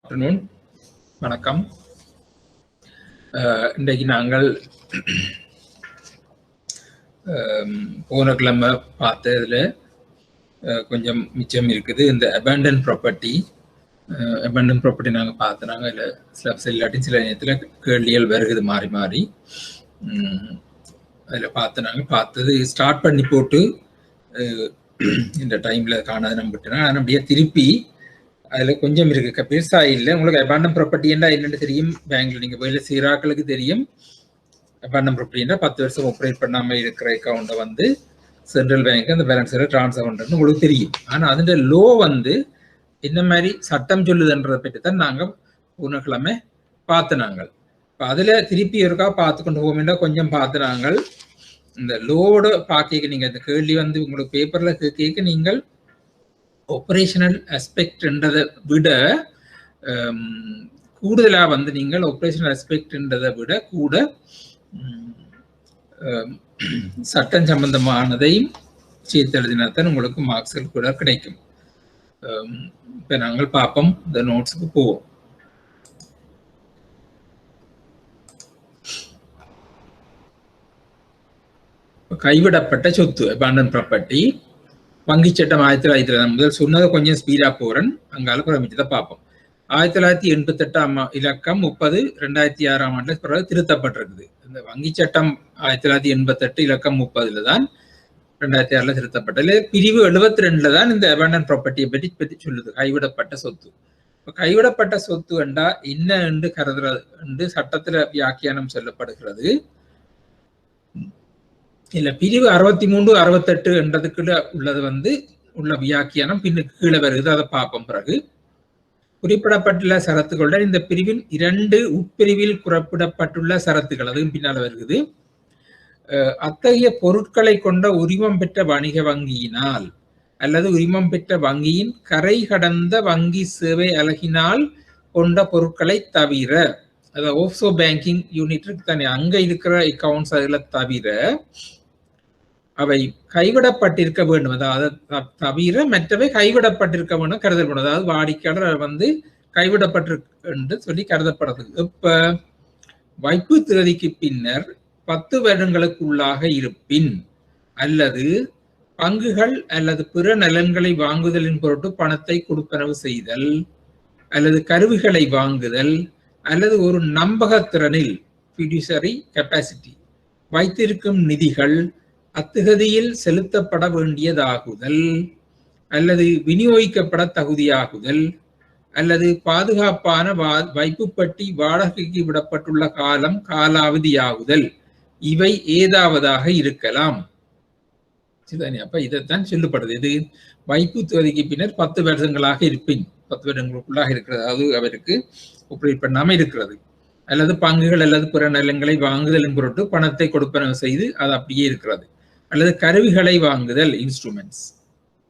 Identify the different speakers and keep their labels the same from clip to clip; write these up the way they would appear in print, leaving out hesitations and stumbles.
Speaker 1: Afternoon, வணக்கம். இன்றைக்கு நாங்கள் போன கிழமை பார்த்ததில் கொஞ்சம் மிச்சம் இருக்குது. இந்த அபேண்டன் ப்ராப்பர்ட்டி நாங்கள் பார்த்தோம். இல்லை சில இல்லாட்டி சில நேரத்தில் கேள்விகள் வருகுது மாறி மாறி. அதில் பார்த்தது ஸ்டார்ட் பண்ணி போட்டு இந்த டைமில் காணாது நம்பிட்டுனா ஆனால் அப்படியே திருப்பி அதில் கொஞ்சம் இருக்கு பெருசா இல்லை. உங்களுக்கு அபேண்டன் ப்ராப்பர்ட்டி என்ன என்னென்னு தெரியும். பேங்க்ல நீங்கள் போய் சீராக்களுக்கு தெரியும். அபேண்டன் ப்ராப்பர்ட்டின்னா 10 வருஷம் ஆப்ரேட் பண்ணாமல் இருக்கிற அக்கௌண்ட்டை வந்து சென்ட்ரல் பேங்க் அந்த பேலன்ஸில் ட்ரான்ஸ்ஃபர் பண்ணுறதுன்னு உங்களுக்கு தெரியும். ஆனால் அதில் லோ வந்து என்ன மாதிரி சட்டம் சொல்லுதுன்றதை பற்றி தான் நாங்கள் புனக்கிழமை பார்த்துனாங்க. இப்போ அதில் திருப்பி இருக்கா பார்த்து கொண்டு போவோம்னா கொஞ்சம் பார்த்துனாங்க. இந்த லோவோட பார்க்க நீங்கள் இந்த கேள்வி வந்து உங்களுக்கு பேப்பரில் கேட்க நீங்கள் ஆப்ரேஷனல் அஸ்பெக்ட்ன்றதை விட கூடுதலாக வந்து நீங்கள் ஆப்ரேஷனல் அஸ்பெக்ட்ன்றதை விட கூட சட்டம் சம்பந்தமானதையும் சேர்த்து எழுதினாத்தான் உங்களுக்கு மார்க்ஸ்கள் கூட கிடைக்கும். இப்போ நாங்கள் பார்ப்போம், இந்த நோட்ஸுக்கு போவோம். கைவிடப்பட்ட சொத்து அபேண்டன் ப்ராப்பர்ட்டி வங்கி சட்டம் 1900 முதல் சொன்னதை கொஞ்சம் ஸ்பீடா போறேன். அங்கால பிரமிச்சதை பார்ப்போம். 1988 இலக்கம் 30/2006 பிறகு திருத்தப்பட்டிருக்குது. இந்த வங்கி சட்டம் 1988 இலக்கம் 30 தான் 2006 திருத்தப்பட்டது. பிரிவு 72 தான் இந்த அபேண்டன் ப்ராப்பர்ட்டியை பற்றி சொல்லுது. கைவிடப்பட்ட சொத்து. இப்போ கைவிடப்பட்ட சொத்து என்றா என்ன என்று கருதுறது என்று சட்டத்துல வியாக்கியானம் சொல்லப்படுகிறது. இல்ல பிரிவு 63, 68 என்றதுக்குள்ள உள்ளது வந்து உள்ள வியாக்கியானம் பின்னுக்கு கீழே வருகிறது. அதை பார்ப்போம். பிறகு குறிப்பிடப்பட்டுள்ள சரத்துகளுடன் இந்த பிரிவின் 2 உட்பிரிவில் குறிப்பிடப்பட்டுள்ள சரத்துகள் அதுவும் பின்னால வருகிறது. அத்தகைய பொருட்களை கொண்ட உரிமம் பெற்ற வணிக வங்கியினால் அல்லது உரிமம் பெற்ற வங்கியின் கரை கடந்த வங்கி சேவை அலகினால் கொண்ட பொருட்களை தவிர, அதாவது ஆஃப்ஷோர் பேங்கிங் யூனிட் தானே அங்க இருக்கிற அக்கவுண்ட்ஸ் அதுல தவிர அவை கைவிடப்பட்டிருக்க வேண்டும். அதாவது தவிர மற்றவை கைவிடப்பட்டிருக்க வேண்டும் கருதப்படும். அதாவது வாடிக்கையாளர் வந்து கைவிடப்பட்டிருக்கு என்று சொல்லி கருதப்படுறது. இப்ப வைப்பு தேதிக்கு பின்னர் 10 வருடங்களுக்குள்ளாக இருப்பின் அல்லது பங்குகள் அல்லது பிற நலன்களை வாங்குதலின் பொருட்டு பணத்தை கொடுப்பனவு செய்தல் அல்லது கருவிகளை வாங்குதல் அல்லது ஒரு நம்பகத்திறனில் ஃபிடுஷரி கெப்பாசிட்டி வைத்திருக்கும் நிதிகள் அத்தகதியில் செலுத்தப்பட வேண்டியதாகுதல் அல்லது விநியோகிக்கப்பட தகுதியாகுதல் அல்லது பாதுகாப்பான வைப்பு பட்டி வாடகைக்கு விடப்பட்டுள்ள காலம் காலாவதியாகுதல் இவை ஏதாவதாக இருக்கலாம். சரிதானே? அப்ப இதைத்தான் சொல்லப்படுது. இது வைப்பு தேதிக்கு பின்னர் 10 வருடங்களாக இருப்பின் 10 வருடங்களுக்குள்ளாக இருக்கிறது. அதாவது அவருக்கு ஆப்ரேட் பண்ணாம இருக்கிறது அல்லது பங்குகள் அல்லது பிற நிலங்களை வாங்குதலின் பொருட்டு பணத்தை கொடுப்பனவு செய்து அது அப்படியே இருக்கிறது அல்லது கருவிகளை வாங்குதல் இன்ஸ்ட்ருமெண்ட்ஸ்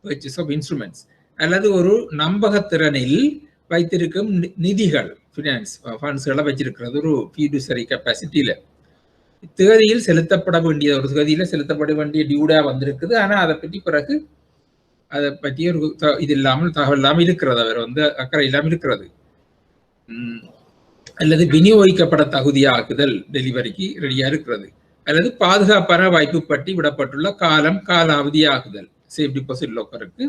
Speaker 1: பர்ச்சேஸ் ஆஃப் இன்ஸ்ட்ருமெண்ட்ஸ் அல்லது ஒரு நம்பகத்திறனில் வைத்திருக்கும் நிதிகள் ஃபினான்ஸ் ஃபண்ட்ஸ்களை வச்சிருக்கிறது ஒரு ஃபிடுஷரி கெப்பாசிட்டியில தேதியில் செலுத்தப்பட வேண்டிய ஒரு தேதியில செலுத்தப்பட வேண்டிய டியூடா வந்திருக்குது. ஆனா அதை பற்றி பிறகு அதை பற்றிய ஒரு இது இல்லாமல் தகவல் இல்லாமல் இருக்கிறது. அவர் வந்து அக்கறை இல்லாமல் இருக்கிறது. அல்லது விநியோகிக்கப்பட தகுதியாக்குதல் டெலிவரிக்கு ரெடியா இருக்கிறது அல்லது பாதுகாப்பான வாய்ப்பு பட்டி விடப்பட்டுள்ள காலம் காலாவதியாகுதல் சேஃப் டிபாசிட் லோக்கருக்கு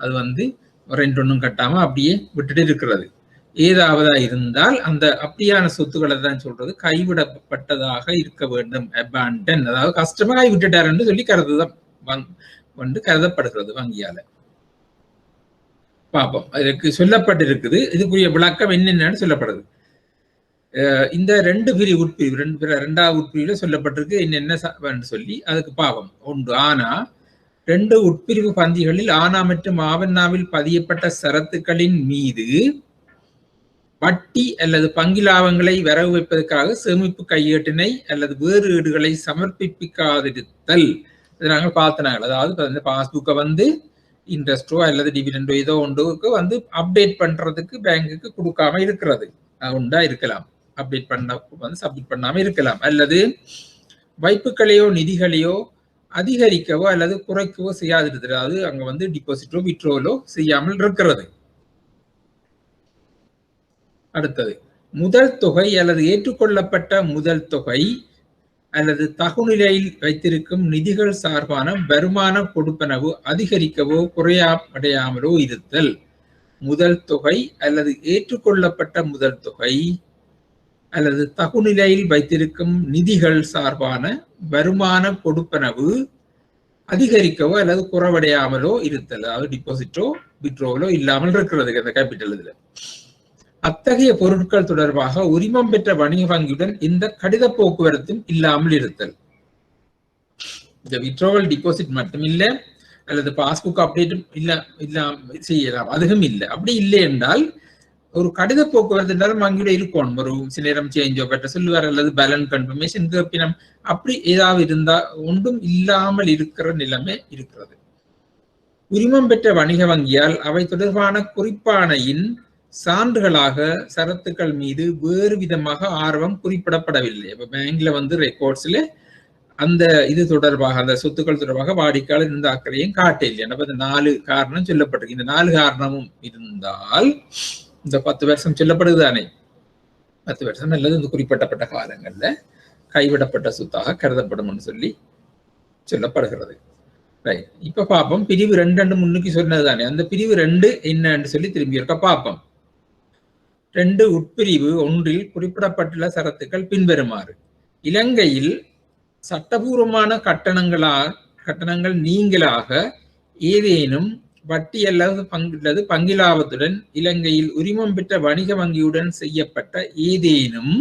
Speaker 1: அது வந்து ரெண்ட் ஒன்றும் கட்டாம அப்படியே விட்டுட்டு இருக்கிறது. ஏதாவதா இருந்தால் அந்த அப்படியான சொத்துக்களை தான் சொல்றது கைவிடப்பட்டதாக இருக்க வேண்டும். அபேண்டன் அதாவது கஸ்டமர் கை விட்டுட்டாருன்னு சொல்லி கருதப்படுகிறது வங்கியால. பார்ப்போம். அதுக்கு சொல்லப்பட்டிருக்குது. இதுக்குரிய விளக்கம் என்னென்னு சொல்லப்படுது. இந்த 2 பிரிவு உட்பிரிவு 2வது உட்பிரிவுல சொல்லப்பட்டிருக்கு என்னென்ன சொல்லி அதுக்கு பாவம் உண்டு. ஆனா 2 உட்பிரிவு பந்திகளில் ஆனா மற்றும் ஆவண்ணாவில் பதியப்பட்ட சரத்துக்களின் மீது வட்டி அல்லது பங்கு லாபங்களை வரவு வைப்பதற்காக சேமிப்பு கையேட்டினை அல்லது வேறு ஈடுகளை சமர்ப்பிக்காதிருத்தல் இதை நாங்கள் பார்த்தனாங்க. அதாவது பாஸ்புக்கை வந்து இன்ட்ரெஸ்டோ அல்லது டிவிடெண்டோ ஏதோ ஒன்றுக்கு வந்து அப்டேட் பண்றதுக்கு பேங்குக்கு கொடுக்காம இருக்கிறது உண்டா இருக்கலாம். அப்டேட் பண்ண வந்து சப்மிட் பண்ணாம இருக்கலாம். அல்லது வைப்புகளையோ நிதிகளையோ அதிகரிக்கவோ அல்லது குறைக்கவோ செய்யாதிருக்கிறது. அதாவது அங்க வந்து டிபாசிட்டோ விட்ரோலோ செய்யாமல் இருக்கிறது. அடுத்தது முதல் தொகை அல்லது ஏற்றுக்கொள்ளப்பட்ட முதல் தொகை அல்லது தகுநிலையில் வைத்திருக்கும் நிதிகள் சார்பான வருமான கொடுப்பனவு அதிகரிக்கவோ குறையடையாமலோ இருத்தல். முதல் தொகை அல்லது ஏற்றுக்கொள்ளப்பட்ட முதல் தொகை அல்லது தகுநிலையில் வைத்திருக்கும் நிதிகள் சார்பான வருமான கொடுப்பனவு அதிகரிக்கவோ அல்லது குறைவடையாமலோ இருத்தல். அதாவது டிபாசிட்டோ விட்ரோவலோ இல்லாமல் இருக்கிறது அந்த கேபிட்டல். இதுல அத்தகைய பொருட்கள் தொடர்பாக உரிமம் பெற்ற வணிக வங்கியுடன் இந்த கடித போக்குவரத்தும் இல்லாமல் இருத்தல். இந்த விட்ரோவல் டிபாசிட் மட்டும் இல்லை, அல்லது பாஸ்புக் அப்டேட்டும் இல்லாம செய்யலாம், அதுவும் இல்லை. அப்படி இல்லை என்றால் ஒரு கடித போக்குவரத்து என்றாலும் வங்கியோட இருக்கணும். ஒரு சில நேரம் சேஞ்சோ பெற்ற சொல்லுவார், அல்லது பேலன்ஸ் கன்ஃபர்மேஷன் கேப்பினம், அப்படி ஏதாவது இருந்தா ஒன்றும் இல்லாமல் இருக்கிற நிலைமை இருக்கிறது. உரிமம் பெற்ற வணிக வங்கியால் அவை தொடர்பான குறிப்பானையின் சான்றுகளாக சரத்துக்கள் மீது வேறு விதமாக ஆர்வம் குறிப்பிடப்படவில்லை. இப்ப பேங்க்ல ரெக்கார்ட்ஸ்ல அந்த இது தொடர்பாக, அந்த சொத்துக்கள் தொடர்பாக வாடிக்கையாளர் இந்த அக்கறையும் காட்ட இல்லை. அப்ப இந்த 4 காரணம் சொல்லப்பட்டிருக்கு. இந்த 4 காரணமும் இருந்தால் இந்த 10 வருஷம் சொல்லப்படுதுதானே, 10 வருஷம் அல்லது இந்த குறிப்பிடப்பட்ட காலங்கள்ல கைவிடப்பட்ட சொத்தாக கருதப்படும் சொல்லி சொல்லப்படுகிறது. ரைட். இப்ப பாப்போம் பிரிவு 2 முன்னுக்கு சொன்னது தானே, அந்த பிரிவு 2 என்னன்னு சொல்லி திரும்பி இருக்க பாப்போம். 2 உட்பிரிவு 1 குறிப்பிடப்பட்டுள்ள சரத்துக்கள் பின்வருமாறு. இலங்கையில் சட்டபூர்வமான கட்டணங்கள் நீங்களாக ஏதேனும் வட்டி அல்லது பங்கிலாபத்துடன் இலங்கையில் உரிமம் பெற்ற வணிக வங்கியுடன் செய்யப்பட்ட ஏதேனும்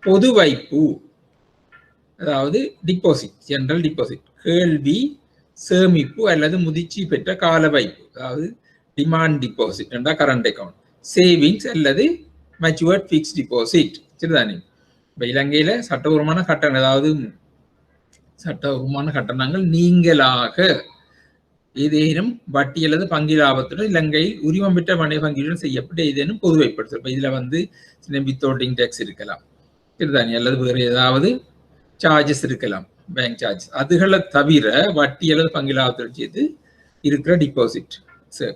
Speaker 1: பொது வைப்பு, அதாவது டிபாசிட், ஜெனரல் டிபாசிட், கேள்வி சேமிப்பு அல்லது முதிர்ச்சி பெற்ற கால வைப்பு, அதாவது டிமாண்ட் டிபாசிட் என்ற கரண்ட் அக்கௌண்ட், சேவிங்ஸ் அல்லது மெச்சூர்ட் ஃபிக்ஸ்ட் டிபாசிட். சரிதானே? இப்ப இலங்கையில சட்டபூர்வமான கட்டணம், அதாவது சட்டபூர்வமான கட்டணங்கள் நீங்களாக ஏதேனும் வட்டி அல்லது பங்கு லாபத்துடன் இலங்கையில் உரிமம் பெற்ற வணிக வங்கியுடன் செய்யப்பட்ட ஏதேனும் பொது வைப்படுத்தல். இப்ப இதுல வித்தவுட்டிங் டேக்ஸ் இருக்கலாம், சரிதானே, அல்லது வேறு ஏதாவது சார்ஜஸ் இருக்கலாம், பேங்க் சார்ஜஸ். அதுகளை தவிர வட்டி அல்லது பங்கு லாபத்துடன் சேர்த்து இருக்கிற deposit,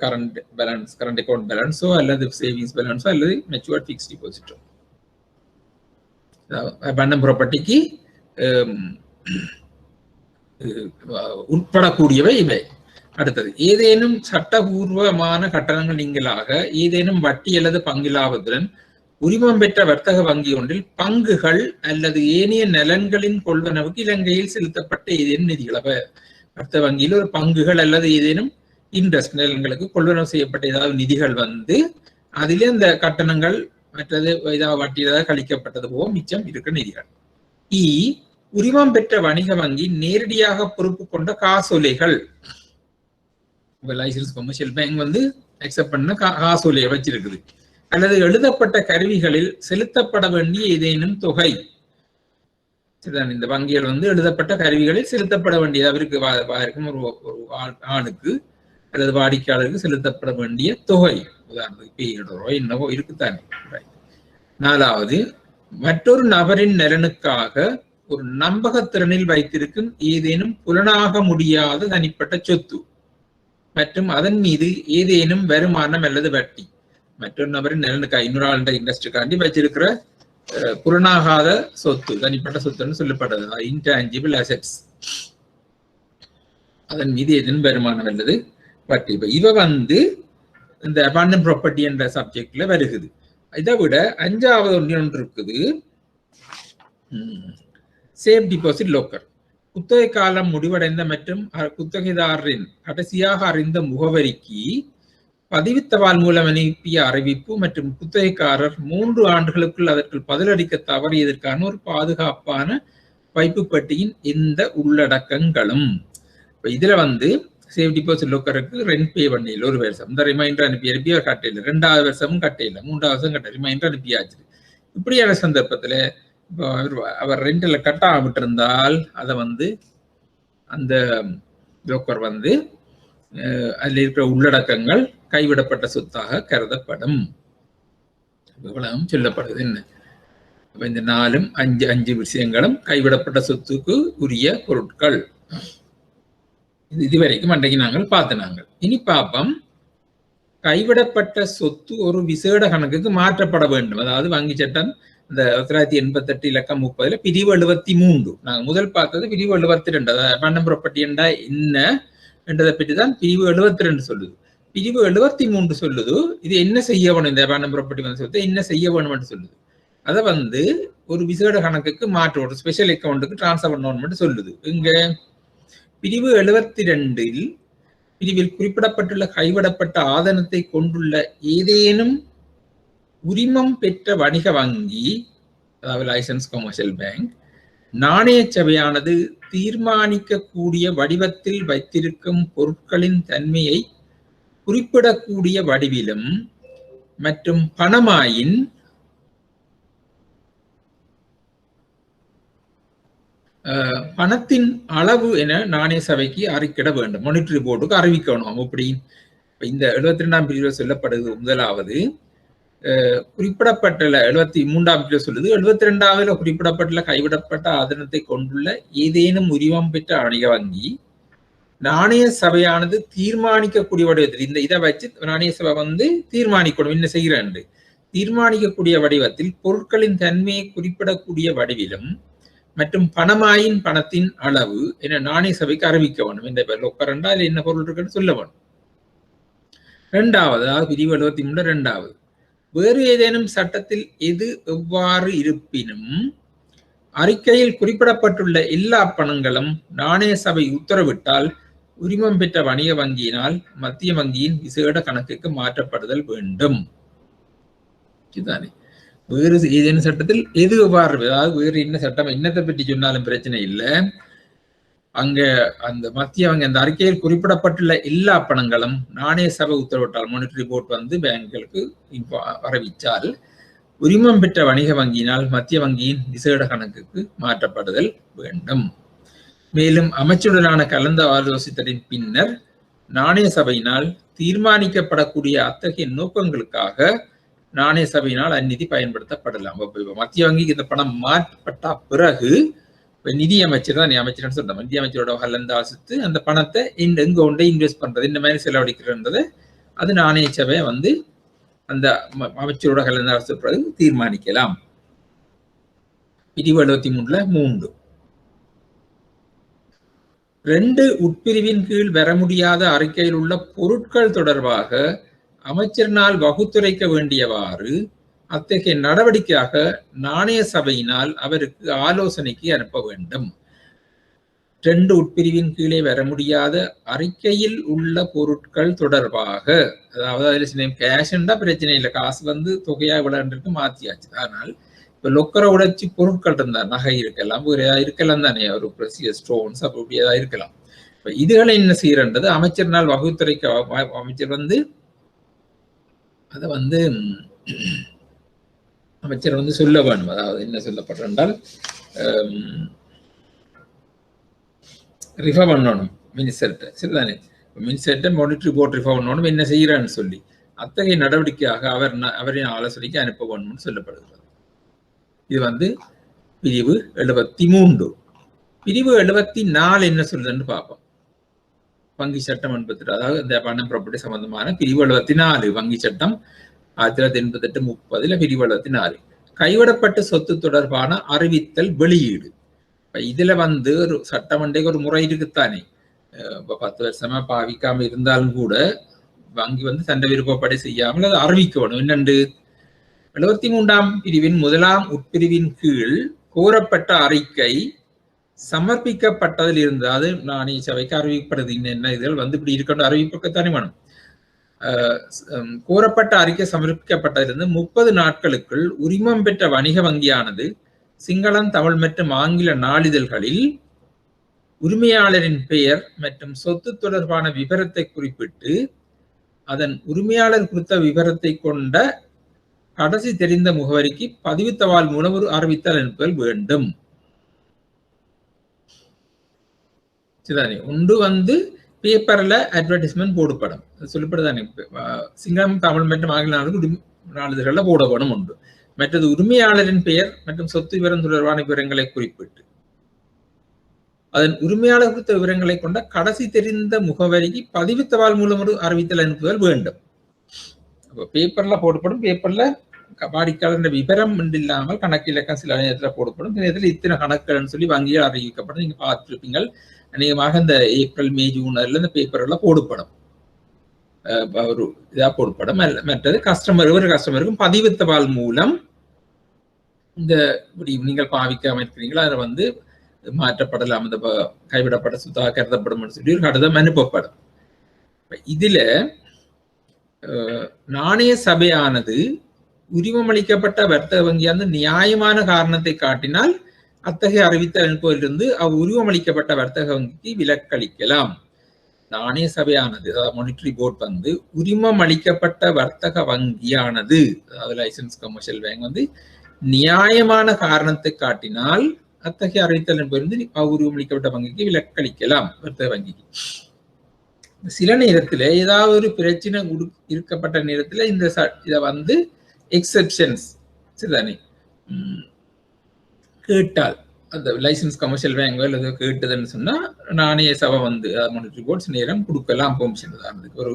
Speaker 1: current balance, current account பேலன்ஸோ அல்லது சேவிங்ஸ் பேலன்ஸோ அல்லது மெச்சூர்ட் ஃபிக்ஸ்ட் டிபாசிட்டோ, பண்டம் ப்ராப்பர்ட்டிக்கு உட்படக்கூடியவை இவை. அடுத்தது ஏதேனும் சட்டபூர்வமான கட்டணங்கள் நீங்களாக ஏதேனும் வட்டி அல்லது பங்கு லாபத்துடன் உரிமம் பெற்ற வர்த்தக வங்கி ஒன்றில் பங்குகள் அல்லது ஏனைய நலன்களின் கொள்வனவுக்கு இலங்கையில் செலுத்தப்பட்ட ஏதேனும் நிதிகள். அப்ப வர்த்தக வங்கியில் ஒரு பங்குகள் அல்லது ஏதேனும் இன்ட்ரெஸ்ட் நலன்களுக்கு கொள்வனவு செய்யப்பட்ட ஏதாவது நிதிகள் அதிலே அந்த கட்டணங்கள் மற்றது ஏதாவது வட்டி ஏதாவது கழிக்கப்பட்டது போக மிச்சம் இருக்கிற நிதிகள். உரிமம் பெற்ற வணிக வங்கி நேரடியாக பொறுப்பு கொண்ட காசோலைகள், லைசன்ஸ் கமர்ஷியல் பேங்க் அக்செப்ட் பண்ண காசோலையை வச்சிருக்குது, அல்லது எழுதப்பட்ட கருவிகளில் செலுத்தப்பட வேண்டிய ஏதேனும் தொகை. இந்த வங்கிகள் எழுதப்பட்ட கருவிகளில் செலுத்தப்பட வேண்டியது அவருக்கு ஒரு ஆணுக்கு அல்லது வாடிக்கையாளருக்கு செலுத்தப்பட வேண்டிய தொகை, உதாரணத்துக்கு ரூபாய் என்னவோ இருக்குத்தானே. 4வது மற்றொரு நபரின் நலனுக்காக ஒரு நம்பகத்திறனில் வைத்திருக்கும் ஏதேனும் புலனாக முடியாத தனிப்பட்ட சொத்து மற்றும் அதன் மீது ஏதேனும் வருமானம் அல்லது வட்டி. மற்றொரு நபரின் நலனுக்காக, இன்னொரு ஆளுடைய இண்டஸ்ட்ரிக்காண்டி வச்சிருக்கிற புலனாகாத சொத்து, தனிப்பட்ட சொத்துன்னு சொல்லப்படுது, இன்டான்ஜிபிள் அசெட்ஸ், அதன் மீது ஏதேனும் வருமானம் அல்லது வட்டி. இவ இந்த அபாண்டன் ப்ராப்பர்ட்டி என்ற சப்ஜெக்ட்ல வருகுது. இதை விட 5வது ஒன்று இருக்குது, சேஃப் டிபாசிட் லோக்கர். குத்தகை காலம் முடிவடைந்த மற்றும் குத்தகைதாரரின் கடைசியாக அறிந்த முகவரிக்கு பதிவுத்தபால் மூலம் அனுப்பிய அறிவிப்பு மற்றும் குத்தகைக்காரர் 3 ஆண்டுகளுக்குள் அதற்கு பதிலளிக்க தவறியதற்கான ஒரு பாதுகாப்பான வைப்பு பெட்டியின் எந்த உள்ளடக்கங்களும். இதுல சேஃப் டிபாசிட் லோக்கருக்கு ரெண்ட் பே பண்ணல, ஒரு வருஷம் இந்த ரிமைண்டர் அனுப்பி அவர் கட்டையில, 2வது வருஷமும் கட்டையில, 3வது வருஷம் கட்ட ரிமைண்டர் அனுப்பியாச்சு. இப்படியான சந்தர்ப்பத்துல அவர் ரெண்டில் கட்டாம விட்டிருந்தால் அதை அந்த லோக்கர் அதுல இருக்கிற உள்ளடக்கங்கள் கைவிடப்பட்ட சொத்தாக கருதப்படும். இவ்வளவும் சொல்லப்படுது. என்ன இந்த 4ம் 5 விஷயங்களும் கைவிடப்பட்ட சொத்துக்கு உரிய பொருட்கள். இதுவரைக்கும் அன்றைக்கு நாங்கள் பார்த்து. இனி பார்ப்போம் கைவிடப்பட்ட சொத்து ஒரு விசேட கணக்குக்கு மாற்றப்பட வேண்டும். அதாவது வங்கி சட்டம் இந்த 1988 இலக்கம் 30 பிரிவு 73. நாங்க முதல் பார்த்தது பிரிவு 72. அதாவது அபாண்டம் ப்ராப்பர்ட்டி என்றா என்ன என்றதை பற்றி தான் பிரிவு 72 சொல்லுது. பிரிவு 73 சொல்லுது இது என்ன செய்ய வேணும், இந்த அபாண்டம் ப்ராப்பர்ட்டி வந்து சொத்து என்ன செய்ய வேணும்னு சொல்லுது. அதை வந்து ஒரு விசேட கணக்குக்கு மாற்ற, ஒரு ஸ்பெஷல் அக்கௌண்ட்டுக்கு டிரான்ஸ்ஃபர் பண்ணணும்னு சொல்லுது. இங்க பிரிவு 72 பிரிவில் குறிப்பிடப்பட்டுள்ள கைவிடப்பட்ட ஆதனத்தை கொண்டுள்ள ஏதேனும் உரிமம் பெற்ற வணிக வங்கி, அதாவது லைசன்ஸ் கமர்ஷியல் பேங்க், நாணய சபையானது தீர்மானிக்கக்கூடிய வடிவத்தில் வைத்திருக்கும் பொருட்களின் தன்மையை குறிப்பிடக்கூடிய வடிவிலும் மற்றும் பணமாயின் பணத்தின் அளவு என நாணய சபைக்கு அறிக்கையிட வேண்டும், மானிட்டரி போர்டுக்கு அறிவிக்கணும். அப்படி இந்த 72ஆம் பிரிவில் சொல்லப்படுது. முதலாவது குறிப்பிடப்பட்டுள்ள 73ஆம் பிரிவில் சொல்லுது. 72வது குறிப்பிடப்பட்டுள்ள கைவிடப்பட்ட ஆதனத்தை கொண்டுள்ள ஏதேனும் உரிமம் பெற்ற வணிக வங்கி நாணய சபையானது தீர்மானிக்கக்கூடிய வடிவத்தில், இந்த இதை வச்சு நாணய சபை வந்து தீர்மானிக்கணும் என்ன செய்கிறேன், தீர்மானிக்கக்கூடிய வடிவத்தில் பொருட்களின் தன்மையை குறிப்பிடக்கூடிய வடிவிலும் மற்றும் பணமாயின் பணத்தின் அளவு என நாணய சபைக்கு அறிவிக்க வேண்டும். இந்த லொக்கரண்டா இல்ல என்ன பொருள் இருக்குன்னு சொல்ல வேண்டும். இரண்டாவது, அதாவது பிரிவு 73 இரண்டாவது, வேறு ஏதேனும் சட்டத்தில் எது எவ்வாறு இருப்பினும் அறிக்கையில் குறிப்பிடப்பட்டுள்ள எல்லா பணங்களும் நாணய சபை உத்தரவிட்டால் உரிமம் பெற்ற வணிக வங்கியினால் மத்திய வங்கியின் விசேட கணக்குக்கு மாற்றப்படுதல் வேண்டும். இதுதானே. வேறு ஏதேனும் சட்டத்தில் எது எவ்வாறு, அதாவது வேறு என்ன சட்டம் என்னத்தை பற்றி சொன்னாலும் பிரச்சனை இல்லை. அங்க அந்த மத்திய வங்கி அந்த அறிக்கையில் குறிப்பிடப்பட்டுள்ள எல்லா பணங்களும் நாணய சபை உத்தரவிட்டால், மானிட்டரி போர்ட் வந்து பேங்குகளுக்கு அறிவித்தால் உரிமம் பெற்ற வணிக வங்கியினால் மத்திய வங்கியின் விசேட கணக்குக்கு மாற்றப்படுதல் வேண்டும். மேலும் அமைச்சருடனான கலந்து ஆலோசித்தலின் பின்னர் நாணய சபையினால் தீர்மானிக்கப்படக்கூடிய அத்தகைய நோக்கங்களுக்காக நாணய சபையினால் அந்நிதி பயன்படுத்தப்படலாம். மத்திய வங்கிக்கு இந்த பணம் மாற்றப்பட்ட பிறகு நிதி அமைச்சர் தான் அமைச்சர்னு சொல்றோம், நிதி அமைச்சரோட கலந்து ஆலோசித்து அந்த பணத்தை எங்க கொண்டு இன்வெஸ்ட் பண்றது, இந்த மாதிரி செலவழிக்கிறன்றது அது நாணய சபை வந்து அந்த அமைச்சரோட கலந்து ஆலோசித்த பிறகு தீர்மானிக்கலாம். பிரிவு 73 3 2 உட்பிரிவின் கீழ் வர முடியாத அறிக்கையில் உள்ள பொருட்கள் தொடர்பாக அமைச்சரினால் வகுத்துரைக்க வேண்டியவாறு அத்தகைய நடவடிக்கையாக நாணய சபையினால் அவருக்கு ஆலோசனைக்கு அனுப்ப வேண்டும். 2 உட்பிரிவின் கீழே வர முடியாத அறிக்கையில் உள்ள பொருட்கள் தொடர்பாக, அதாவது அதில் கேஷ்ண்டா பிரச்சனை இல்லை, காசு வந்து தொகையா விளையாண்டுருக்கு மாத்தியாச்சு. ஆனால் இப்ப லொக்கரை உடைச்சி பொருட்கள் இருந்தா நகை இருக்கலாம், வேற ஏதாவது இருக்கலாம் தானே, ஒரு ப்ரெசியஸ் ஸ்டோன்ஸ் அப்படி ஏதாவது இருக்கலாம். இப்ப இதுகளை என்ன செய்யறது, அமைச்சரினால் வகுத்துரைக்க அமைச்சர் வந்து அதை வந்து அமைச்சர் வந்து சொல்ல வேணும். அதாவது என்ன சொல்லப்படுறால் ரிஃபர் பண்ணணும் மினிஸ்டர்கிட்ட, சரிதானே. மினிஸ்டர்கிட்ட மானிட்டரி போர்ட் ரிஃபர் பண்ணணும் என்ன செய்யறான்னு சொல்லி அத்தகைய நடவடிக்கையாக அவரின் ஆலோசனைக்கு அனுப்ப வேணும்னு சொல்லப்படுகிறது. இது வந்து பிரிவு 73. பிரிவு 74 என்ன சொல்லுதுன்னு பார்ப்போம். வங்கி சட்டம் 82, அதாவது இந்த பணம் ப்ராப்பர்ட்டி சம்பந்தமான பிரிவு 74 வங்கி சட்டம் 1988-30 பிரிவு 74 கைவிடப்பட்ட சொத்து தொடர்பான அறிவித்தல் வெளியீடு. இதுல வந்து ஒரு சட்டமண்டைக்கு ஒரு முறை இருக்குத்தானே. 10 வருஷமா பாவிக்காம இருந்தாலும் கூட வங்கி வந்து தண்டை விருப்பப்படி செய்யாமல் அதை அறிவிக்க வேணும். என்னண்டு 73ஆம் பிரிவின் 1ஆம் உட்பிரிவின் கீழ் கோரப்பட்ட அறிக்கை சமர்ப்பிக்கப்பட்டதில் இருந்து, அது நாணய சபைக்கு அறிவிக்கப்படுது. என்ன இதுகள் வந்து இப்படி இருக்கட்டும் அறிவிப்பக்கத்தானே வேணும். கோரப்பட்ட அறிக்கை சமர்ப்பிக்கப்பட்டதிலிருந்து 30 நாட்களுக்குள் உரிமம் பெற்ற வணிக வங்கியானது சிங்களம், தமிழ் மற்றும் ஆங்கில நாளிதழ்களில் உரிமையாளரின் பெயர் மற்றும் சொத்து தொடர்பான விவரத்தை குறிப்பிட்டு அதன் உரிமையாளர் குறித்த விவரத்தை கொண்ட கடைசி தெரிந்த முகவரிக்கு பதிவு தபால் மூலம் ஒரு அறிவித்தல் அனுப்பல் வேண்டும். சரிதானே. ஒன்று வந்து பேப்பர்ல அட்வர்டைஸ்மெண்ட் போடப்படும், சொல்லப்படுதானே. சிங்களம், தமிழ் மற்றும் ஆங்கில நாளிதழ்கள்ல போடப்படும் ஒன்று. மற்றது உரிமையாளரின் பெயர் மற்றும் சொத்து விவரம் தொடர்பான விவரங்களை குறிப்பிட்டு அதன் உரிமையாளர் குறித்த விவரங்களை கொண்ட கடைசி தெரிந்த முகவரிக்கு பதிவு தபால் மூலம் ஒரு அறிவித்தல் அனுப்புதல் வேண்டும். பேப்பர்ல போடப்படும். பேப்பர்ல வாடிக்கையாளர் விவரம் இல்லாமல் கணக்கு இலக்கம் சில நேரத்தில் போடப்படும். நேரத்தில் இத்தனை கணக்குகள்னு சொல்லி வங்கியால் அறிவிக்கப்படும். நீங்க பார்த்துருப்பீங்க. அநேகமாக இந்த ஏப்ரல் மே ஜூன்ல இந்த பேப்பர்ல போடப்படும். ஒரு இதா போடப்படும். மற்றது ஒவ்வொரு கஸ்டமருக்கும் பதிவு தபால் மூலம் இந்த நீங்கள் பாவிக்காம இருக்கிறீங்களா அதை வந்து மாற்றப்படலாம், அந்த கைவிடப்பட்ட சுத்தாக கருதப்படும் சொல்லி ஒரு கடிதம் அனுப்பப்படும். இதுல நாணய சபையானது உரிமமளிக்கப்பட்ட வர்த்தக வங்கியானது நியாயமான காரணத்தை காட்டினால் அத்தகைய அறிவித்தல் அனுப்புவதிலிருந்து உரிமமளிக்கப்பட்ட வர்த்தக வங்கிக்கு விலக்களிக்கலாம். நாணய சபையானது, அதாவது மானிட்டரி போர்ட் வந்து உரிமம் அளிக்கப்பட்ட வர்த்தக வங்கியானது, அதாவது லைசன்ஸ் கமர்ஷியல் பேங்க் வந்து நியாயமான காரணத்தை காட்டினால் அத்தகைய அறிவித்தல் அனுப்புவதிலிருந்து உரிமம் அளிக்கப்பட்ட வங்கிக்கு விலக்களிக்கலாம் வர்த்தக வங்கிக்கு. சில நேரத்துல ஏதாவது ஒரு பிரச்சனை இருக்கப்பட்ட நேரத்துல இந்த இதை வந்து எக்ஸெப்ஷன்ஸ் சரிதானே கேட்டால், அந்த லைசன்ஸ் கமர்ஷியல் பேங்க் அல்லது கேட்டதுன்னு சொன்னா நாணய சபை வந்து மானிட்டரி போர்ட்ஸ் நேரம் கொடுக்கலாம் பெர்மிஷன். உதாரணத்துக்கு ஒரு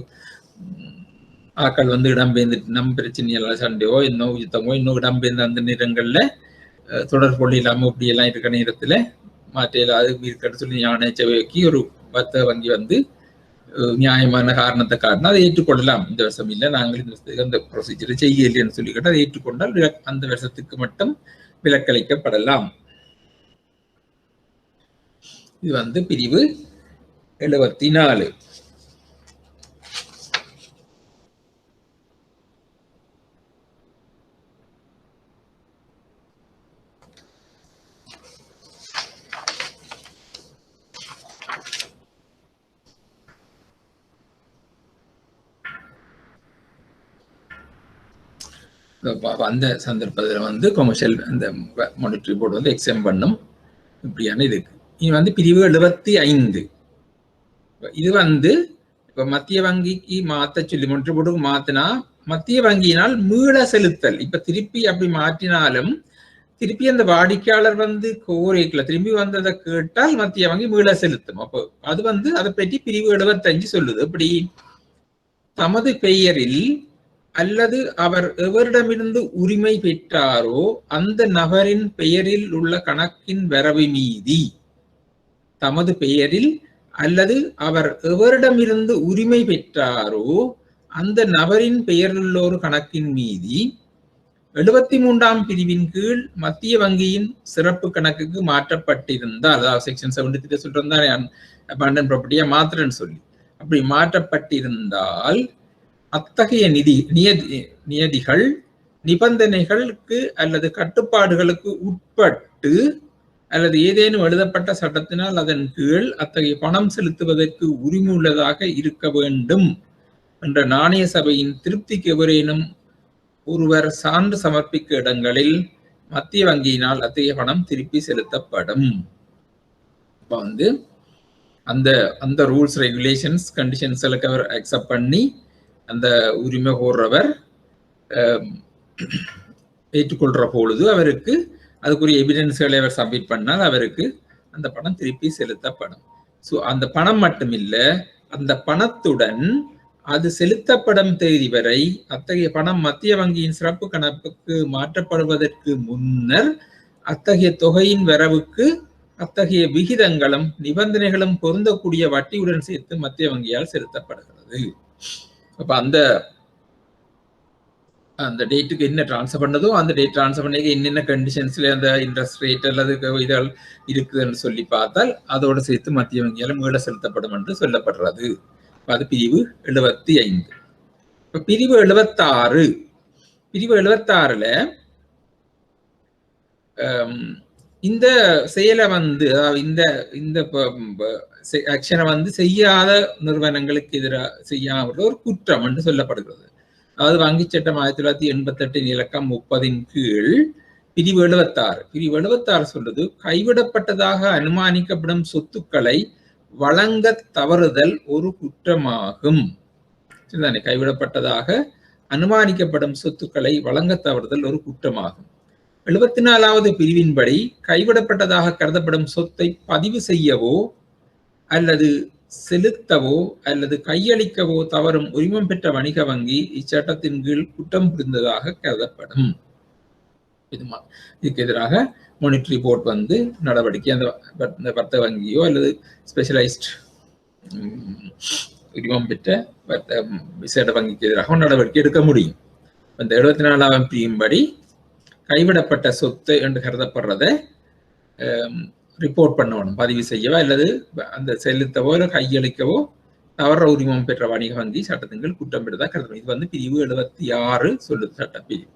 Speaker 1: ஆக்கள் வந்து இடம்பெயர்ந்து நம் பிரச்சனையெல்லாம் சண்டையோ இன்னும் யுத்தமோ இன்னும் இடம்பெயர்ந்த அந்த நேரங்கள்ல தொடர்பு இல்லாம இப்படி எல்லாம் இருக்கிற நேரத்துல மாற்ற அது இருக்கிறது சொல்லி நாணய சபைக்கு ஒரு வர்த்தக வங்கி வந்து நியாயமான காரணத்தை காட்டினா அதை ஏற்றுக்கொள்ளலாம். இந்த வருஷம் இல்லை, நாங்கள் இந்த வருஷத்துக்கு அந்த ப்ரொசீஜரை செய்யலைன்னு சொல்லிக்கிட்டு அதை ஏற்றுக்கொண்டால் அந்த வருஷத்துக்கு மட்டும் விலக்களிக்கப்படலாம். இது வந்து பிரிவு 74. அந்த சந்தர்ப்பத்தில் வந்து கமர்ஷியல் அந்த மானிட்டரி போர்டு வந்து எக்ஸாம் பண்ணும் இப்படியான இதுக்கு. இது வந்து பிரிவு 75. இது வந்து இப்ப மத்திய வங்கிக்கு மாத்த சொல்லி மானிட்டரி போர்டுக்கு மாத்தினா மத்திய வங்கியினால் மீள செலுத்தல். இப்ப திருப்பி அப்படி மாற்றினாலும் திருப்பி அந்த வாடிக்கையாளர் வந்து கோரிக்கல திரும்பி வந்ததை கேட்டால் மத்திய வங்கி மீள செலுத்தும். அப்போ அது வந்து அதை பற்றி பிரிவு 75 சொல்லுது. எப்படி தமது பெயரில் அல்லது அவர் எவரிடமிருந்து உரிமை பெற்றாரோ அந்த நபரின் பெயரில் உள்ள கணக்கின் வரவு மீதி, தமது பெயரில் அல்லது அவர் எவரிடமிருந்து உரிமை பெற்றாரோ அந்த நபரின் பெயரில் உள்ள ஒரு கணக்கின் மீதி 73ஆம் பிரிவின் கீழ் மத்திய வங்கியின் சிறப்பு கணக்குக்கு மாற்றப்பட்டிருந்தால், அதாவது செக்ஷன் 73 சொல்றாரு அபாண்டன் ப்ராப்பர்ட்டியா மாத்திரன்னு சொல்லி, அப்படி மாற்றப்பட்டிருந்தால் அத்தகைய நியதிகள் நிபந்தனைகளுக்கு அல்லது கட்டுப்பாடுகளுக்கு உட்பட்டு அல்லது ஏதேனும் எழுதப்பட்ட சட்டத்தினால் அதன் கீழ் அத்தகைய பணம் செலுத்துவதற்கு உரிமை உள்ளதாக இருக்க வேண்டும் என்ற நாணய சபையின் திருப்திக்கு எவரேனும் ஒருவர் சான்று சமர்ப்பிக்க இடங்களில் மத்திய வங்கியினால் அத்தகைய பணம் திருப்பி செலுத்தப்படும். இப்ப வந்து அந்த ரூல்ஸ் ரெகுலேஷன்ஸ் கண்டிஷன்ஸ் எல்லாம் அவர் அக்செப்ட் பண்ணி அந்த உரிமை கோர்றவர் ஏற்றுக்கொள்ற பொழுது அவருக்கு அதுக்குரிய எவிடன்ஸ்களை அவர் சப்மிட் பண்ணால் அவருக்கு அந்த பணம் திருப்பி செலுத்தப்படும். ஸோ அந்த பணம் மட்டும் இல்லை, அந்த பணத்துடன் அது செலுத்தப்படும் தேதி வரை அத்தகைய பணம் மத்திய வங்கியின் சிறப்பு கணக்குக்கு மாற்றப்படுவதற்கு முன்னர் அத்தகைய தொகையின் வரவுக்கு அத்தகைய விகிதங்களும் நிபந்தனைகளும் பொருந்தக்கூடிய வட்டியுடன் சேர்த்து மத்திய வங்கியால் செலுத்தப்படுகிறது. அப்ப அந்த டேட்டுக்கு என்ன டிரான்ஸ்ஃபர் பண்ணதோ அந்த டேட் டிரான்ஸ்ஃபர் பண்ணி என்னென்ன கண்டிஷன்ஸ்ல அந்த இன்ட்ரெஸ்ட் ரேட் அல்லது இதழ் இருக்குதுன்னு சொல்லி பார்த்தால் அதோடு சேர்த்து மத்திய வங்கியால் மீள செலுத்தப்படும் என்று சொல்லப்படுறது. அது பிரிவு 75. இப்ப பிரிவு 76. பிரிவு 76ல இந்த செயலை வந்து இந்த ஆக்ஷனை வந்து செய்யாத நிறுவனங்களுக்கு எதிராக செய்யாத ஒரு குற்றம் என்று சொல்லப்படுகிறது. அதாவது வங்கி சட்டம் 1988 இலக்கம் 30 கீழ் பிரிவு 76. பிரிவு 76 சொல்றது கைவிடப்பட்டதாக அனுமானிக்கப்படும் சொத்துக்களை வழங்க தவறுதல் ஒரு குற்றமாகும். சரிதானே? கைவிடப்பட்டதாக அனுமானிக்கப்படும் சொத்துக்களை வழங்க தவறுதல் ஒரு குற்றமாகும். 74வது பிரிவின்படி கைவிடப்பட்டதாக கருதப்படும் சொத்தை பதிவு செய்யவோ அல்லது செலுத்தவோ அல்லது கையளிக்கவோ தவறும் உரிமம் பெற்ற வணிக வங்கி இச்சட்டத்தின் கீழ் குற்றம் புரிந்ததாக கருதப்படும். இதுக்கு எதிராக மானிட்டரி போர்ட் வந்து நடவடிக்கை அந்த வர்த்தக வங்கியோ அல்லது ஸ்பெஷலைஸ்ட் உரிமம் பெற்ற விசேட வங்கிக்கு எதிராக நடவடிக்கை எடுக்க முடியும். இந்த 74ஆம் பிரிவின்படி கைவிடப்பட்ட சொத்து என்று கருதப்படுறத ரிப்போர்ட் பண்ணணும், பதிவு செய்யவோ அல்லது அந்த செலுத்தவோ இல்லை கையளிக்கவோ தவற உரிமம் பெற்ற வணிக வங்கி சட்டத்தின் கீழ் குற்றம் பெற்றதா கருதணும். இது வந்து பிரிவு 76 சொல்லுது சட்ட பிரிவு.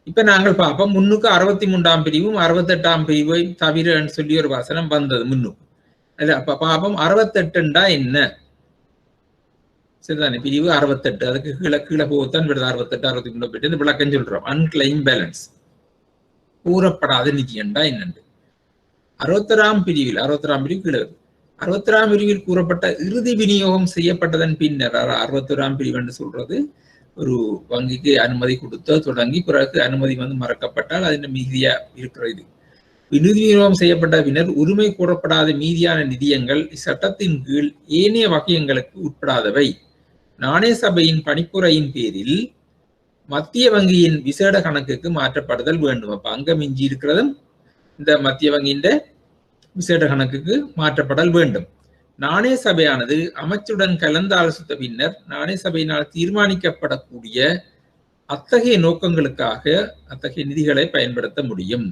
Speaker 1: இப்ப நாங்கள் பார்ப்போம் 363ஆம் பிரிவும் 68ஆம் பிரிவை தவிர சொல்லி ஒரு வசனம் வந்தது முன்னுக்கு. அப்ப பார்ப்போம் 68 என்ன சரிதானே. பிரிவு 68 அதுக்கு கீழே போகத்தான் 68 63 பெற்று இந்த விளக்கம் சொல்றோம். அன்கிளைம் பேலன்ஸ் கூறப்படாத நிதி என்றா என்னண்டு 61ஆம் பிரிவில் 61ஆம் பிரிவு கீழே 61ஆம் பிரிவில் கூறப்பட்ட இறுதி விநியோகம் செய்யப்பட்டதன் பின்னர் 61ஆம் பிரிவு என்று சொல்றது ஒரு வங்கிக்கு அனுமதி கொடுத்த தொடங்கி பிறகு அனுமதி வந்து மறக்கப்பட்டால் அதன் மீதியா இருக்கிறது. இறுதி விநியோகம் செய்யப்பட்ட பின்னர் உரிமை கூறப்படாத மீதியான நிதியங்கள் இச்சட்டத்தின் கீழ் ஏனைய வகையங்களுக்கு உட்படாதவை. நாணய சபையின் பணிப்புரையின் பேரில் மத்திய வங்கியின் விசேட கணக்குக்கு மாற்றப்படுதல் வேண்டும். அப்ப அங்க மிஞ்சி இருக்கிறதும் இந்த மத்திய வங்கியின் விசேட கணக்குக்கு மாற்றப்படல் வேண்டும். நாணய சபையானது அமைச்சருடன் கலந்து ஆலோசித்த பின்னர் நாணய சபையினால் தீர்மானிக்கப்படக்கூடிய அத்தகைய நோக்கங்களுக்காக அத்தகைய நிதிகளை பயன்படுத்த முடியும்.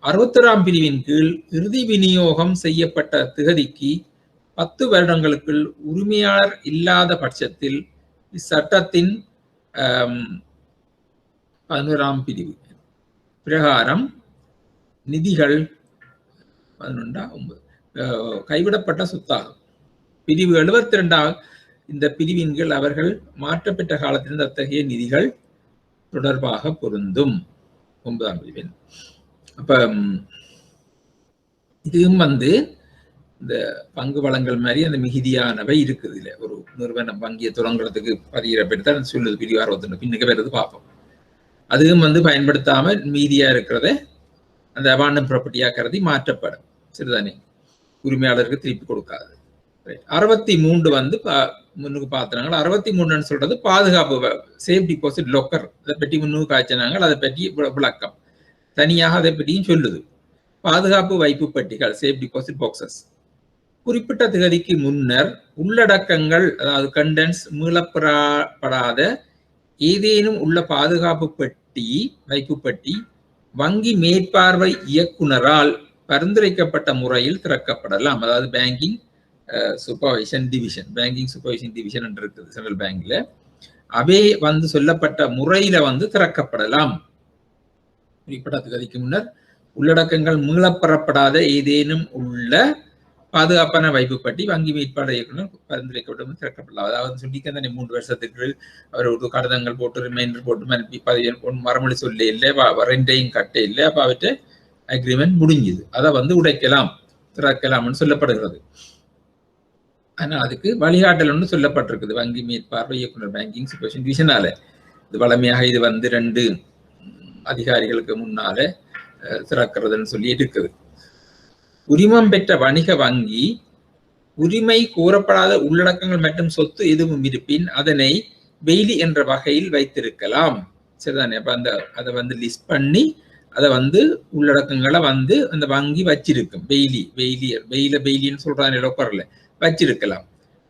Speaker 1: 61ஆம் பிரிவின் கீழ் இறுதி விநியோகம் செய்யப்பட்ட திகதிக்கு 10 வருடங்களுக்குள் உரிமையாளர் இல்லாத பட்சத்தில் இச்சட்டத்தின் 11ஆம் பிரிவு பிரகாரம் நிதிகள் 11 கைவிடப்பட்ட சொத்தாகும். பிரிவு 72 இந்த பிரிவின் கீழ் அவர்கள் மாற்றப்பெற்ற காலத்திலிருந்து அத்தகைய நிதிகள் தொடர்பாக பொருந்தும். 9ஆம் பிரிவின் அப்ப இதுவும் வந்து இந்த பங்கு வளங்கள் மாதிரி அந்த மிகுதியானவை இருக்குது. இல்லை ஒரு நிறுவனம் வங்கியை தொடங்குறதுக்கு பதிகிறப்பெடுத்து சொல்லுது பிரிவு 61 பின்னுக்கு வருது பார்ப்போம். அதுவும் வந்து பயன்படுத்தாம மீதியா இருக்கிறத அந்த அபாண்டம் ப்ராப்பர்ட்டியா கருதி மாற்றப்படும். சரிதானே, உரிமையாளருக்கு திருப்பி கொடுக்காது. 63 வந்து முன்னுக்கு பார்த்தாங்க. 63 சொல்றது பாதுகாப்பு சேஃப் டிபாசிட் லொக்கர், அதை பற்றி முன்னுக்கு காய்ச்சினாங்க. அதை பற்றி விளக்கம் தனியாக அதை பற்றியும் சொல்லுது. பாதுகாப்பு வைப்பு பெட்டிகள் சேஃப் டிபாசிட் பாக்ஸஸ் குறிப்பிட்ட திகதிக்கு முன்னர் உள்ளடக்கங்கள் அதாவது கண்டென்ஸ் மீளப்படாத ஏதேனும் உள்ள பாதுகாப்பு பெட்டி வைப்பு பெட்டி வங்கி மேற்பார்வை இயக்குனரால் பரிந்துரைக்கப்பட்ட முறையில் திறக்கப்படலாம். அதாவது banking supervision division, banking supervision division என்று இருக்குது சென்ட்ரல் பேங்க்ல. அவை வந்து சொல்லப்பட்ட முறையில வந்து திறக்கப்படலாம். குறிப்பிட்ட திகதிக்கு முன்னர் உள்ளடக்கங்கள் மீளப்பெறப்படாத ஏதேனும் உள்ள பாதுகாப்பான வைப்பு பற்றி வங்கி மீட்பாடு இயக்குனர் பரிந்துரைக்கப்படும் திறக்கப்படலாம். அதாவது சொல்லிக்க 3 வருஷத்துக்கு அவர் ஒரு கடிதங்கள் போட்டு ரிமைண்டர் போட்டு மறுபடி மறுமொழி சொல்ல இல்லை, ரெண்டையும் கட்ட இல்லை. அப்ப அவற்றை அக்ரிமெண்ட் முடிஞ்சுது, அதை வந்து உடைக்கலாம் திறக்கலாம்னு சொல்லப்படுகிறது. ஆனா அதுக்கு வழிகாட்டல் ஒன்று சொல்லப்பட்டிருக்குது வங்கி மேற்பார்வை இயக்குனர் பேங்கிங் சூப்பர்விஷன் டிவிஷனால. இது வளமையாக இது வந்து 2 அதிகாரிகளுக்கு முன்னால திறக்கிறதுன்னு சொல்லி இருக்குது. உரிமம் பெற்ற வணிக வங்கி உரிமை கோரப்படாத உள்ளடக்கங்கள் மற்றும் சொத்து எதுவும் இருப்பின் அதனை பெய்லி என்ற வகையில் வைத்திருக்கலாம். சரிதானே, அப்ப அதை வந்து லிஸ்ட் பண்ணி அதை வந்து உள்ளடக்கங்களை வந்து அந்த வங்கி வச்சிருக்கும். பெய்லின்னு சொல்றாங்க லோக்கர்ல வச்சிருக்கலாம்.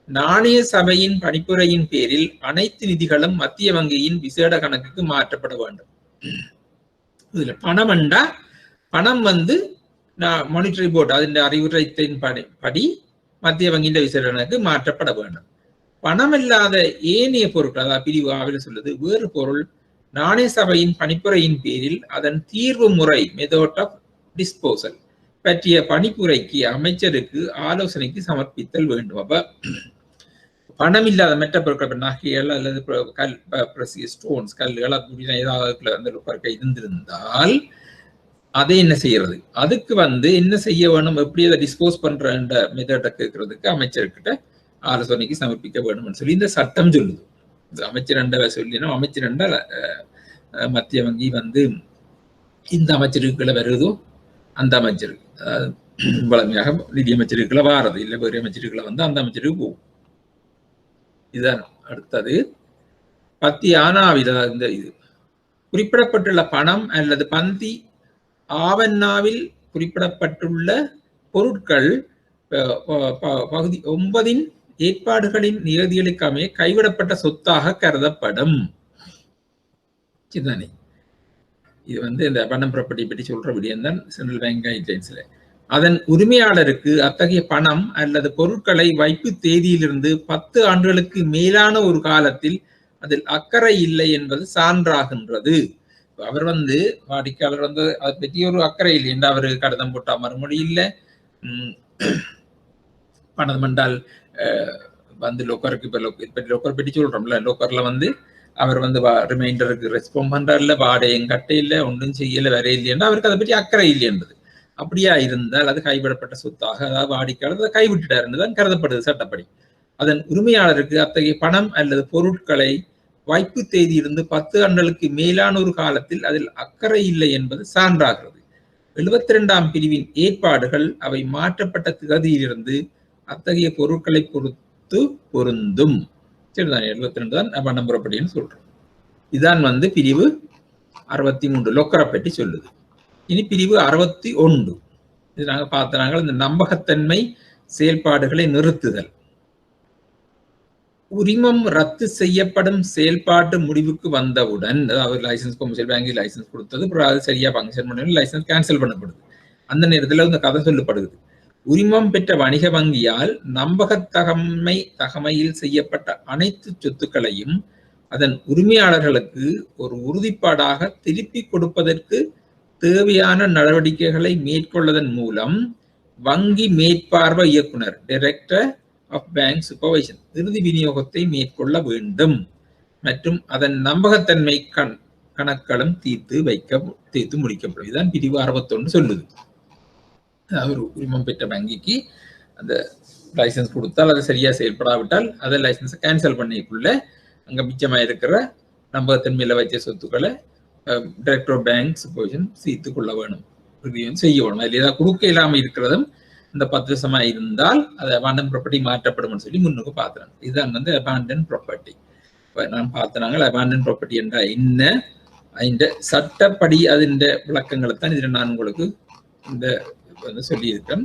Speaker 1: நாணய சபையின் பணிப்புரையின் பேரில் அனைத்து நிதிகளும் மத்திய வங்கியின் விசேட கணக்குக்கு மாற்றப்பட வேண்டும். இதுல பணம் வந்து மானிட்டரி போர்டு அதன் அறிவுரைத்தின் படி மத்திய வங்கியின் விசேட கணக்கு மாற்றப்பட வேண்டும். பணம் இல்லாத ஏனைய பொருட்கள், அதாவது பிரிவு ஆவில் சொல்லுது வேறு பொருள் நாணய சபையின் பணிப்புரையின் பேரில் அதன் தீர்வு முறை மெத்தட் ஆஃப் டிஸ்போசல் பற்றிய பணிப்புரைக்கு அமைச்சருக்கு ஆலோசனைக்கு சமர்ப்பித்தல் வேண்டும். அப்ப பணம் இல்லாத மற்ற பொருட்கள் நகைகள் அல்லது ஸ்டோன்ஸ் கல்லுகள் அப்படின்னு ஏதாவது அந்த பொருட்கள் இருந்திருந்தால் அதை என்ன செய்யறது, அதுக்கு வந்து என்ன செய்ய வேணும், எப்படி அதை டிஸ்போஸ் பண்ற மெத்தடை கேட்கறதுக்கு அமைச்சர்கிட்ட ஆலோசனைக்கு சமர்ப்பிக்க வேணும்னு சொல்லி இந்த சட்டம் சொல்லுது. அமைச்சர் சொல்லினா அமைச்சர் மத்திய வங்கி வந்து இந்த அமைச்சருக்குள்ள வருதோ அந்த அமைச்சருக்கு, அதாவது வளமையாக நிதி அமைச்சருக்குள்ள வாரது இல்லை வேறு அமைச்சருக்குள்ள வந்து அந்த அமைச்சருக்கு போகும். இதுதான் அடுத்தது. பத்தி ஆனாவில் இந்த இது குறிப்பிடப்பட்டுள்ள பணம் அல்லது பந்தி ஆவண்ணாவில் குறிப்பிடப்பட்டுள்ள பொருட்கள் பகுதி 9 ஏற்பாடுகளின் நியதிகளுக்கு அமைய கைவிடப்பட்ட சொத்தாக கருதப்படும். இதுதானே இது வந்து இந்த பணம் ப்ராப்பர்ட்டி பற்றி சொல்ற விடயம் தான் சென்ட்ரல் பேங்க் கைட்லைன்ஸ்ல. அதன் உரிமையாளருக்கு அத்தகைய பணம் அல்லது பொருட்களை வைப்பு தேதியிலிருந்து 10 ஆண்டுகளுக்கு மேலான ஒரு காலத்தில் அதில் அக்கறை இல்லை என்பது சான்றாகின்றது. அவர் வந்து வாடிக்கையாளர் வந்து அதை பற்றி ஒரு அக்கறை இல்லை என்று அவரு கடிதம் போட்டா மறுமொழி இல்லை. பணம் என்றால் வந்து லோக்கருக்கு இப்ப லோக்கர் பற்றி சொல்றோம்ல, லோக்கர்ல வந்து அவர் வந்து ரிமைண்டருக்கு ரெஸ்பாண்ட் பண்றாருல, வாடகையும் கட்ட இல்லை, ஒன்றும் செய்யல, வர இல்லையென்று அவருக்கு அதை பற்றி அக்கறை இல்லை என்பது. அப்படியா இருந்தால் அது கைவிடப்பட்ட சொத்தாக, அதாவது வாடிக்கையாளர் அதை கைவிட்டுட்டார் என்றுதான் கருதப்படுது சட்டப்படி. அதன் உரிமையாளருக்கு அத்தகைய பணம் அல்லது பொருட்களை வைப்பு தேதியிலிருந்து 10 ஆண்டுகளுக்கு மேலான ஒரு காலத்தில் அதில் அக்கறை இல்லை என்பது சான்றாகிறது. 72ஆம் பிரிவின் ஏற்பாடுகள் அவை மாற்றப்பட்ட திகதியிலிருந்து அத்தகைய பொருட்களை பொறுத்து பொருந்தும். சரிதான், 72 தான் பணம் புறப்படின்னு சொல்றோம். இதுதான் வந்து பிரிவு 63 லொக்கரை பற்றி சொல்லுது. இனி பிரிவு 61 இது நாங்க பார்த்தனாங்க இந்த நம்பகத்தன்மை செயல்பாடுகளை நிறுத்துதல். உரிமம் ரத்து செய்யப்படும் செயல்பாட்டு முடிவுக்கு வந்தவுடன், அதாவது லைசன்ஸ் கொமர்ஷியல் பேங்கில் லைசன்ஸ் கொடுத்தது, அப்புறம் அது சரியா ஃபங்க்ஷன் பண்ணி லைசன்ஸ் கேன்சல் பண்ணப்படுது. அந்த நேரத்தில் இந்த கதை சொல்லப்படுது. உரிமம் பெற்ற வணிக வங்கியால் நம்பகத்தகமையில் செய்யப்பட்ட அனைத்து சொத்துக்களையும் அதன் உரிமையாளர்களுக்கு ஒரு உறுதிப்பாடாக திருப்பி கொடுப்பதற்கு தேவையான நடவடிக்கைகளை மேற்கொள்வதன் மூலம் வங்கி மேற்பார்வை இயக்குனர் டைரக்டர் ஆஃப் பேங்க் சூப்பர்வைசன் இறுதி விநியோகத்தை மேற்கொள்ள வேண்டும் மற்றும் அதன் நம்பகத்தன்மை கணக்களும் தீர்த்து முடிக்கப்படும். இதுதான் பிரிவு 61 சொல்லுது. அதாவது உரிமம் பெற்ற வங்கிக்கு அந்த லைசன்ஸ் கொடுத்தால் அது சரியா செயல்படாவிட்டால் அதை லைசன்ஸை கேன்சல் பண்ணிக்குள்ள அங்க மிச்சமா இருக்கிற நம்பகத்தன்மையில வைத்த சொத்துக்களை டைரக்டர் ஆஃப் பேங்க் சூப்பர்விஷன் சீர்த்து கொள்ள வேணும், செய்ய வேணும். அதில் ஏதாவது கொடுக்க இல்லாமல் இருக்கிறதும் இந்த 10 வருஷமா இருந்தால் அது அபாண்டன் ப்ராப்பர்ட்டி மாற்றப்படும் சொல்லி முன்னுக்கு பார்த்துறாங்க. இதுதான் வந்து அபாண்டன் ப்ராப்பர்ட்டி. நான் பார்த்தனாங்க அபாண்டன் ப்ராப்பர்ட்டி என்ற என்ன இந்த சட்டப்படி அதன் விளக்கங்களை தான் இதில் நான் உங்களுக்கு இந்த வந்து சொல்லியிருக்கேன்.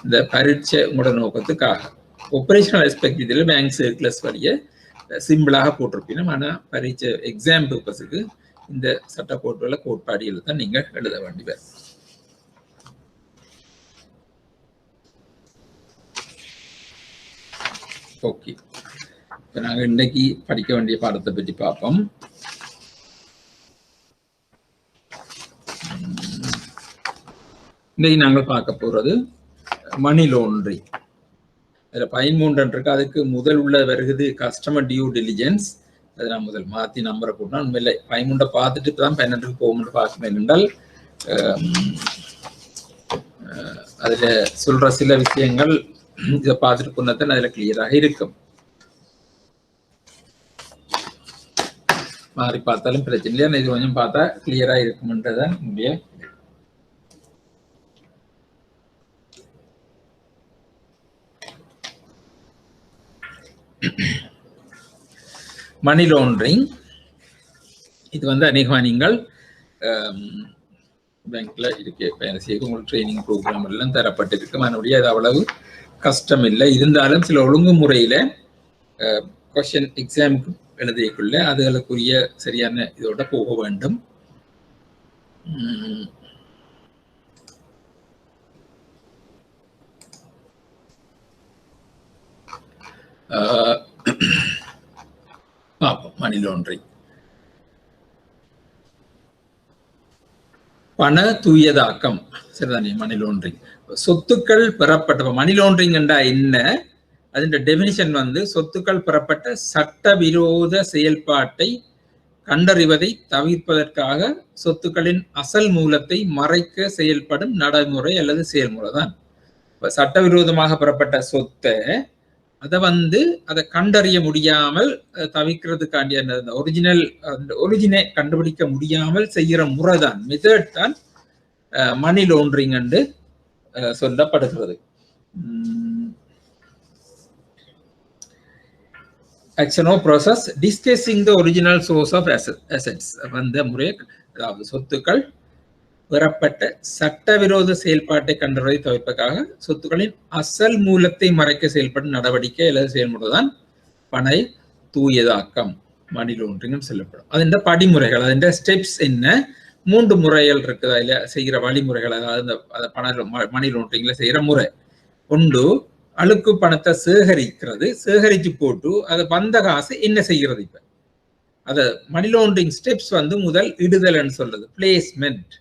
Speaker 1: இந்த பரீட்சை உங்களோட நோக்கத்துக்காக ஆபரேஷனல் எஸ்பெக்ட் இதில் பேங்க் சர்க்குலர்ஸ் வழிய சிம்பிளாக போட்டிருப்பீங்க. ஆனால் பரீட்சை எக்ஸாம் பர்பஸுக்கு இந்த சட்ட கோட்பாடியில் தான் நீங்க எழுத வேண்டியவர். ஓகே, இப்போ நாங்கள் இன்னைக்கு படிக்க வேண்டிய பாடத்தை பற்றி பார்ப்போம். இன்னைக்கு நாங்கள் பார்க்க போறது மணி லாண்டரிங். அதில் 13 இருக்கு. அதுக்கு முதல் உள்ள வருகிறது கஸ்டமர் டியூ டெலிஜென்ஸ். அதை நான் முதல் மாற்றி நம்பரை போட்டோம். உண்மையில்லை 13 பார்த்துட்டு தான் 12க்கு போகும்போது பார்க்கணும். என்றால் அதில் சொல்ற சில விஷயங்கள் இதை பார்த்துட்டு கொண்டதான் அதில் கிளியராக இருக்கும். மாறி பார்த்தாலும் பிரச்சனை இல்லையா, இது கொஞ்சம் பார்த்தா கிளியரா இருக்கும்ன்றதான் என்னுடைய மணி லாண்டரிங். இது வந்து அநேகமாக நீங்கள் பேங்க்ல இருக்க உங்களுக்கு ட்ரைனிங் ப்ரோக்ராம் எல்லாம் தரப்பட்டிருக்கு. மறுபடியும் அது அவ்வளவு கஷ்டம் இல்லை. இருந்தாலும் சில ஒழுங்குமுறையில கொஸ்டின் எக்ஸாமுக்கு எழுதியக்குள்ள அதுகளுக்குரிய சரியான இதோட போக வேண்டும். மணி லாண்டரிங் பண தூயதாக்கம். சரிதானே? மணி லாண்டரிங் சொத்துக்கள் பெறப்பட்ட மணி லாண்டரிங் என்றா என்ன? அதன் டெபினிஷன் வந்து சொத்துக்கள் பெறப்பட்ட சட்டவிரோத செயல்பாட்டை கண்டறிவதை தவிர்ப்பதற்காக சொத்துக்களின் அசல் மூலத்தை மறைக்க செயல்படும் நடைமுறை அல்லது செயல்முறை தான். இப்ப சட்டவிரோதமாக பெறப்பட்ட சொத்தை அதை கண்டறிய முடியாமல் தவிர்க்கிறதுக்காண்டி அந்த ஒரிஜினை கண்டுபிடிக்க முடியாமல் செய்யற முறை தான், மெத்தட் தான் மணி லாண்டரிங் என்று சொல்லப்படுகிறது. action or process discussing the original source of assets. அந்த முறை அதாவது சொத்துக்கள் பெறப்பட்ட சட்டவிரோத செயல்பாட்டை கண்டறிவதை தவிர்ப்பதற்காக சொத்துக்களின் அசல் மூலத்தை மறைக்க செயல்படும் நடவடிக்கை அல்லது செயல்முறைதான் பண தூயதாக்கம், மணி லாண்டரிங் சொல்லப்படும். அதன் படிமுறைகள், அதன் ஸ்டெப்ஸ் என்ன, 3 முறைகள் இருக்குது அதுல செய்கிற வழிமுறைகள். அதாவது மணி லாண்டரிங்ல செய்யற முறை ஒன்று, அழுக்கு பணத்தை சேகரிச்சு போட்டு அதை வந்த காசு என்ன செய்கிறது. இப்ப அத மணி லாண்டரிங் ஸ்டெப்ஸ் முதல் இடுதல்னு சொல்றது பிளேஸ்மெண்ட்.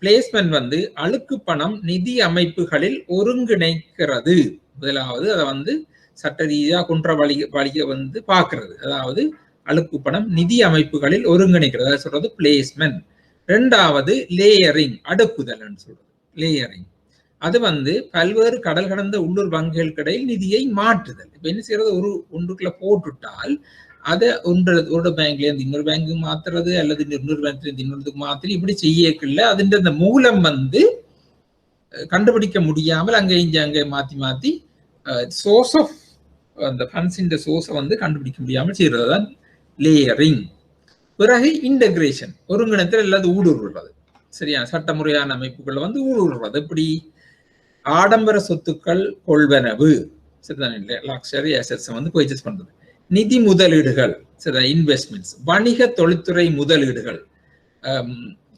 Speaker 1: பிளேஸ்மெண்ட் அழுக்கு பணம் நிதி அமைப்புகளில் ஒருங்கிணைக்கிறது. முதலாவது அதை சட்ட ரீதியாக குன்ற வழியை பார்க்கிறது. அதாவது அழுக்கு பணம் நிதி அமைப்புகளில் ஒருங்கிணைக்கிறது, அதை சொல்றது பிளேஸ்மெண்ட். 2வது லேயரிங், அடுக்குதல் சொல்றது லேயரிங். அது பல்வேறு கடல் கடந்த உள்ளூர் வங்கிகளுக்கு இடையில் நிதியை மாற்றுதல். இப்ப என்ன செய்யறது, ஒன்றுக்குள்ள போட்டுட்டால் அதை ஒரு பேங்க்ல இருந்து இன்னொரு பேங்க்கு மாத்துறது அல்லது இன்னொரு பேங்க்ல இருந்து இன்னொருத்துக்கு மாத்திரி இப்படி செய்யக்குள்ள அதுன்ற அந்த மூலம் கண்டுபிடிக்க முடியாமல் அங்கே மாத்தி சோர்ஸ் ஆஃப் அந்த ஃபண்ட்ஸின் சோர்ஸை கண்டுபிடிக்க முடியாமல் செய்யறதுதான் லேயரிங். பிறகு இன்டகிரேஷன், ஒருங்கிணைத்தல் அல்லது ஊடுருவது. சரியா, சட்டமுறையான அமைப்புகள் ஊடுருவது. எப்படி ஆடம்பர சொத்துக்கள் கொள்வனவு, சரிதானே, லக்ஸரி அசெட்ஸ் பர்ச்சேஸ் பண்றது. நிதி முதலீடுகள், இன்வெஸ்ட்மெண்ட்ஸ், வணிக தொழில்துறை முதலீடுகள்,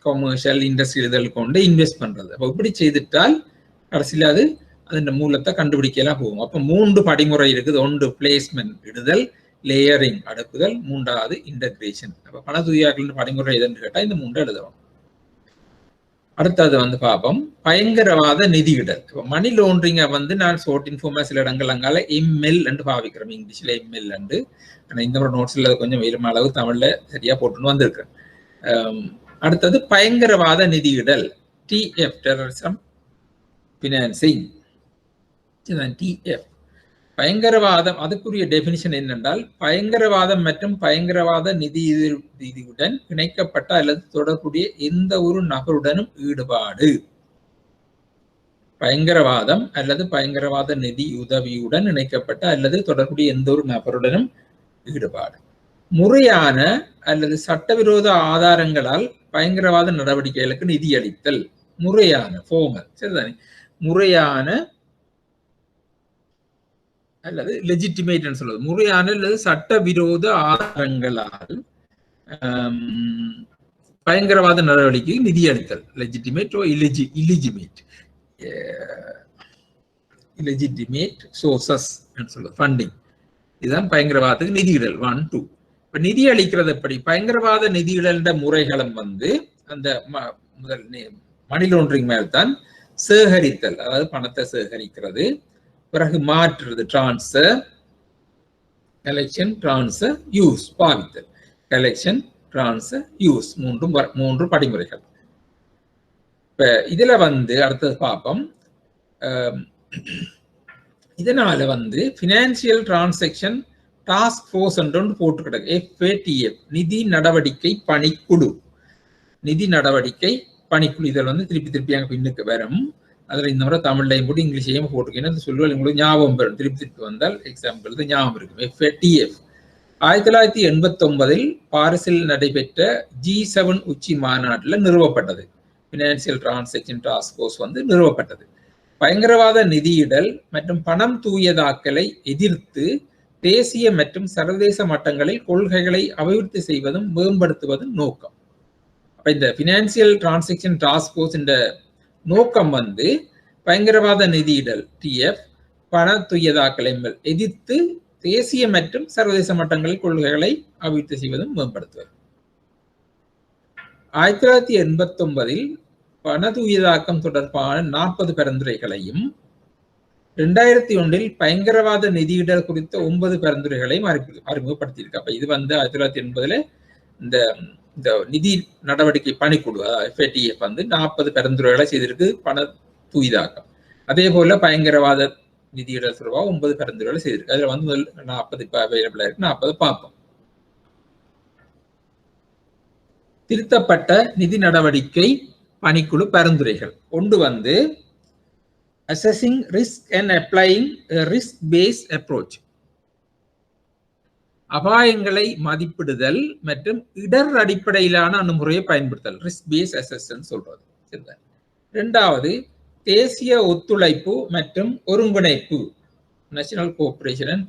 Speaker 1: கமர்ஷியல் இண்டஸ்ட்ரி இதழ் கொண்டு இன்வெஸ்ட் பண்றது. அப்ப இப்படி செய்துட்டால் கடைசியில் அது அதன் மூலத்தை கண்டுபிடிக்கலாம் போகும். அப்ப 3 படிமுறை இருக்குது. ஒன்று பிளேஸ்மெண்ட் இடுதல், லேயரிங் அடுக்குதல், 3வது இன்டகிரேஷன். அப்ப பண தூயாக்கள் படிமுறை எதுன்னு கேட்டா இந்த 3 எழுதணும். அடுத்தது பார்ப்போம் பயங்கரவாத நிதியிடல். மணி லாண்டரிங்க நான் ஷார்ட் இன்ஃபார்மா சில இடங்கள் அங்கால எம்எல் என்று பாவிக்கிறோம், இங்கிலீஷ்ல எம்எல் என்று. இந்த ஒரு நோட்ஸ்ல கொஞ்சம் வெறும் அளவு தமிழ்ல சரியா போட்டுன்னு வந்திருக்கேன். அடுத்தது பயங்கரவாத நிதியிடல், டிஎஃப், டெரரிசம் பினான்சிங். டிஎஃப் பயங்கரவாதம். அதுக்குரிய டெபினிஷன் என்னென்றால் பயங்கரவாதம் மற்றும் பயங்கரவாத நிதியுடன் இணைக்கப்பட்ட அல்லது தொடர்புடைய எந்த ஒரு நபருடனும் ஈடுபாடு. பயங்கரவாதம் அல்லது பயங்கரவாத நிதி உதவியுடன் இணைக்கப்பட்ட அல்லது தொடர்புடைய எந்த ஒரு நபருடனும் ஈடுபாடு. முறையான அல்லது சட்டவிரோத ஆதாரங்களால் பயங்கரவாத நடவடிக்கைகளுக்கு நிதி அளித்தல். முறையான ஃபார்மல், சரிதானே, முறையான அல்லது லெஜிட்டிமேட் சொல்றது, முறையான அல்லது சட்டவிரோத ஆதாரங்களால் பயங்கரவாத நடவடிக்கை நிதி அளித்தல். லெஜிட்டிமேட் ஓ இல்லெஜிட்டிமேட் சோர்சஸ் சொல்றது, ஃபண்டிங். இதுதான் பயங்கரவாதத்துக்கு நிதியிடல் 1, 2. இப்ப நிதி அளிக்கிறது எப்படி? பயங்கரவாத நிதியிடல் முறைகளும் அந்த முதல் மணி லாண்டரிங் மேல்தான் சேகரித்தல், அதாவது பணத்தை சேகரிக்கிறது, பிறகு மாற்றுறது டிரான்ஸ்ஃபர், கலெக்ஷன், டிரான்ஸ்ஃபர், யூஸ், பாவித்தல். கலெக்ஷன், டிரான்ஸ்ஃபர், யூஸ், 3 படிமுறைகள். இப்ப இதுல அடுத்தது பார்ப்போம். இதனால பினான்சியல் டிரான்சாக்ஷன் டாஸ்க் ஃபோர்ஸ் என்று போட்டு கிடக்கு, FATF, நிதி நடவடிக்கை பணிக்குழு. நிதி நடவடிக்கை பணிக்குழு. இதில் திருப்பி அங்கே பின்னுக்கு வரும். அதுல இந்த முறை தமிழ்லையும் போட்டு இங்கிலீஷையும் போட்டுக்கணும். சொல்லுவாள் உங்களுக்கு ஞாபகம் பெறும். திருப்பி வந்தால் எக்ஸாம்பிள் ஞாபகம் இருக்கும். FATF 1989 பாரிஸில் நடைபெற்ற G7 உச்சி மாநாட்டில் நிறுவப்பட்டது. பினான்சியல் டிரான்சாக்ஷன் டாஸ்க் ஃபோர்ஸ் நிறுவப்பட்டது. பயங்கரவாத நிதியிடல் மற்றும் பணம் தூயதாக்கலை எதிர்த்து தேசிய மற்றும் சர்வதேச மட்டங்களில் கொள்கைகளை அபிவிருத்தி செய்வதும் மேம்படுத்துவதும் நோக்கம். அப்ப இந்த பினான்சியல் டிரான்சாக்ஷன் டாஸ்க் ஃபோர்ஸ் நோக்கம் பயங்கரவாத நிதியிடல் TF, பண தூயதாக்கலை எதிர்த்து தேசிய மற்றும் சர்வதேச மட்டங்களில் கொள்கைகளை அபிவிருத்தி செய்வதும் மேம்படுத்துவது. 1989 பண தூயதாக்கம் தொடர்பான 40 பரிந்துரைகளையும் 2001 பயங்கரவாத நிதியிடல் குறித்த 9 பரிந்துரைகளையும் அறிமுகப்படுத்தியிருக்கு. அப்ப இது 1980 இந்த நிதி நடவடிக்கை பணிக்குழு FATF 40 பரிந்துரைகளை செய்திருக்கு பண தூயதாக்கம். அதே போல பயங்கரவாத நிதியிடல் தொடர்பாக 9 பரிந்துரைகளை செய்திருக்கு. அதுல முதல் 40 இப்ப அவைலபிளா இருக்கு. 40 பார்ப்போம். திருத்தப்பட்ட நிதி நடவடிக்கை பணிக்குழு பரிந்துரைகள். ஒன்று assessing risk and applying a risk-based approach. அபாயங்களை மதிப்பிடுதல் மற்றும் இடர் அடிப்படையிலான அணுகுமுறையை பயன்படுத்தல், ரிஸ்க் பேஸ் அசஸ்மென்ட் சொல்றது. சரிதான். இரண்டாவது, தேசிய ஒத்துழைப்பு மற்றும் ஒருங்கிணைப்பு, நேஷனல் கோஆபரேஷன் அண்ட்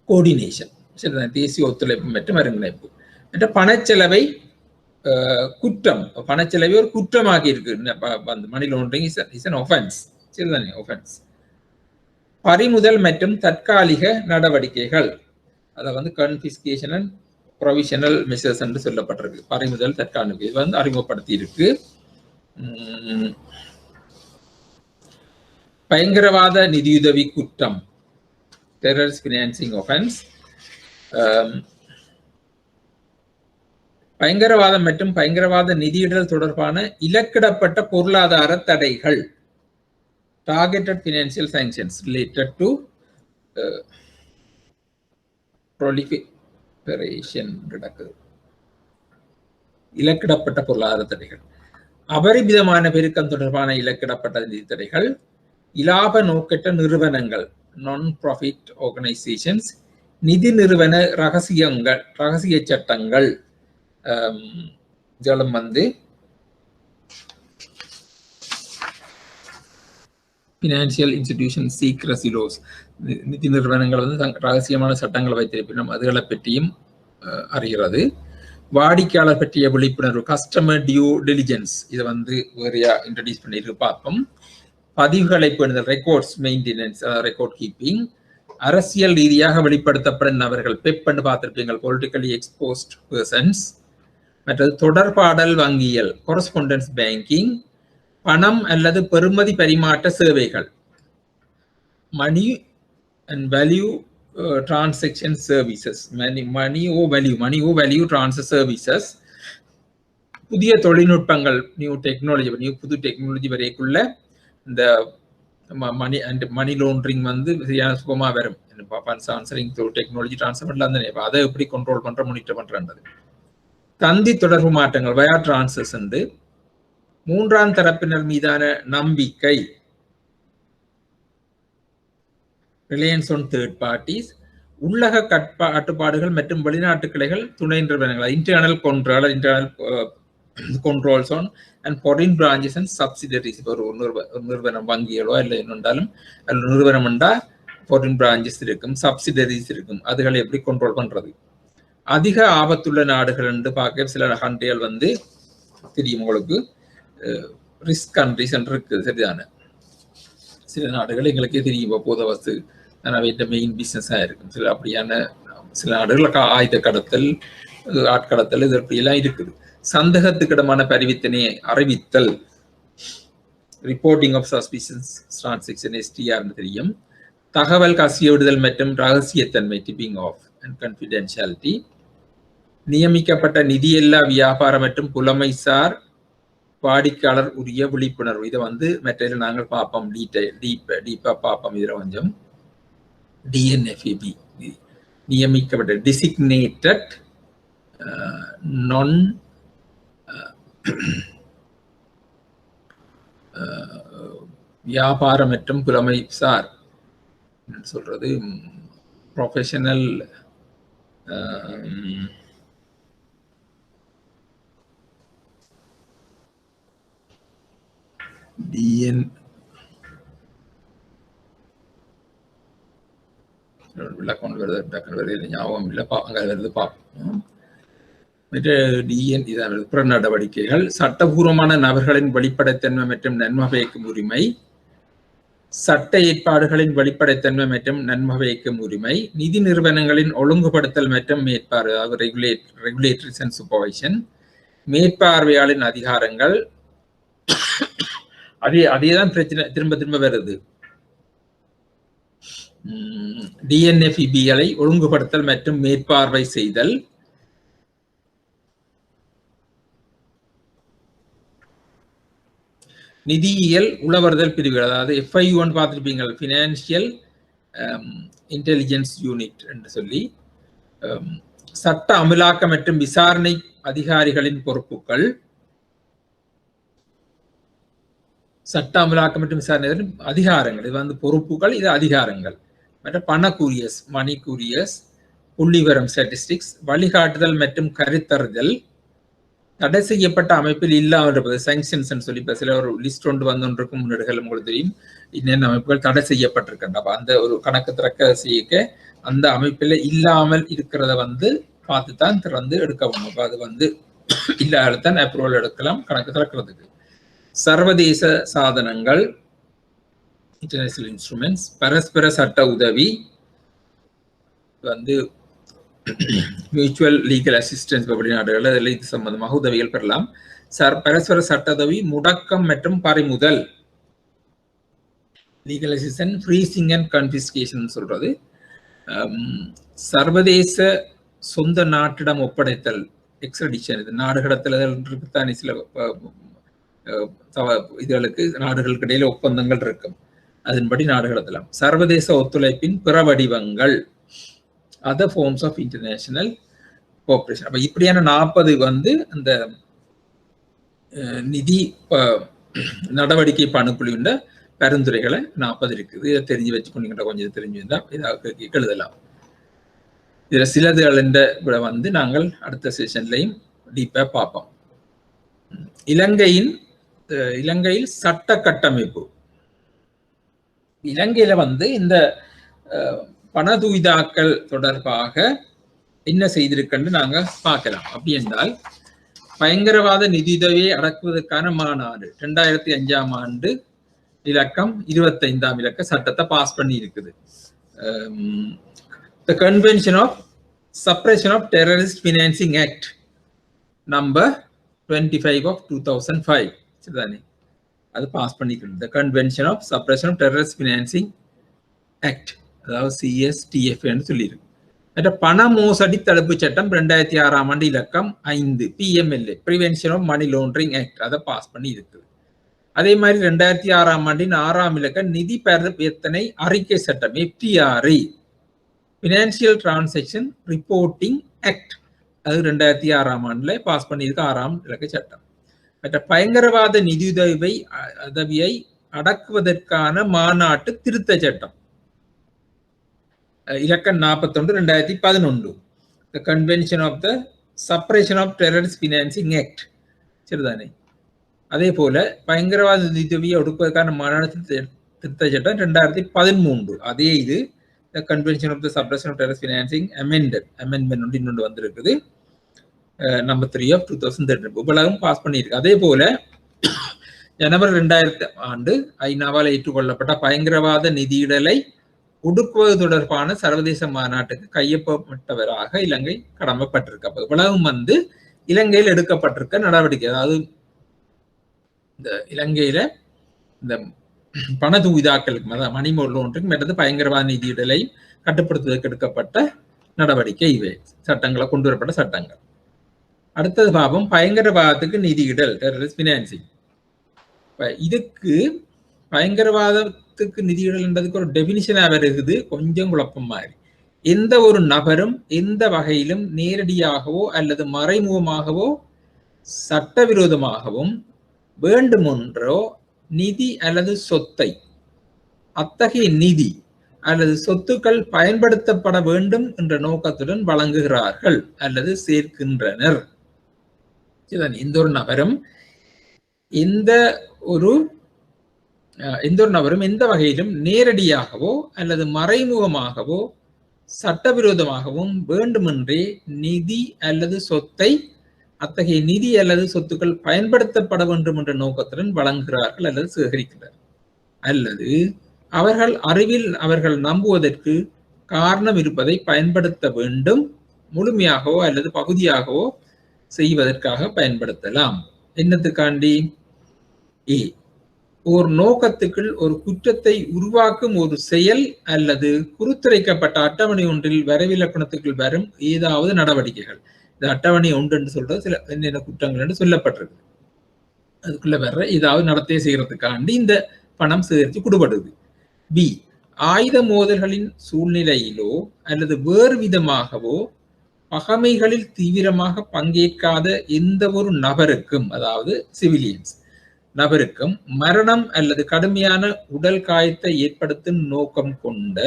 Speaker 1: கோஆர்டினேஷன். சரிதான். தேசிய ஒத்துழைப்பு மற்றும் ஒருங்கிணைப்பு. மற்ற பணச்செலவை குற்றம், பணச்செலவை ஒரு குற்றமாகி இருக்கு. Money laundering is an offense. சரிதானே, offense. பறிமுதல் மற்றும் தற்காலிக நடவடிக்கைகள், அதை கன்ஃபிஸ்கேஷன் அண்ட் ப்ரொவிஷனல் மெஷர்ஸ் என்று சொல்லப்பட்டிருக்கு. பறிமுதல் தற்காலிக இது அறிமுகப்படுத்தி இருக்கு. பயங்கரவாத நிதியுதவி குற்றம், டெரரிஸ்ட் ஃபினான்சிங் ஆஃபென்ஸ். பயங்கரவாதம் மற்றும் பயங்கரவாத நிதியிடல் தொடர்பான இலக்கிடப்பட்ட பொருளாதார தடைகள், targeted financial sanctions related to proliferation reduction. இலக்கிடப்பட்ட பொருளாதார தடைகள், அபரிமிதமான பெருக்கம் தொடர்பான இலக்கிடப்பட்ட நிதி தடைகள், இலாப நோக்கற்ற நிறுவனங்கள், நான் ப்ராஃபிட் ஆர்கனைசேஷன்ஸ், நிதி நிறுவன ரகசிய சட்டங்கள், இதெல்லாம் ஃபினான்சியல் இன்ஸ்டிடியூஷன் சீக்ரசி லோஸ், நிதி நிறுவனங்கள் ரகசியமான சட்டங்களை வைத்திருப்பினும் அதுகளை பற்றியும் அறிகிறது. வாடிக்கையாளர் பற்றிய விழிப்புணர்வு, கஸ்டமர் டியூ டெலிஜென்ஸ், இதை வேறையா இன்ட்ரடியூஸ் பண்ணிட்டு பார்ப்போம். பதிவுகளை பேணுதல், ரெக்கார்ட்ஸ் மெயின்டெனன்ஸ், ரெக்கார்ட் கீப்பிங். அரசியல் ரீதியாக வெளிப்படுத்தப்படும் நபர்கள், பெப் என்று பார்த்திருப்பீங்க, பொலிட்டிக்கலி எக்ஸ்போஸ்ட் பர்சன்ஸ். மற்றது தொடர்பாடல் வங்கியல், கொரஸ்பாண்டன்ஸ் பேங்கிங். பணம் அல்லது பெறுமதி பரிமாற்ற சேவைகள், money and value transaction services, money or value transfer services. புதிய தொழில்நுட்பங்கள், புது டெக்னாலஜி வரைக்குள்ள இந்த மணி லாண்டரிங் சரியான சுகமா வரும். டெக்னாலஜி டிரான்ஸ்ஃபர் அதை எப்படி கண்ட்ரோல் பண்ற, மானிட்டர் பண்றது. தந்தி தொடர்பு மாற்றங்கள், வயா டிரான்ஸ்ஃபர்ஸ். மூன்றாம் தரப்பினர் மீதான நம்பிக்கை, ரிலையன்ஸ் ஆன் தேர்ட் பார்ட்டிஸ். உள்ளக கட்டுப்பாடுகள் மற்றும் வெளிநாட்டு கிளைகள், துணை நிறுவனங்கள், internal controls on and foreign branches and subsidiaries. ஒரு நிறுவனம் வங்கிகளோ இல்லை என்னென்றாலும் நிறுவனம் என்றா foreign branches இருக்கும், subsidiaries இருக்கும், அதுகளை எப்படி கண்ட்ரோல் பண்றது. அதிக ஆபத்துள்ள நாடுகள் என்று பார்க்க சில கண்ட்ரிகள் தெரியும் உங்களுக்கு, ரிஸ்க் கண்ட்ரிஸ் என்று இருக்கு. சரிதான, சில நாடுகள் எங்களுக்கே தெரியும், போதவஸ்து மெயின் பிசினஸா இருக்கும். சில அப்படியான சில நாடுகளுக்கு ஆயுத கடத்தல், ஆட்கடத்தல், இது அப்படியெல்லாம் இருக்குது. சந்தேகத்துக்கிடமான பரிவித்தனையை அறிவித்தல், reporting of suspicious transaction, STR தெரியும். தகவல் கசிய விடுதல் மற்றும் ரகசியத்தன்மை, டிப்பிங் ஆஃப் அண்ட் கன்ஃபிடென்ஷியாலிட்டி. நியமிக்கப்பட்ட நிதியல்லா வியாபாரம் மற்றும் புலமைசார் வாடிக்கையாளர் உரிய விழிப்புணர்வு, இதை மெட்டீரியல் நாங்கள் பார்ப்போம், டீப்பா பார்ப்போம். இதில் கொஞ்சம் DNFEB, நியமிக்கப்பட்ட டிசிக்னேட்டட் நான் வியாபாரம் மற்றும் புலமைசார் சொல்றது, ப்ரொஃபஷனல் விளக்கம் வருது, ஞாபகம் இல்லை, அங்கே வருது பார்ப்போம். DN இதான் புற நடவடிக்கைகள். சட்டபூர்வமான நபர்களின் வெளிப்படைத்தன்மை மற்றும் நன்மை பயக்கும் உரிமை, சட்ட ஏற்பாடுகளின் வெளிப்படைத்தன்மை மற்றும் நன்மை பயக்கும் உரிமை, நிதி நிறுவனங்களின் ஒழுங்குபடுத்தல் மற்றும் மேற்பார்வை, அதாவது ரெகுலேட்டரிஸ் அண்ட் சூப்பர்வைஷன், மேற்பார்வையாளரின் அதிகாரங்கள். அதேதான் பிரச்சனை திரும்ப வருது. DNFEB-களை ஒழுங்குபடுத்தல் மற்றும் மேற்பார்வை செய்தல், நிதியியல் உளவறுதல் பிரிவுகள், அதாவது FIU பார்த்துருப்பீங்க, ஃபினான்சியல் இன்டெலிஜென்ஸ் யூனிட் என்று சொல்லி. சட்ட அமலாக்க மற்றும் விசாரணை அதிகாரிகளின் பொறுப்புகள், சட்ட அமலாக்கம் மற்றும் விசாரணை அதிகாரங்கள், இது வந்து பொறுப்புகள், இது அதிகாரங்கள். மற்ற பண கூரியஸ், மணி கூரியஸ், புள்ளிவரம் ஸ்டாட்டிஸ்டிக்ஸ், வழிகாட்டுதல் மற்றும் கருத்தறிதல், தடை செய்யப்பட்ட அமைப்பில் இல்லாமல் இருப்பது சாங்ஷன்ஸ் சொல்லி இப்போ சில ஒரு லிஸ்ட் ஒன்று வந்தொன்றுக்கும் முன்னெடுகள் உங்களுக்கு தெரியும் இன்னென்ன அமைப்புகள் தடை செய்யப்பட்டிருக்கின்ற. அப்போ அந்த ஒரு கணக்கு திறக்க செய்ய அந்த அமைப்பில் இல்லாமல் இருக்கிறத வந்து பார்த்து தான் திறந்து எடுக்க வேணும். அப்போ அது வந்து இல்லாதான் அப்ரூவல் எடுக்கலாம் கணக்கு திறக்கிறதுக்கு. சர்வதேச சாதனங்கள், இன்டர்நேஷனல் இன்ஸ்ட்ருமெண்ட்ஸ், பரஸ்பர சட்ட உதவி வந்து மியூச்சுவல் லீகல் அசிஸ்டன்ஸ் வெளிநாடுகள் அதில் இது சம்பந்தமாக உதவிகள் பெறலாம். பரஸ்பர சட்ட உதவி, முடக்கம் மற்றும் பறிமுதல், legal assistance, freezing and confiscation சொல்றது. சர்வதேச சொந்த நாட்டிடம் ஒப்படைத்தல், எக்ஸ்ட்ரடிஷன், இது நாடு கடத்தலுக்கு தானே சில இதுகளுக்கு நாடுகளுக்கு இடையில ஒப்பந்தங்கள் இருக்கும், அதன்படி நாடு கடத்தலாம். சர்வதேச ஒத்துழைப்பின் பிற வடிவங்கள், other forms of international cooperation. அப்ப இப்படியான 40 வந்து அந்த நிதி நடவடிக்கை பணிக்குழுவின் பரிந்துரைகளை 40 இருக்குது. இதை தெரிஞ்சு வச்சுக்கொண்டீங்கன்னா கொஞ்சம் தெரிஞ்சுருந்தா இதாக எழுதலாம். இதுல சிலதுகளை வந்து நாங்கள் அடுத்த செஷன்லையும் டீப்பா பார்ப்போம். இலங்கையில் சட்ட கட்டமைப்பு, இலங்கையில வந்து இந்த பணதுவிதாக்கள் தொடர்பாக என்ன செய்திருக்குன்னு நாங்க பார்க்கலாம். அப்படி என்றால் பயங்கரவாத நிதியுதவியை அடக்குவதற்கான மாநாடு 2005ஆம் ஆண்டு இலக்கம் 25ஆம் இலக்க சட்டத்தை பாஸ் பண்ணி இருக்குது. The Convention of Suppression of Terrorist Financing Act number 25 of 2005 சரிதானே, அது பாஸ் பண்ணிக்கிறது. The Convention of Suppression of Terrorist Financing Act, அதாவது CSTF என்று சொல்லியிருக்கு. மற்ற பண மோசடி தடுப்பு சட்டம் 2006ஆம் ஆண்டு இலக்கம் 5 PMLA, Prevention of Money Laundering Act, அதை பாஸ் பண்ணி இருக்குது. அதே மாதிரி 2006ஆம் ஆண்டின் 6ஆம் இலக்க நிதி பரிவர்த்தனை அறிக்கை சட்டம் FTRE, Financial Transaction Reporting Act, அது 2006ஆம் ஆண்டுல பாஸ் பண்ணியிருக்கு 6ஆம் இலக்க சட்டம். மற்ற பயங்கரவாத நிதியுதவியை அடக்குவதற்கான மாநாட்டு திருத்த சட்டம் இலக்கம் 41 2011, The Convention of the Suppression of Terrorist Financing Act சரிதானே. அதே போல பயங்கரவாத நிதியுதவியை ஒடுக்குவதற்கான மாநாடு திருத்த சட்டம் 2013, அதே இது The Convention of the Suppression of Terrorist Financing Amendment ஒன்று இன்னொன்று வந்திருக்குது number 3 of 2013, உலகம் பாஸ் பண்ணியிருக்கு. அதே போல ஜனவரி 2000 ஆண்டு ஐநாவால் ஏற்றுக்கொள்ளப்பட்ட பயங்கரவாத நிதியிடலை ஒடுக்குவது தொடர்பான சர்வதேச மாநாட்டுக்கு கையொப்பமிட்டவராக இலங்கை கடமைப்பட்டிருக்க. உலகம் வந்து இலங்கையில் எடுக்கப்பட்டிருக்க நடவடிக்கை, அதாவது இந்த இலங்கையில இந்த பணதுவிதாக்களுக்கு மணி லோண்டரிங் மற்றது பயங்கரவாத நிதியிடலை கட்டுப்படுத்துவதற்கு எடுக்கப்பட்ட நடவடிக்கை இவை சட்டங்களை கொண்டு வரப்பட்ட சட்டங்கள். அடுத்தது பாவம் பயங்கரவாதத்துக்கு நிதியிடல், டெரரிஸ்ட் பினான்சிங். இதுக்கு பயங்கரவாதத்துக்கு நிதியிடல் என்றதுக்கு ஒரு டெபினிஷனா வருகிறது, கொஞ்சம் குழப்பம் மாதிரி. எந்த ஒரு நபரும் எந்த வகையிலும் நேரடியாகவோ அல்லது மறைமுகமாகவோ சட்டவிரோதமாகவும் வேண்டுமென்றோ நிதி அல்லது சொத்தை, அத்தகைய நிதி அல்லது சொத்துக்கள் பயன்படுத்தப்பட வேண்டும் என்ற நோக்கத்துடன் வழங்குகிறார்கள் அல்லது சேர்க்கின்றனர். எந்த ஒரு நபரும் எந்த வகையிலும் நேரடியாகவோ அல்லது மறைமுகமாகவோ சட்டவிரோதமாகவும் வேண்டுமென்றே நிதி அல்லது சொத்தை, அத்தகைய நிதி அல்லது சொத்துக்கள் பயன்படுத்தப்பட வேண்டும் என்ற நோக்கத்துடன் வழங்குகிறார்கள் அல்லது சேகரிக்கின்றனர், அல்லது அவர்கள் அறிவில் அவர்கள் நம்புவதற்கு காரணம் இருப்பதை பயன்படுத்த வேண்டும், முழுமையாகவோ அல்லது பகுதியாகவோ செய்வதற்காக பயன்படுத்தலாம். என்னத்துக்காண்டி? ஒரு நோக்கத்துக்குள் ஒரு குற்றத்தை உருவாக்கும் ஒரு செயல் அல்லது குறுத்துரைக்கப்பட்ட அட்டவணை ஒன்றில் வரைவிலக்கணத்துக்குள் வரும் ஏதாவது நடவடிக்கைகள். இந்த அட்டவணை ஒன்று என்று சொல்றது சில என்னென்ன குற்றங்கள் என்று சொல்லப்பட்டிருக்கு. அதுக்குள்ள வர்ற ஏதாவது நடத்தையை செய்யறதுக்காண்டி இந்த பணம் சேகரித்து கொடுபடுது. பி, ஆயுத மோதல்களின் சூழ்நிலையிலோ அல்லது வேறு விதமாகவோ பகைமைகளில் தீவிரமாக பங்கேற்காத எந்த ஒரு நபருக்கும், அதாவது சிவிலியன்ஸ், நபருக்கும் மரணம் அல்லது கடுமையான உடல் காயத்தை ஏற்படுத்தும் நோக்கம் கொண்ட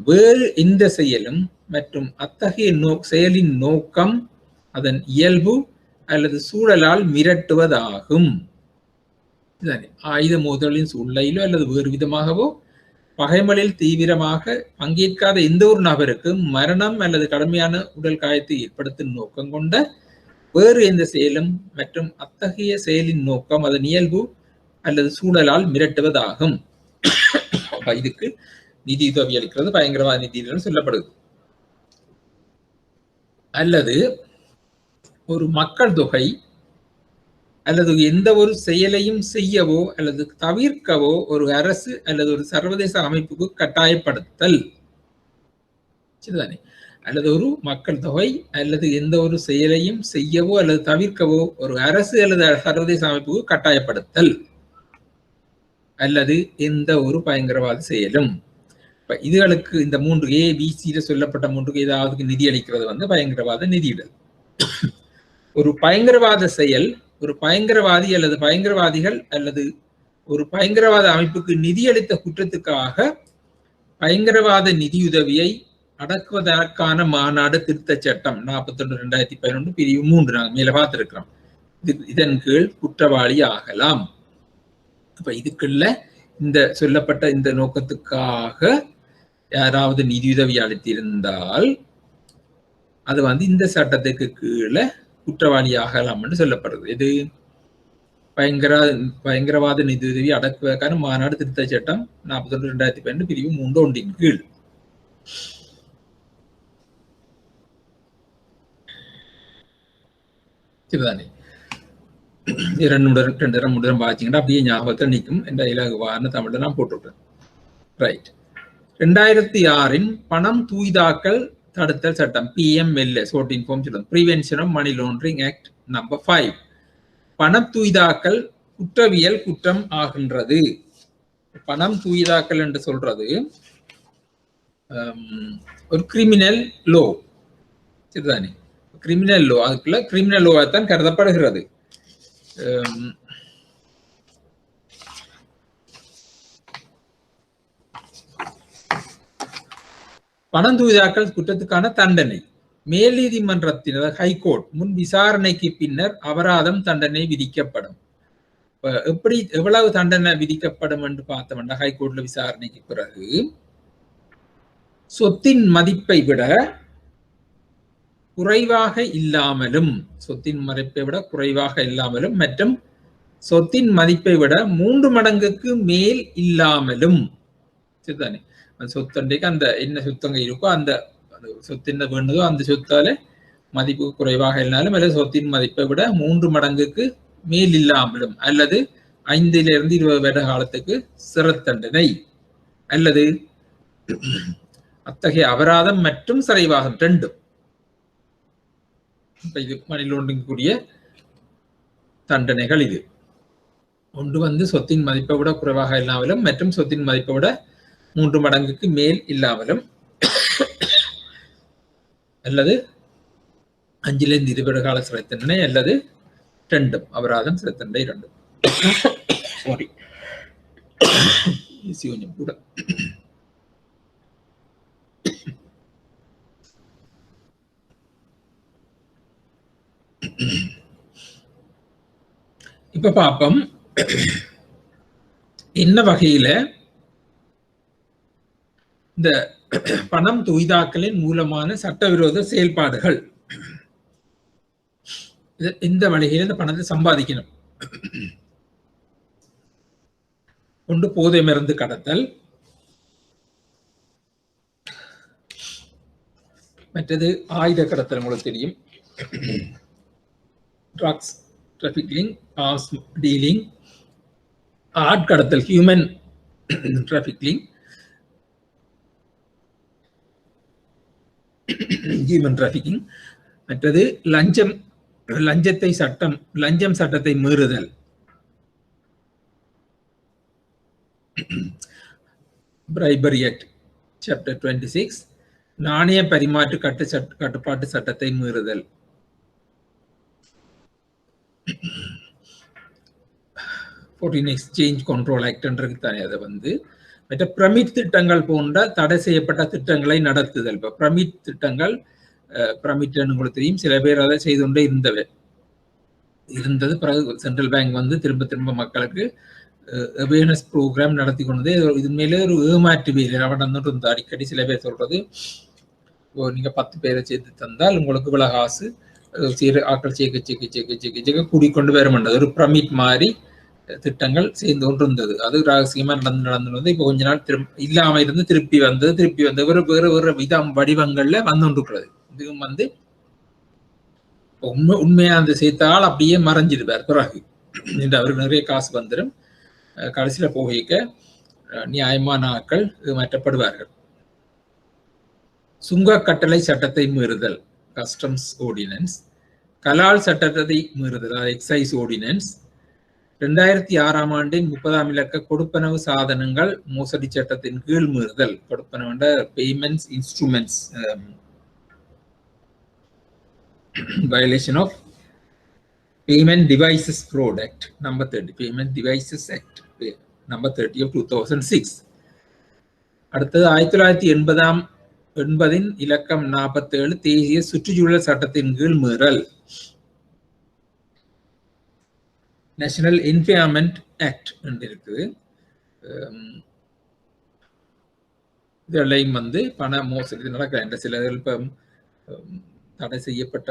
Speaker 1: வேறு எந்த செயலும் மற்றும் அத்தகைய செயலின் நோக்கம் அதன் இயல்பு அல்லது சூழலால் மிரட்டுவதாகும். ஆயுத மோதலின் சூழ்நிலையிலோ அல்லது வேறு விதமாகவோ பகைமலில் தீவிரமாக பங்கேற்காத எந்த ஒரு நபருக்கும் மரணம் அல்லது கடுமையான உடல் காயத்தை ஏற்படுத்தும் நோக்கம் கொண்ட வேறு எந்த செயலும் மற்றும் அத்தகைய செயலின் நோக்கம் அதன் இயல்பு அல்லது சூழலால் மிரட்டுவதாகும். இதுக்கு நிதி உதவி அளிக்கிறது பயங்கரவாத நிதி சொல்லப்படுது. அல்லது ஒரு மக்கள் தொகை அல்லது எந்த ஒரு செயலையும் செய்யவோ அல்லது தவிர்க்கவோ ஒரு அரசு அல்லது ஒரு சர்வதேச அமைப்புக்கு கட்டாயப்படுத்தல். சரிதானே? அல்லது ஒரு மக்கள் தொகை அல்லது எந்த ஒரு செயலையும் செய்யவோ அல்லது தவிர்க்கவோ ஒரு அரசு அல்லது சர்வதேச அமைப்புக்கு கட்டாயப்படுத்தல் அல்லது எந்த ஒரு பயங்கரவாத செயலும். இப்ப இதுகளுக்கு இந்த 3 ABCல சொல்லப்பட்ட 3க்கு ஏதாவது நிதி அளிக்கிறது பயங்கரவாத நிதியிடல். ஒரு பயங்கரவாத செயல் ஒரு பயங்கரவாதி அல்லது பயங்கரவாதிகள் அல்லது ஒரு பயங்கரவாத அமைப்புக்கு நிதியளித்த குற்றத்துக்காக பயங்கரவாத நிதியுதவியை அடக்குவதற்கான மாநாடு திருத்த சட்டம் 41/2011 பிரிவு 3 நாங்கள் மேல பார்த்திருக்கிறோம். இதன் கீழ் குற்றவாளி ஆகலாம். அப்ப இதுக்குள்ள இந்த சொல்லப்பட்ட இந்த நோக்கத்துக்காக யாராவது நிதியுதவி அளித்திருந்தால் அது இந்த சட்டத்துக்கு கீழே குற்றவாளி ஆகலாம் என்று சொல்லப்படுது. இது பயங்கரவாத நிதியுதவி அடக்குவதற்கான மாநாடு திருத்த சட்டம் 41/2012 பிரிவு 3 கீழ். சரிதானே? 2 முறை பாத்தீங்கன்னா அப்படியே ஞாபகத்தில் நிற்கும். என்ற இலகுவான தமிழ்ல நான் போட்டுவிட்டேன். ரைட். 2006 பணம் தூய்தாக்கல் தடுத்தல் சட்டம் PMLA Prevention of Money Laundering Act No. 5 பணம் தூய்தாக்கல் குற்றவியல் குற்றம் ஆகின்றது. பணம் தூய்தாக்கல் என்று சொல்றது ஒரு கிரிமினல் லோ. சரிதானே? கிரிமினல் லோ, அதுக்குள்ள கிரிமினல் லோவா தான் கருதப்படுகிறது. பணம் தூய்தாக்கல் குற்றத்துக்கான தண்டனை மேல் நீதிமன்றத்தினர் ஹைகோர்ட் முன் விசாரணைக்கு பின்னர் அபராதம் தண்டனை விதிக்கப்படும். எவ்வளவு தண்டனை விதிக்கப்படும் என்று பார்த்தோம்னா ஹைகோர்ட்ல விசாரணைக்கு பிறகு சொத்தின் மதிப்பை விட குறைவாக இல்லாமலும் மற்றும் சொத்தின் மதிப்பை விட 3 மடங்குக்கு மேல் இல்லாமலும். சரிதானே? சொத்தண்டைக்கு அந்த என்ன சொத்தங்க இருக்கோ அந்த சொத்து என்ன வேண்டதோ அந்த சொத்தால மதிப்பு குறைவாக இல்லாலும் அல்லது சொத்தின் மதிப்பை விட 3 மடங்குக்கு மேல் இல்லாமலும் அல்லது 5 to 20 வருட காலத்துக்கு சிறை தண்டனை அல்லது அத்தகைய அபராதம் மற்றும் சிறைவாகம் 2. இது மணி லாண்டரிங் கூடிய தண்டனைகள். இது ஒன்று சொத்தின் மதிப்பை விட குறைவாக இல்லாமலும் மற்றும் சொத்தின் மதிப்பை விட 3 மடங்குக்கு மேல் இல்லாமலும் அல்லது 5 to 20 வருட கால சிறை தண்டனை அல்லது 2 அபராதம் சிறை தண்டனை 2. சாரி கொஞ்சம் கூட. இப்ப பாப்போம் என்ன வகையில இந்த பணம் தூய்தாக்கலின் மூலமான சட்டவிரோத செயல்பாடுகள் இந்த வழிகளில் இந்த பணத்தை சம்பாதிக்கணும். ஒன்று போதை மருந்து கடத்தல், மற்றது ஆயுத கடத்தல். உங்களுக்கு தெரியும், ட்ரக்ஸ் trafficking, arms dealing, ஆட்கடத்தல் ஹியூமன் trafficking, ஹியூமன் trafficking. மற்றது லஞ்சம் சட்டத்தை மீறுதல். Bribery Act Chapter 26 நாணய பரிமாற்று கட்டுப்பாட்டு சட்டத்தை மீறுதல். foreign exchange control act என்றது தானே. அதை வந்து மற்ற பிரமிட் திட்டங்கள் போன்ற தடை செய்யப்பட்ட திட்டங்களை நடத்துதல். இப்போ பிரமிட் திட்டங்கள், பிரமிட் உங்களுக்கு தெரியும், சில பேர் அதை செய்து கொண்டே இருந்தது. பிறகு சென்ட்ரல் பேங்க் வந்து திரும்ப திரும்ப மக்களுக்கு அவேர்னஸ் ப்ரோக்ராம் நடத்தி கொண்டது. இது மேலே ஒரு ஏமாற்று வேலை நடந்துட்டு இருந்தது. அடிக்கடி சில பேர் சொல்றது, நீங்க 10 பேரை சேர்த்து தந்தால் உங்களுக்கு இவ்வளவு காசு ஆக்கள் சேர்க்க கூடிக்கொண்டு வர மாட்டது. ஒரு பிரமிட் மாதிரி திட்டங்கள் சேர்ந்து கொண்டு இருந்தது. அது ரகசியமா நடந்து இப்போ கொஞ்ச நாள் இல்லாம இருந்து திருப்பி வந்து வேறு விதம் வடிவங்கள்ல வந்து கொண்டிருக்கிறது. இதுவும் வந்து உண்மையா அந்த சேர்த்தால் அப்படியே மறைஞ்சிடுவார். பிறகு அவருக்கு நிறைய காசு வந்துடும். கடைசியில போகிக்க நியாயமான ஆட்கள் மாற்றப்படுவார்கள். சுங்க கட்டளை சட்டத்தை மீறுதல், கஸ்டம்ஸ் ஆர்டினன்ஸ். கலால் சட்டத்தை மீறுதல், எக்ஸைஸ் ஆர்டினன்ஸ். 2006ஆம் ஆண்டின் 30ஆம் இலக்க கொடுப்பனவு சாதனங்கள் மோசடி சட்டத்தின் கீழ் மீறுதல், கொடுப்பனவு payments instruments violation of Payment Devices Fraud Act number 30, Payment Devices Act number 30 of 2006. அடுத்தது 1980 இலக்கம் 47 தேசிய சுற்றுச்சூழல் சட்டத்தின் கீழ் மீறல், நேஷனல் என்விரான்மெண்ட் ஆக்ட் என்று இருக்குது. இதெல்லாம் வந்து பண மோசடி நடக்கிற சில தடை செய்யப்பட்ட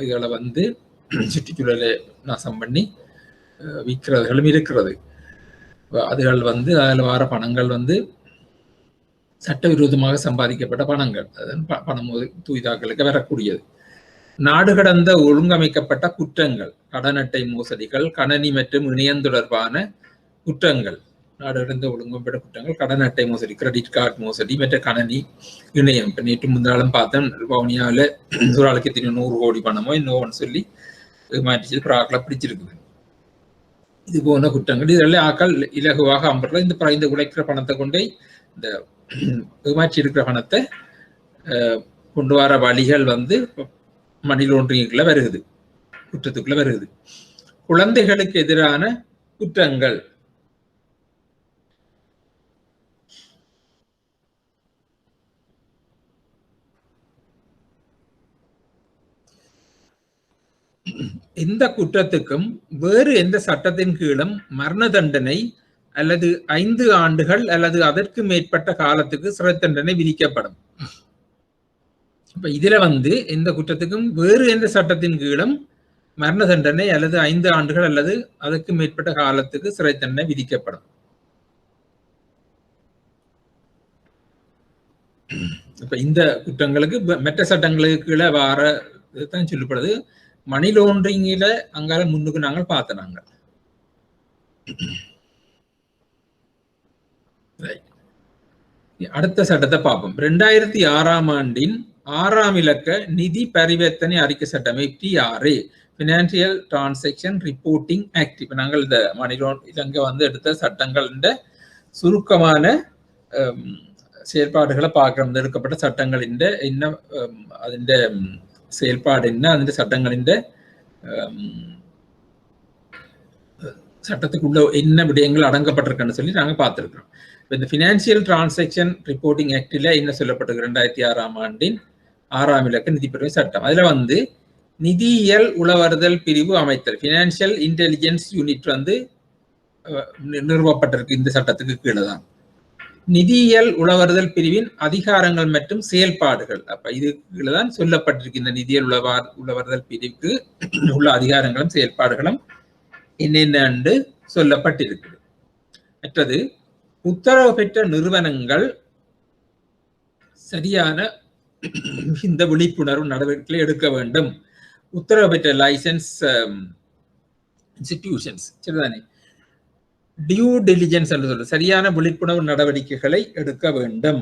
Speaker 1: இதில் வந்து சுற்றுச்சூழலை நாசம் பண்ணி விற்கிறதுகளும் இருக்கிறது. அதுகள் வந்து அதில் வர பணங்கள் வந்து சட்டவிரோதமாக சம்பாதிக்கப்பட்ட பணங்கள், பணம் தூய்தாக்களுக்கு வரக்கூடியது. நாடு கடந்த ஒழுங்கமைக்கப்பட்ட குற்றங்கள், கடன் அட்டை மோசடிகள், கணனி மற்றும் இணையம் தொடர்பான குற்றங்கள், நாடு கடந்த ஒழுங்கமைக்கப்பட்ட குற்றங்கள், கடன் அட்டை மோசடி, கிரெடிட் கார்டு மோசடி, மற்ற கணனி இணையம். இப்போ நேற்று முந்தாலும் பார்த்தேன், வவுனியாவில் ஒரு ஆளுக்கு 100 கோடி பணமோ இன்னொன்னு சொல்லி மாற்றிச்சு, ஆக்களை பிடிச்சிருக்குது. இது போன்ற குற்றங்கள் இதெல்லாம் ஆக்கள் இலகுவாக அம்புறது. இந்த உழைக்கிற பணத்தை கொண்டே இந்த ஏமாற்றி இருக்கிற பணத்தை கொண்டு வர வழிகள் வந்து மணி லாண்டரிங்குள்ள வருகுது, குற்றத்துக்குள்ள வருகுது. குழந்தைகளுக்கு எதிரான குற்றங்கள், எந்த குற்றத்துக்கும் வேறு எந்த சட்டத்தின் கீழும் மரண தண்டனை அல்லது 5 ஆண்டுகள் அல்லது அதற்கு மேற்பட்ட காலத்துக்கு சிறை தண்டனை விதிக்கப்படும். இப்ப இதுல வந்து எந்த குற்றத்துக்கும் வேறு எந்த சட்டத்தின் கீழும் மரண தண்டனை அல்லது 5 ஆண்டுகள் அல்லது அதற்கு மேற்பட்ட காலத்துக்கு சிறை தண்டனை விதிக்கப்படும். இப்ப இந்த குற்றங்களுக்கு மற்ற சட்டங்களுக்கு கீழே வார தான் சொல்லப்படுது. மணி லாண்டரிங்ல அங்கால முன்னுக்கு நாங்கள் பார்த்தனாங்க. அடுத்த சட்டத்தை பார்ப்போம். 2006ஆம் ஆண்டின் 6ஆம் இலக்க நிதி பரிவர்த்தனை அறிக்கை சட்டம், FTRA, Financial Transaction Reporting Act. இப்ப நாங்கள் இந்த மணி லாண்டரிங் வந்து எடுத்த சட்டங்கள் சுருக்கமான செயல்பாடுகளை பார்க்கிறோம். எடுக்கப்பட்ட சட்டங்களின் என்ன, அதிண்ட செயல்பாடு என்ன, അതിന്റെ சட்டங்களின் சட்டத்துக்குள்ள என்ன விடயங்கள் அடங்கப்பட்டிருக்குன்னு சொல்லி நாங்கள் பார்த்துருக்கிறோம். இந்த ஃபினான்சியல் டிரான்சாக்ஷன் ரிப்போர்ட்டிங் ஆக்டில் என்ன சொல்லப்பட்டிருக்கு, 2006ஆம் ஆண்டின் 6ஆம் இலக்க நிதிப்பரிவு சட்டம். அதுல வந்து நிதியியல் உளவறுதல் பிரிவு அமைத்தல், ஃபினான்சியல் இன்டெலிஜென்ஸ் யூனிட் வந்து நிறுவப்பட்டிருக்கு இந்த சட்டத்துக்கு கீழே தான். நிதியியல் உளவறுதல் பிரிவின் அதிகாரங்கள் மற்றும் செயல்பாடுகள், அப்ப இது கீழே தான் சொல்லப்பட்டிருக்கு. இந்த நிதியியல் உளவறுதல் பிரிவுக்கு உள்ள அதிகாரங்களும் செயல்பாடுகளும் என்னென்னு சொல்லப்பட்டிருக்கு. மற்றது உத்தரவு பெற்ற நிறுவனங்கள் சரியான இந்த விழிப்புணர்வு நடவடிக்கைகளை எடுக்க வேண்டும். உத்தரவு பெற்ற லைசன்ஸ் இன்ஸ்டிடியூஷன்ஸ் சரிதானே, டியூ டெலிஜென்ஸ் என்று சொல்றது, சரியான விழிப்புணர்வு நடவடிக்கைகளை எடுக்க வேண்டும்.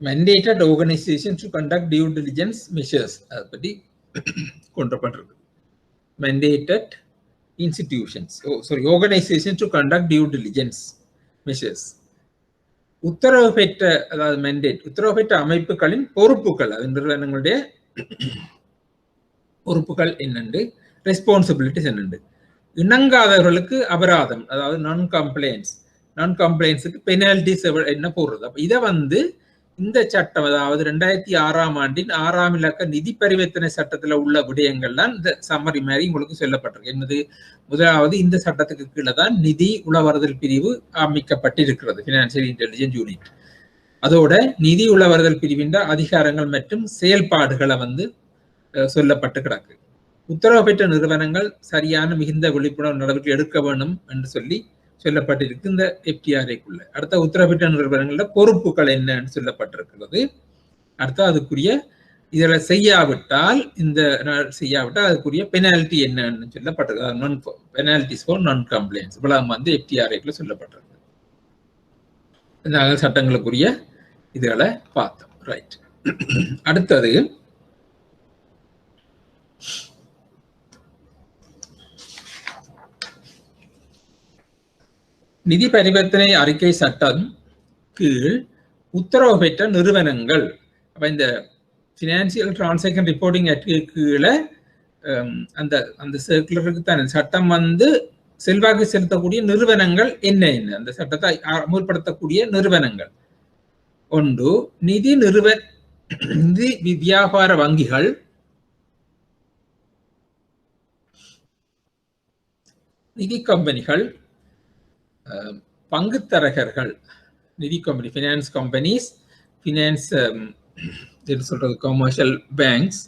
Speaker 1: mandated organizations to conduct due diligence measures, அதை பற்றி கொண்டுபட்டிருக்கு. mandated institutions, organizations to conduct due diligence measures. உத்தரவு பெற்ற அதாவது மெண்டேட் உத்தரவு பெற்ற அமைப்புகளின் பொறுப்புகள் அது நிறுவனங்களுடைய பொறுப்புகள் என்னென்று ரெஸ்பான்சிபிலிட்டிஸ் என்னென்று இணங்காதவர்களுக்கு அபராதம் அதாவது நான் கம்ப்ளைண்ட்ஸுக்கு பெனால்டிஸ் என்ன போடுறது. அப்ப இதை இந்த சட்டம் அதாவது 2006ஆம் ஆண்டின் 6ஆம் இலக்க நிதி பரிவர்த்தனை சட்டத்துல உள்ள விடயங்கள் தான் இந்த சம்மரி மாதிரி உங்களுக்கு சொல்லப்பட்டிருக்கு. என்னது முதலாவது இந்த சட்டத்துக்கு கீழே தான் நிதி உளவறுதல் பிரிவு அமைக்கப்பட்டிருக்கிறது, பினான்சியல் இன்டெலிஜென்ஸ் யூனிட். அதோட நிதி உளவறுதல் பிரிவின் அதிகாரங்கள் மற்றும் செயல்பாடுகளை சொல்லப்பட்டு கிடக்கு. உத்தரவு பெற்ற நிறுவனங்கள் சரியான மிகுந்த விழிப்புணர்வு நடவடிக்கை எடுக்க வேண்டும் என்று சொல்லப்பட்டிருக்கு இந்த FTRAக்குள்ள. அடுத்த உத்தரவு பெற்ற நிறுவனங்கள பொறுப்புகள் என்னன்னு சொல்லப்பட்டிருக்கிறது. அடுத்த அதுக்குரிய இதுல செய்யாவிட்டால் அதுக்குரிய பெனால்டி என்னன்னு சொல்லப்பட்டிருக்கு. பெனால்டிஸ் ஃபார் நான் கம்ப்ளைண்ட்ஸ் இவ்வளவு FTRAக்குள்ள சொல்லப்பட்டிருக்கு. நாங்கள் சட்டங்களுக்குரிய இதுகளை பார்த்தோம். ரைட். அடுத்தது நிதி பரிவர்த்தனை அறிக்கை சட்டம் கீழ் உத்தரவு பெற்ற நிறுவனங்கள். அப்ப இந்த பினான்சியல் டிரான்சாக்ஷன் ரிப்போர்ட்டிங் ஆக்ட் கீழே அந்த சர்க்குலருக்கு தான் சட்டம் செல்வாக்கு செலுத்தக்கூடிய நிறுவனங்கள் என்ன அந்த சட்டத்தை அமுல்படுத்தக்கூடிய நிறுவனங்கள். ஒன்று நிதி வியாபார வங்கிகள், நிதி கம்பெனிகள், பங்குத்தரகர்கள், நிதி கம்பெனி ஃபினான்ஸ் கம்பெனிஸ், ஃபினான்ஸ் சொல்றது கமர்ஷியல் பேங்க்ஸ்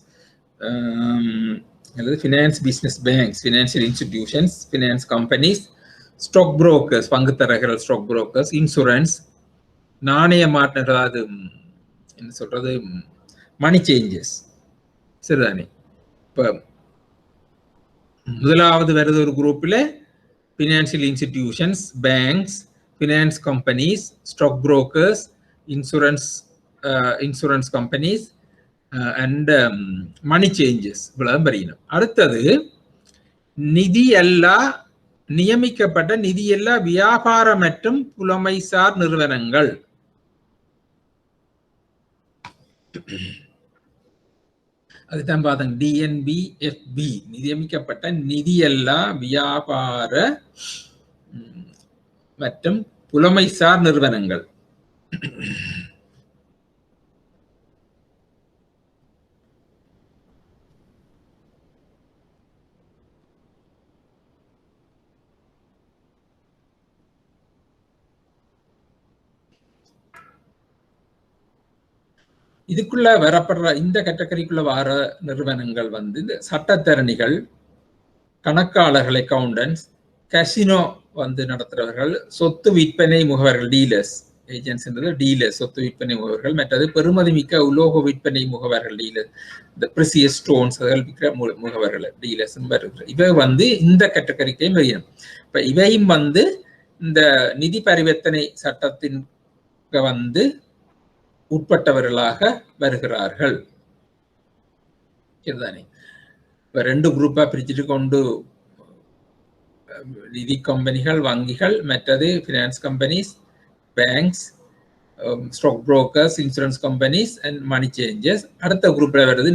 Speaker 1: அல்லது finance business banks, financial institutions, finance companies, stock brokers, பங்குத்தரகர்கள், ஸ்டாக் புரோக்கர்ஸ், இன்சூரன்ஸ், நாணய மாற்றுகள், அதாவது என்ன சொல்றது மணி சேஞ்சஸ். சரிதானே? இப்போ முதலாவது வருது ஒரு குரூப்ல financial institutions, banks, finance companies, stock brokers, insurance companies, and money changes. அடுத்தது நியமிக்கப்பட்ட நிதியல்லா வியாபார மற்றும் புலமைசார் நிறுவனங்கள். அதுதான் பார்த்தோம். DNBFB நியமிக்கப்பட்ட நிதியல்லா வியாபார மற்றும் புலமைசார் நிறுவனங்கள். இதுக்குள்ள வரப்படுற இந்த கேட்டகரிக்குள்ள வர நிறுவனங்கள் இந்த சட்டத்தரணிகள், கணக்காளர்கள், அக்கவுண்டன்ஸ், கசினோ நடத்துறவர்கள், சொத்து விற்பனை முகவர்கள், டீலர்ஸ், ஏஜென்ட்ஸ் டீலர்ஸ், சொத்து விற்பனை முகவர்கள், மற்றது பெருமதி மிக்க உலோக விற்பனை முகவர்கள், டீலர், இந்த பிரசியஸ் ஸ்டோன்ஸ் விற்கிற முகவர்கள், டீலர்ஸ் வருகிற இவை இந்த கேட்டகரிக்கையும் வரையும். இப்ப இவையும் இந்த நிதி பரிவர்த்தனை சட்டத்தின் உட்பட்டவர்களாக வருகிறார்கள். சரிதானே? இப்ப ரெண்டு குரூப்பா பிரிச்சுட்டு கொண்டு நிதி கம்பெனிகள், வங்கிகள், மற்றது finance companies, banks, stock brokers, insurance companies and money changes. அடுத்த குரூப்ல வருது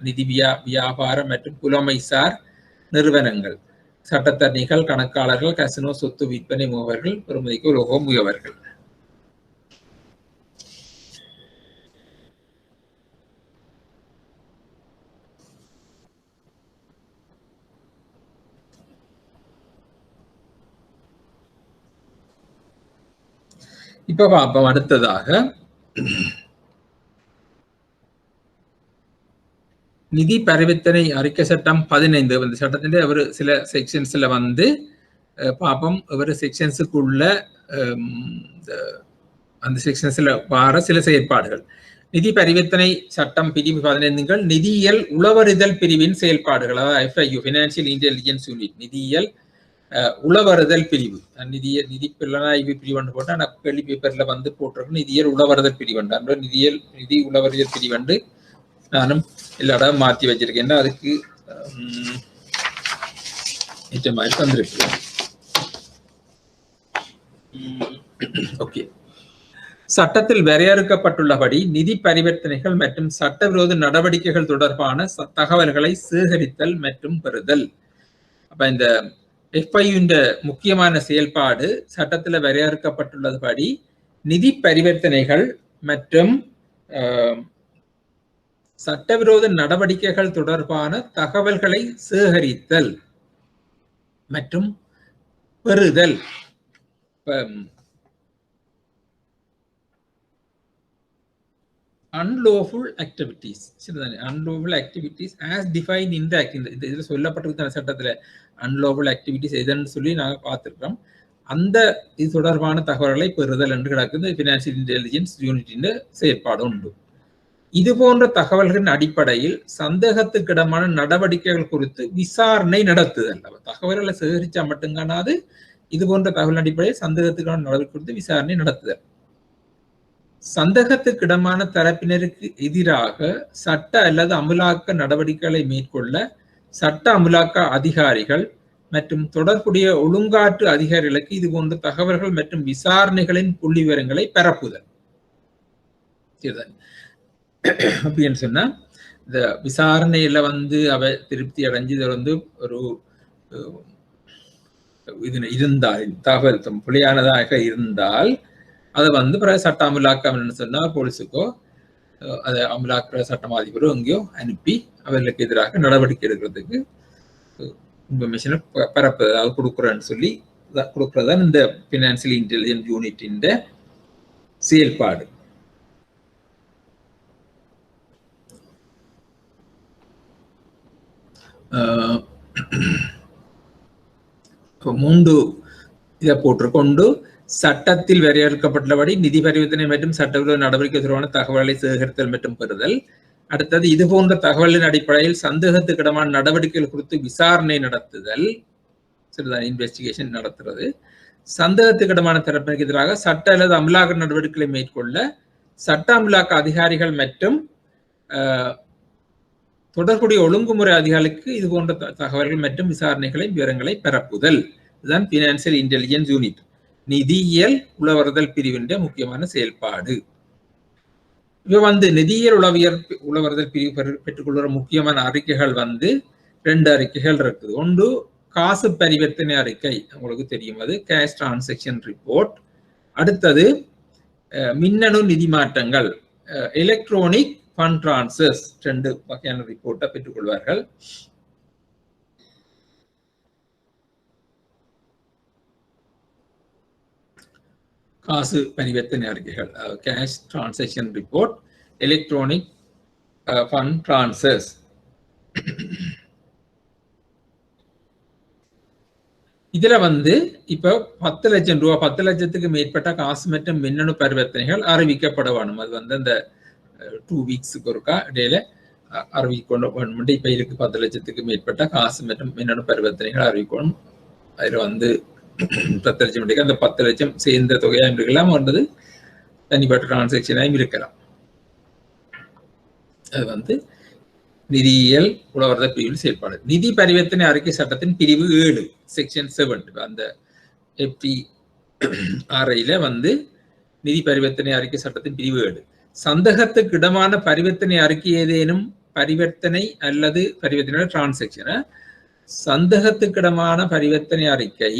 Speaker 1: நிதி வியாபாரம் மற்றும் புலமைசார் நிறுவனங்கள், சட்டத்தரணிகள், கணக்காளர்கள், கசினோ, சொத்து விற்பனை முகவர்கள், பெருமதிக்கு உலோக முகவர்கள். இப்ப பார்ப்போம். அடுத்ததாக நிதி பரிவர்த்தனை அறிக்கை சட்டம் 15. இந்த சட்டத்திலே அவர் சில செக்ஷன்ஸ்ல பார்ப்போம். அவர் செக்ஷன்ஸுக்குள்ள அந்த செக்ஷன்ஸ்ல வர சில செயற்பாடுகள். நிதி பரிவர்த்தனை சட்டம் பிரிவு 15 நிதியியல் உளவறிதல் பிரிவின் செயல்பாடுகள், அதாவது FIU, ஃபினான்சியல் இன்டெலிஜென்ஸ் யூனிட், நிதியியல் உளவறுதல் பிரிவு. நிதி புலனாய்வு பிரிவு போட்டா நான் கேள்வி பேப்பர்ல போட்டிருக்கேன். நிதியியல் உளவறுதல் பிரிவு, நிதி உளவறிதல் பிரிவு நானும் எல்லா இடம் மாற்றி வச்சிருக்கேன். அதுக்கு மாதிரி தந்திருக்கு. ஓகே. சட்டத்தில் வரையறுக்கப்பட்டுள்ளபடி நிதி பரிவர்த்தனைகள் மற்றும் சட்டவிரோத நடவடிக்கைகள் தொடர்பான தகவல்களை சேகரித்தல் மற்றும் பெறுதல். அப்ப இந்த FIU முக்கியமான செயல்பாடு சட்டத்தில் வரையறுக்கப்பட்டுள்ளபடி நிதி பரிவர்த்தனைகள் மற்றும் சட்டவிரோத நடவடிக்கைகள் தொடர்பான தகவல்களை சேகரித்தல் மற்றும் பெறுதல். unlawful activities unlawful activities as defined in the act. இதுல சொல்லப்பட்டிருக்கிற சட்டத்துல unlawful activities எதுன்னு சொல்லி நாங்க பார்த்திருக்கோம். அந்த இது தொடர்பான தகவல்களை பெறுதல் என்று கிடக்குது ஃபினான்சியல் இன்டெலிஜென்ஸ் யூனிட்டின் செயற்பாடு உண்டு. இது போன்ற தகவல்களின் அடிப்படையில் சந்தேகத்துக்கிடமான நடவடிக்கைகள் குறித்து விசாரணை நடத்துதல். தகவல்களை சேகரிச்சா மட்டும்கானாது இது போன்ற தகவல் அடிப்படையில் சந்தேகத்துக்கான நடவடிக்கை குறித்து விசாரணை நடத்துதல். சந்தேகத்துக்கிடமான தரப்பினருக்கு எதிராக சட்ட அல்லது அமலாக்க நடவடிக்கைகளை மேற்கொள்ள சட்ட அமலாக்க அதிகாரிகள் மற்றும் தொடர்புடைய ஒழுங்காற்று அதிகாரிகளுக்கு இது போன்ற தகவல்கள் மற்றும் விசாரணைகளின் புள்ளி விவரங்களை பரப்புதல். அப்படின்னு சொன்னா இந்த விசாரணையில அவ திருப்தி அடைஞ்சு இது ஒரு இது இருந்தால் தகவல் புலியானதாக இருந்தால் அதை பிறகு சட்ட அமலாக்கம் சொன்னா போலீஸுக்கோ அதை அமலாக்க சட்டம் அதிபரோ எங்கேயோ அனுப்பி அவர்களுக்கு எதிராக நடவடிக்கை எடுக்கிறதுக்கு இன்ஃபர்மேஷனை பரப்புறது அது கொடுக்குறேன்னு சொல்லி கொடுக்குறதான் இந்த ஃபினான்சியல் இன்டெலிஜென்ஸ் யூனிட்டின் செயல்பாடு. மூன்று இதை போட்டிருக்கொண்டு சட்டத்தில் வரையறுக்கப்பட்டுள்ளபடி நிதி பரிவர்த்தனை மற்றும் சட்டவிரோத நடவடிக்கை தொடர்பான தகவல்களை சேகரித்தல் மற்றும் பெறுதல். அடுத்தது இது போன்ற தகவலின் அடிப்படையில் சந்தேகத்துக்கிடமான நடவடிக்கைகள் குறித்து விசாரணை நடத்துதல், இன்வெஸ்டிகேஷன் நடத்துறது. சந்தேகத்துக்கிடமான தரப்பிற்கு எதிராக சட்ட அல்லது அமலாக்க நடவடிக்கைகளை மேற்கொள்ள சட்ட அமலாக்க அதிகாரிகள் மற்றும் தொடர்புடைய ஒழுங்குமுறை அதிகாரிகளுக்கு இது போன்ற தகவல்கள் மற்றும் விசாரணைகளை விவரங்களை பரப்புதல். இதுதான் ஃபினான்சியல் இன்டெலிஜென்ஸ் யூனிட், நிதியியல் உளவறுதல் பிரிவின் முக்கியமான செயல்பாடு. இவ நிதியியல் உளவறுதல் பிரிவு பெற்றுக்கொள்கிற முக்கியமான அறிக்கைகள் 2 அறிக்கைகள் இருக்குது. ஒன்று காசு பரிவர்த்தனை அறிக்கை, உங்களுக்கு தெரியும், அது கேஷ் டிரான்சாக்ஷன் ரிப்போர்ட். அடுத்தது மின்னணு நிதி மாற்றங்கள், எலக்ட்ரானிக் ஃபண்ட் டிரான்ஸ்ஃபர்ஸ். 2 வகையான ரிப்போர்ட்டை பெற்றுக்கொள்வார்கள். காசு பரிவர்த்தனை அறிக்கைகள், cash transaction report, electronic fund transfers. இதுல இப்ப 10 லட்சம் ரூபாய் 10 லட்சத்துக்கு மேற்பட்ட காசு மற்றும் மின்னணு பரிவர்த்தனைகள் அறிவிக்கப்பட வேணும். அது அந்த 2 வீக்ஸுக்கு ஒருக்கா இடையில அறிவிக்கணும். இப்ப இருக்கு 10 லட்சத்துக்கு மேற்பட்ட காசு மற்றும் மின்னணு பரிவர்த்தனைகள் அறிவிக்கணும். அதுல 10 லட்சம் அந்த 10 லட்சம் சேர்ந்த தொகையாக இருக்கலாம், வந்தது தனிப்பட்ட டிரான்சாக்ஷனாயும் இருக்கலாம். அது நிதியியல் உளவறுதல் பிரிவில் செயல்பாடு. நிதி பரிவர்த்தனை அறிக்கை சட்டத்தின் பிரிவு 7 செக்ஷன் 7 அந்த FTRIல நிதி பரிவர்த்தனை அறிக்கை சட்டத்தின் பிரிவு 7 சந்தேகத்துக்கு இடமான பரிவர்த்தனை அறிக்கை ஏதேனும் பரிவர்த்தனை அல்லது பரிவர்த்தனை டிரான்சாக்ஷன் சந்தேகத்துக்கிடமான பரிவர்த்தனை அறிக்கை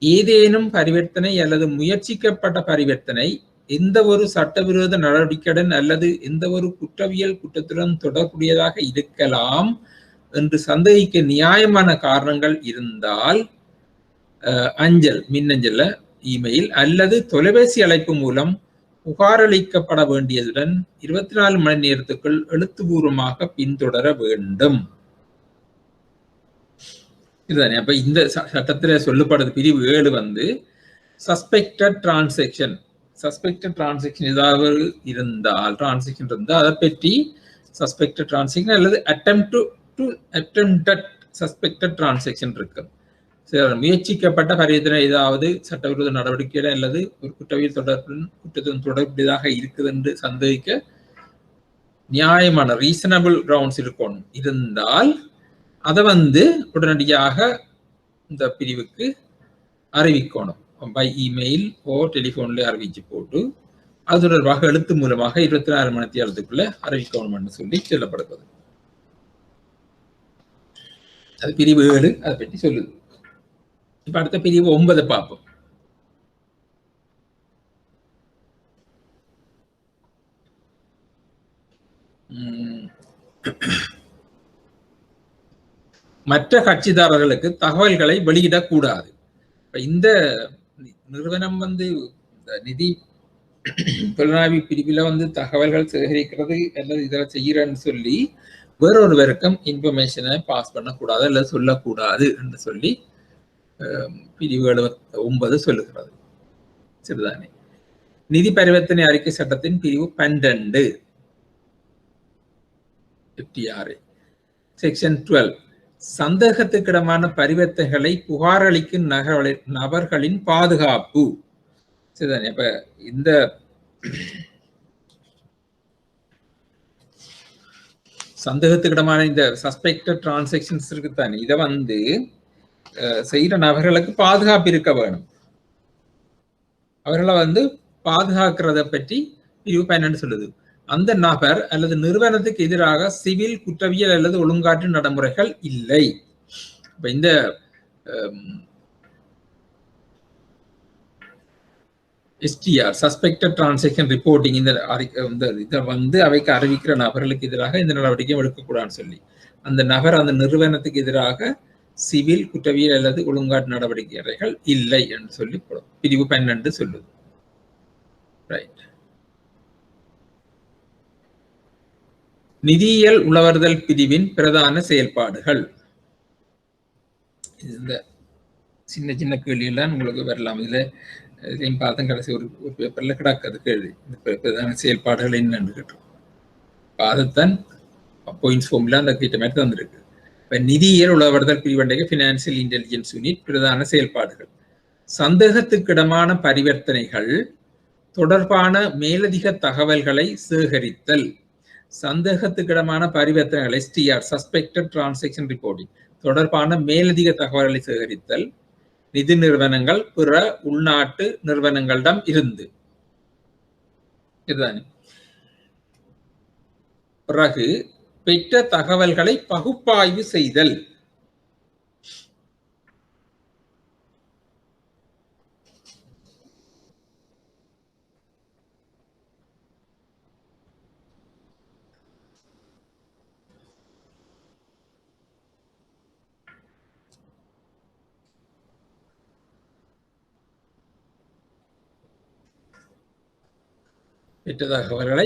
Speaker 1: ஏதேனும் பரிவர்த்தனை அல்லது முயற்சிக்கப்பட்ட பரிவர்த்தனை எந்த ஒரு சட்டவிரோத நடவடிக்கையுடன் அல்லது எந்த ஒரு குற்றவியல் குற்றத்துடன் தொடர்புடையதாக இருக்கலாம் என்று சந்தேகிக்க நியாயமான காரணங்கள் இருந்தால் அஞ்சல், மின்னஞ்சல்ல, இமெயில் அல்லது தொலைபேசி அழைப்பு மூலம் புகாரளிக்கப்பட வேண்டியதுடன் 24 மணி நேரத்துக்குள் எழுத்துப்பூர்வமாக பின்தொடர வேண்டும். இதுதானே. அப்ப இந்த சட்டத்துல சொல்லப்படுறது பிரிவு 7 சஸ்பெக்டட் டிரான்சாக்ஷன் ஏதாவது இருந்தால் டிரான்சாக்ஷன் இருந்தால் அதை பற்றி சஸ்பெக்டட் டிரான்சாக்ஷன் அல்லது அட்டெம்ப்டட் சஸ்பெக்டட் டிரான்சாக்ஷன் இருக்கு. முயற்சிக்கப்பட்ட பரிவர்த்தனை ஏதாவது சட்டவிரோத நடவடிக்கையில அல்லது ஒரு குற்றவியல் குற்றத்துடன் தொடர்புடையதாக இருக்குது என்று சந்தேகிக்க நியாயமான ரீசனபிள் கிரவுண்ட்ஸ் இருக்கணும். இருந்தால் அதை உடனடியாக இந்த பிரிவுக்கு அறிவிக்கணும். பை இமெயில் ஓ டெலிஃபோன்ல அறிவிச்சு போட்டு அது தொடர்பாக எழுத்து மூலமாக 24 மணி நேரத்துக்குள்ள அறிவிக்கணும் என்று சொல்லி சொல்லப்படுகிறது. அது பிரிவு 7 அதை பற்றி சொல்லுது. இப்ப அடுத்த பிரிவு 9 பார்ப்போம். மற்ற கட்சிதாரர்களுக்கு தகவல்களை வெளியிடக்கூடாது. இந்த நிறுவனம் நிதி புலனாய்வு பிரிவில் தகவல்கள் சேகரிக்கிறது அல்லது இதெல்லாம் செய்யறன்னு சொல்லி வேறொருவருக்கும் இன்ஃபர்மேஷனை பாஸ் பண்ணக்கூடாது அல்லது சொல்லக்கூடாது என்று சொல்லி பிரிவு 79 சொல்லுகிறது. சரிதானே? நிதி பரிவர்த்தனை அறிக்கை சட்டத்தின் பிரிவு 12 FTRA செக்ஷன் 12 சந்தேகத்துக்கிடமான பரிவர்த்தனைகளை புகாரளிக்கும் நபர்களின் பாதுகாப்பு. சரிதானே? இப்ப இந்த சந்தேகத்துக்கிடமான இந்த சஸ்பெக்டட் டிரான்சாக்ஷன்ஸ் இருக்குத்தானே, இதை செய்யற நபர்களுக்கு பாதுகாப்பு இருக்க வேணும். அவர்களை பாதுகாக்கிறத பற்றி பிரிவு 12 சொல்லுது. அந்த நபர் அல்லது நிறுவனத்துக்கு எதிராக சிவில், குற்றவியல் அல்லது ஒழுங்காற்று நடைமுறைகள் இல்லை. இப்ப இந்த STR சஸ்பெக்டட் டிரான்சாக்ஷன் ரிப்போர்ட்டிங் இதை அவைக்கு அறிவிக்கிற நபர்களுக்கு எதிராக இந்த நடவடிக்கையும் எடுக்கக்கூடாதுன்னு சொல்லி அந்த நபர் அந்த நிறுவனத்துக்கு எதிராக சிவில், குற்றவியல் அல்லது ஒழுங்காற்று நடவடிக்கைகள் இல்லை என்று சொல்லி பிரிவு 12 சொல்லுது. ரைட். நிதியியல் உளவர்தல் பிரிவின் பிரதான செயல்பாடுகள். இந்த சின்ன சின்ன கேள்வியெல்லாம் உங்களுக்கு வரலாம். இதையும் பார்த்தா கடைசி ஒரு பேப்பர்ல கிடக்குது கேள்வி. இந்த பிரதான செயல்பாடுகள் என்னன்னு கேட்டோம். அதைத்தான் பாயிண்ட்ஸ் ஃபார்ம்ல அந்த கிட்ட மாதிரி தந்திருக்கு. இப்ப நிதியியல் உளவர்தல் பிரிவண்டைய பினான்சியல் இன்டெலிஜென்ஸ் யூனிட் பிரதான செயல்பாடுகள்: சந்தேகத்துக்கிடமான பரிவர்த்தனைகள் தொடர்பான மேலதிக தகவல்களை சேகரித்தல். சந்தேகத்துக்கிடமான பரிவர்த்தனைகள் STR சஸ்பெக்டட் டிரான்சாக்ஷன் ரிப்போர்ட்டிங் தொடர்பான மேலதிக தகவல்களை சேகரித்தல் நிதி நிறுவனங்கள் பிற உள்நாட்டு நிறுவனங்களிடம் இருந்து. இதுதானே. பிறகு பெற்ற தகவல்களை பகுப்பாய்வு செய்தல். பெற்ற தகவல்களை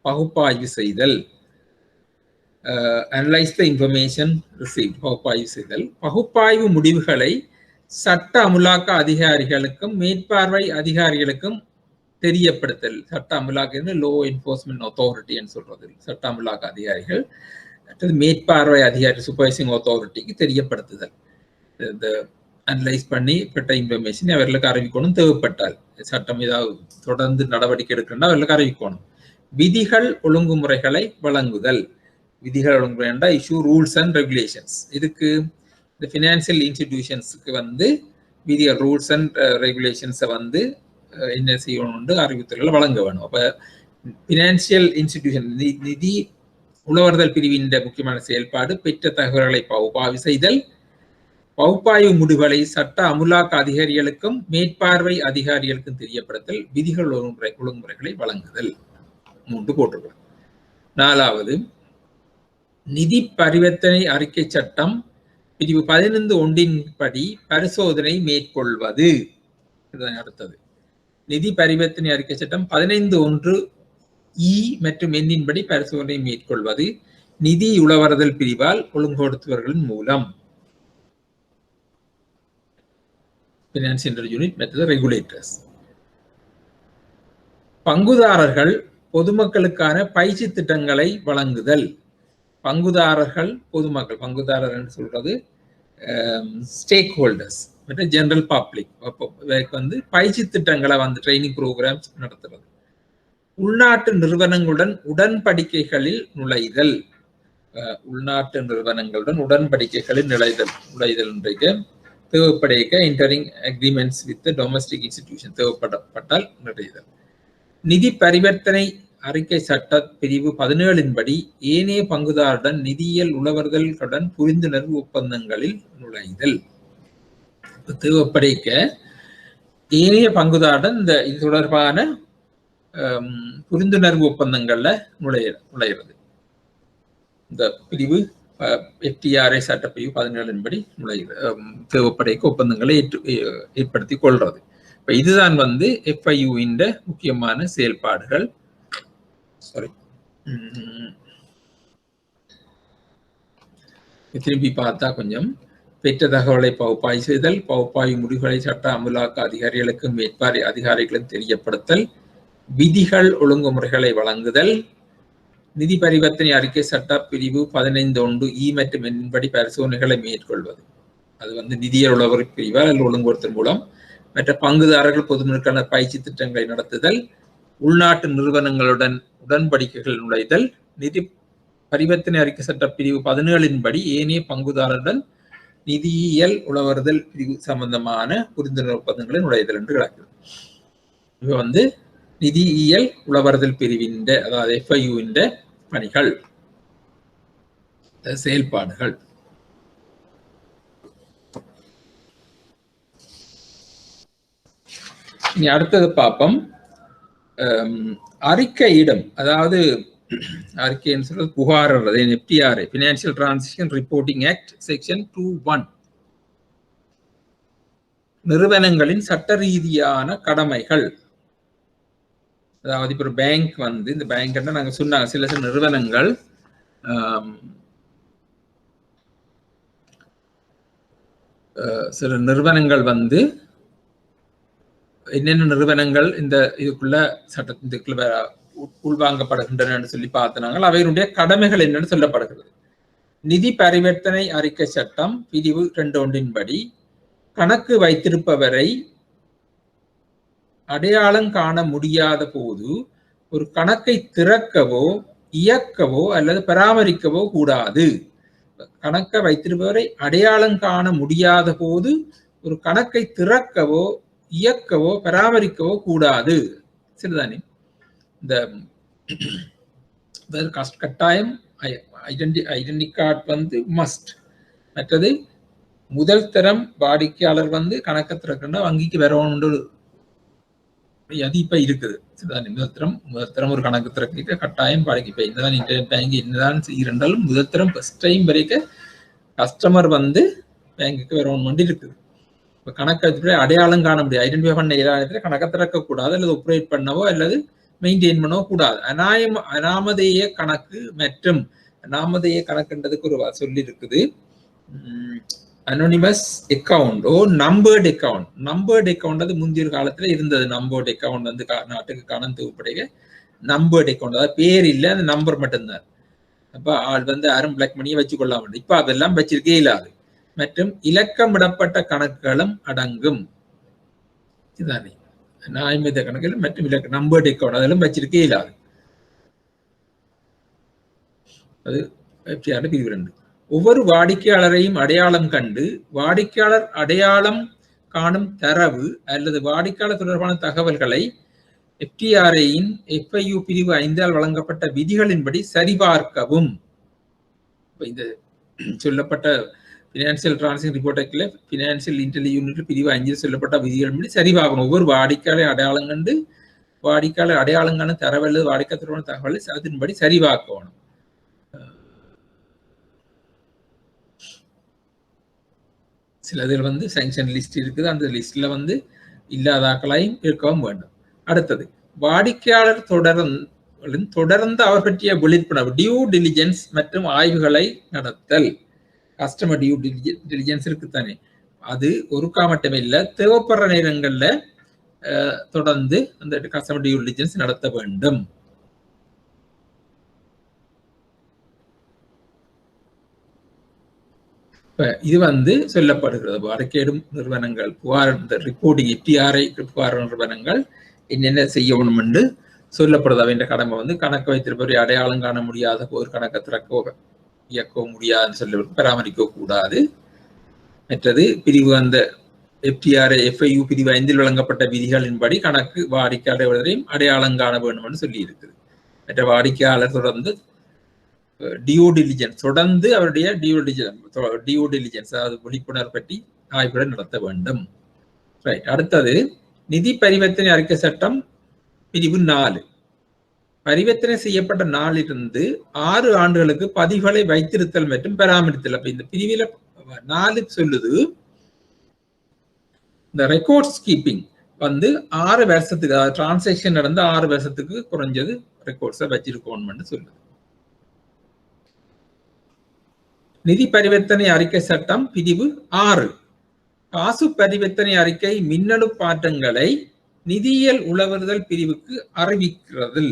Speaker 1: பகுப்பாய்வு செய்தல். Analyse the information received. பகுப்பாய்வு செய்தல். பகுப்பாய்வு முடிவுகளை சட்ட அமுலாக்க அதிகாரிகளுக்கும் மேற்பார்வை அதிகாரிகளுக்கும் தெரியப்படுத்தல். சட்ட அமுலாக்க லோ என்ஃபோர்ஸ்மெண்ட் அத்தாரிட்டின்னு சொல்றது. சட்ட அமுலாக்க அதிகாரிகள் மேற்பார்வை அதிகாரி சூப்பர்வைசிங் அத்தாரிட்டிக்கு தெரியப்படுத்துதல். இந்த அனலைஸ் பண்ணி பெற்ற இன்ஃபர்மேஷன் அவர்களுக்கு அறிவிக்கணும். தேவைப்பட்டால் சட்டம் ஏதாவது தொடர்ந்து நடவடிக்கை எடுக்கணும்னா அவர்களுக்கு அறிவிக்கணும். விதிகள் ஒழுங்குமுறைகளை வழங்குதல். விதிகள் ஒழுங்குமுறை இஷ்யூ ரூல்ஸ் அண்ட் ரெகுலேஷன்ஸ். இதுக்கு இந்த ஃபினான்சியல் இன்ஸ்டிடியூஷன்ஸுக்கு விதிகள் ரூல்ஸ் அண்ட் ரெகுலேஷன்ஸை என்ன செய்யணும்னு அறிவித்தல்களை வழங்க வேணும். அப்போ ஃபினான்சியல் இன்ஸ்டிடியூஷன் நிதி உளவர்தல் பிரிவின் முக்கியமான செயல்பாடு பெற்ற தகவல்களை பகுப்பாய்வு செய்தல், பகுப்பாய்வு முடிவுகளை சட்ட அமுலாக்க அதிகாரிகளுக்கும் மேற்பார்வை அதிகாரிகளுக்கும் தெரியப்படுத்தல், விதிகள் ஒழுங்குமுறைகளை வழங்குதல். 3 போட்டிருக்கிறோம். 4வது நிதி பரிவர்த்தனை அறிக்கை சட்டம் பிரிவு 15(1) படி பரிசோதனை மேற்கொள்வது. அடுத்தது நிதி பரிவர்த்தனை அறிக்கை சட்டம் 15(1)(e) மற்றும் N படி பரிசோதனை மேற்கொள்வது நிதி உளவர்தல் பிரிவால் ஒழுங்குபடுத்துவர்களின் மூலம். பினான்சியல் யூனிட் மற்றது ரெகுலேட்டர்ஸ். பங்குதாரர்கள் பொதுமக்களுக்கான பயிற்சி திட்டங்களை வழங்குதல். பங்குதாரர்கள் பொதுமக்கள். பங்குதாரர் என்று சொல்றது ஸ்டேக் ஹோல்டர்ஸ் மற்றும் ஜெனரல் பப்ளிக். பயிற்சி திட்டங்களை ட்ரைனிங் ப்ரோக்ராம்ஸ் நடத்துறது. உள்நாட்டு நிறுவனங்களுடன் உடன்படிக்கைகளில் நுழைதல். உள்நாட்டு நிறுவனங்களுடன் உடன்படிக்கைகளில் நுழைதல் இன்றைக்கு தேவைப்படைக்க entering agreements with domestic institution தேவைப்பட்டால் நுழைதல். நிதி பரிவர்த்தனை அறிக்கை சட்ட பிரிவு 17 படி ஏனைய பங்குதாரருடன் நிதியியல் உளவர்தல்களுடன் புரிந்துணர்வு ஒப்பந்தங்களில் நுழைதல். தேவைப்படைக்க ஏனைய பங்குதாரருடன் இந்த இது தொடர்பான புரிந்துணர்வு ஒப்பந்தங்கள்ல நுழையிறது. இந்த பிரிவு FTRA சட்டப்பிரிவு 17 படி தேவைப்படைக்க ஒப்பந்தங்களை ஏற்படுத்தி கொள்றது. இப்ப இதுதான் வந்து FIU இந்த முக்கியமான செயல்பாடுகள். திரும்பி பார்த்தா கொஞ்சம் பெற்ற தகவலை பகுப்பாய்வு செய்தல், பகுப்பாய்வு முடிவுகளை சட்ட அமலாக்க அதிகாரிகளுக்கும் மேற்பார்வை அதிகாரிகளுக்கும் தெரியப்படுத்தல், விதிகள் ஒழுங்குமுறைகளை வழங்குதல், நிதி பரிவர்த்தனை அறிக்கை சட்ட பிரிவு 15(1) மற்றும் என்படி பரிசோதனைகளை மேற்கொள்வது. அது வந்து நிதியியல் உளவுறை பிரிவால் அல்லது ஒழுங்குபடுத்தல் மூலம் மற்ற பங்குதாரர்கள் பொதுமக்களுக்கான பயிற்சி திட்டங்களை நடத்துதல், உள்நாட்டு நிறுவனங்களுடன் உடன்படிக்கைகள் நுழைதல், நிதி பரிவர்த்தனை அறிக்கை சட்ட பிரிவு 17 படி ஏனைய பங்குதாரருடன் நிதியியல் உளவறுதல் பிரிவு சம்பந்தமான புரிந்துணர்வு ஒப்பந்தங்களை நுழைதல் என்று கிடக்குது. இவ வந்து நிதியியல் உளவறுதல் பிரிவின் அதாவது FIU பணிகள் செயல்பாடுகள். இனி அடுத்தது பார்ப்போம். அறிக்கையிடம், அதாவது அறிக்கைன்னு சொல்றது புகார்றது FTRA Financial Transaction Reporting Act Section 2(1) நிறுவனங்களின் சட்ட ரீதியான கடமைகள். அதாவது இப்ப பேங்க் வந்து இந்த பேங்க் நாங்க சொன்னாங்க சில நிறுவனங்கள் வந்து என்னென்ன நிறுவனங்கள் இந்த இதுக்குள்ள சட்டத்துக்குள்ள உள்வாங்கப்படுகின்றன சொல்லி பார்த்தனாங்க. அவையினுடைய கடமைகள் என்னன்னு சொல்லப்படுகிறது. நிதி பரிவர்த்தனை அறிக்கை சட்டம் பிரிவு 2(1) படி கணக்கு வைத்திருப்பவரை அடையாளம் காண முடியாத போது ஒரு கணக்கை திறக்கவோ இயக்கவோ அல்லது பராமரிக்கவோ கூடாது. கணக்கை வைத்திருப்பவரை அடையாளம் காண முடியாத போது ஒரு கணக்கை திறக்கவோ இயக்கவோ பராமரிக்கவோ கூடாது. சரிதானே? இந்த கட்டாயம் ஐடென்டி கார்டு வந்து மஸ்ட். மற்றது முதல் தரம் வாடிக்கையாளர் வந்து கணக்கை திறக்கணும்னா வங்கிக்கு வரணும்னு அது இப்ப இருக்குது. சரிதானே? முதல் தரம் ஒரு கணக்கு திறக்க கட்டாயம் வாடிக்கை. இப்ப என்னதான் இன்டர்நெட் பேங்க் என்னதான் இருந்தாலும் முதல் தரம் ஃபர்ஸ்ட் டைம் வரைக்கும் கஸ்டமர் வந்து பேங்குக்கு வரணும் இருக்குது. இப்போ கணக்கு அடையாளம் காண முடியாது, ஐடென்டிஃபை பண்ண இல்லாத கணக்கை திறக்கக்கூடாது அல்லது ஆப்ரேட் பண்ணவோ அல்லது மெயின்டைன் பண்ணவோ கூடாது. அனாமதேய கணக்கு மற்றும் அனாமதேய கணக்குன்றதுக்கு ஒரு சொல்லி இருக்குது. அனோனிமஸ் அக்கௌண்ட் ஓ நம்பர்டு அக்கௌண்ட். நம்பர்டு அக்கௌண்ட் அது முந்தைய காலத்துல இருந்தது. நம்பர்டு அக்கௌண்ட் வந்து நாட்டுக்கு கணம் தேவைப்படைய நம்பர்டு அக்கௌண்ட், அதாவது பேர் இல்லை, அந்த நம்பர் மட்டும்தான். அப்ப ஆள் வந்து யாரும் பிளாக் பண்ணியே வச்சுக்கொள்ளாம இப்ப அதெல்லாம் வச்சிருக்கே இல்லாது. மற்றும் இலக்கமிடப்பட்ட கணக்குகளும் அடங்கும். இதுதானே நியாயமித்த கணக்குகள் மற்றும் நம்பர்டு அக்கௌண்ட் அதெல்லாம் வச்சிருக்கே இல்லாது. அது பிரிவு 2. ஒவ்வொரு வாடிக்கையாளரையும் அடையாளம் கண்டு வாடிக்கையாளர் அடையாளம் காணும் தரவு அல்லது வாடிக்கையாளர் தொடர்பான தகவல்களை FTRA-யின் FIU பிரிவு 5 வழங்கப்பட்ட விதிகளின்படி சரிபார்க்கவும். இந்த சொல்லப்பட்ட பினான்சியல் டிரான்சாக்ஷன் ரிப்போர்ட் ஆக்ட்ல பினான்சியல் இன்டெலிஜென்ஸ் யூனிட் பிரிவு 5 சொல்லப்பட்ட விதிகளின்படி சரிபார்க்கணும். ஒவ்வொரு வாடிக்கையாளர் அடையாளம் கண்டு வாடிக்கையாளர் அடையாளம் காணும் தரவு அல்லது வாடிக்கையாளர் தொடர்பான தகவலை அதன்படி சரிபார்க்கணும். சில இதில் வந்து சாங்ஷன் லிஸ்ட் இருக்குது. அந்த லிஸ்ட்ல வந்து இல்லாதாக்களையும் இருக்கவும் வேண்டும். அடுத்தது வாடிக்கையாளர் தொடர்ந்து அவர் பற்றிய விழிப்புணர்வு டியூ டிலிஜென்ஸ் மற்றும் ஆய்வுகளை நடத்தல். கஸ்டமர் டியூ டிலிஜென்ஸ் இருக்குத்தானே, அது ஒருக்கா மட்டுமே இல்லை, தேவைப்படுற நேரங்கள்ல தொடர்ந்து அந்த கஸ்டமர் டியூ டிலிஜென்ஸ் நடத்த வேண்டும். இது வந்து சொல்லப்படுகிறது. வாடிக்கையிடும் நிறுவனங்கள் புகார் ரிப்போர்ட்டிங் FTRA புகார் நிறுவனங்கள் என்னென்ன செய்யணும் என்று சொல்லப்படுது. அவன் கடமை வந்து கணக்கு வைத்திருப்பவரை அடையாளம் காண முடியாத போது கணக்கை திறக்கவோ இயக்கவோ முடியாதுன்னு சொல்ல பராமரிக்க கூடாது. மற்றது பிரிவு அந்த FTRA FIU பிரிவு 5 வழங்கப்பட்ட விதிகளின்படி கணக்கு வாடிக்கையாளரையும் அடையாளம் காண வேண்டும் என்று சொல்லி இருக்குது. மற்ற வாடிக்கையாளர் தொடர்ந்து டியூ டிலிஜென்ஸ் தொடர்ந்து அவருடைய டியூ டிலிஜென்ஸ் அதாவது விழிப்புணர்வு பற்றி ஆய்வுகளை நடத்த வேண்டும். ரைட். அடுத்தது நிதி பரிவர்த்தனை அறிக்கை சட்டம் பிரிவு 4. பரிவர்த்தனை செய்யப்பட்ட நாளிலிருந்து 6 ஆண்டுகளுக்கு பதிவுகளை வைத்திருத்தல் மற்றும் பராமரித்தல். அப்ப இந்த பிரிவில 4 சொல்லுது இந்த ரெக்கார்ட்ஸ் கீப்பிங் வந்து 6 வருஷத்துக்கு, அதாவது டிரான்சாக்ஷன் நடந்து 6 வருஷத்துக்கு குறைஞ்சது ரெக்கார்ட்ஸை வச்சிருக்கணும்னு சொல்லுது. நிதி பரிவர்த்தனை அறிக்கை சட்டம் பிரிவு 6 காசு பரிவர்த்தனை அறிக்கை மின்னணு மாற்றங்களை நிதியியல் உளவுறுதல் பிரிவுக்கு அறிவிக்கிறது.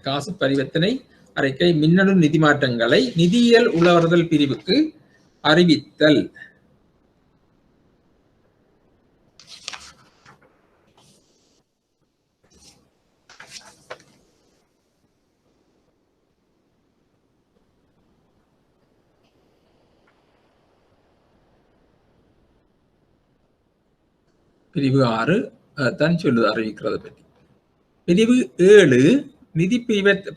Speaker 1: காசு பரிவர்த்தனை அறிக்கை மின்னணு நிதி மாற்றங்களை நிதியியல் உளவுறுதல் பிரிவுக்கு அறிவித்தல். பிரிவு 6 தான் சொல்லுது அறிவிக்கிறத பற்றி. பிரிவு 7 நிதி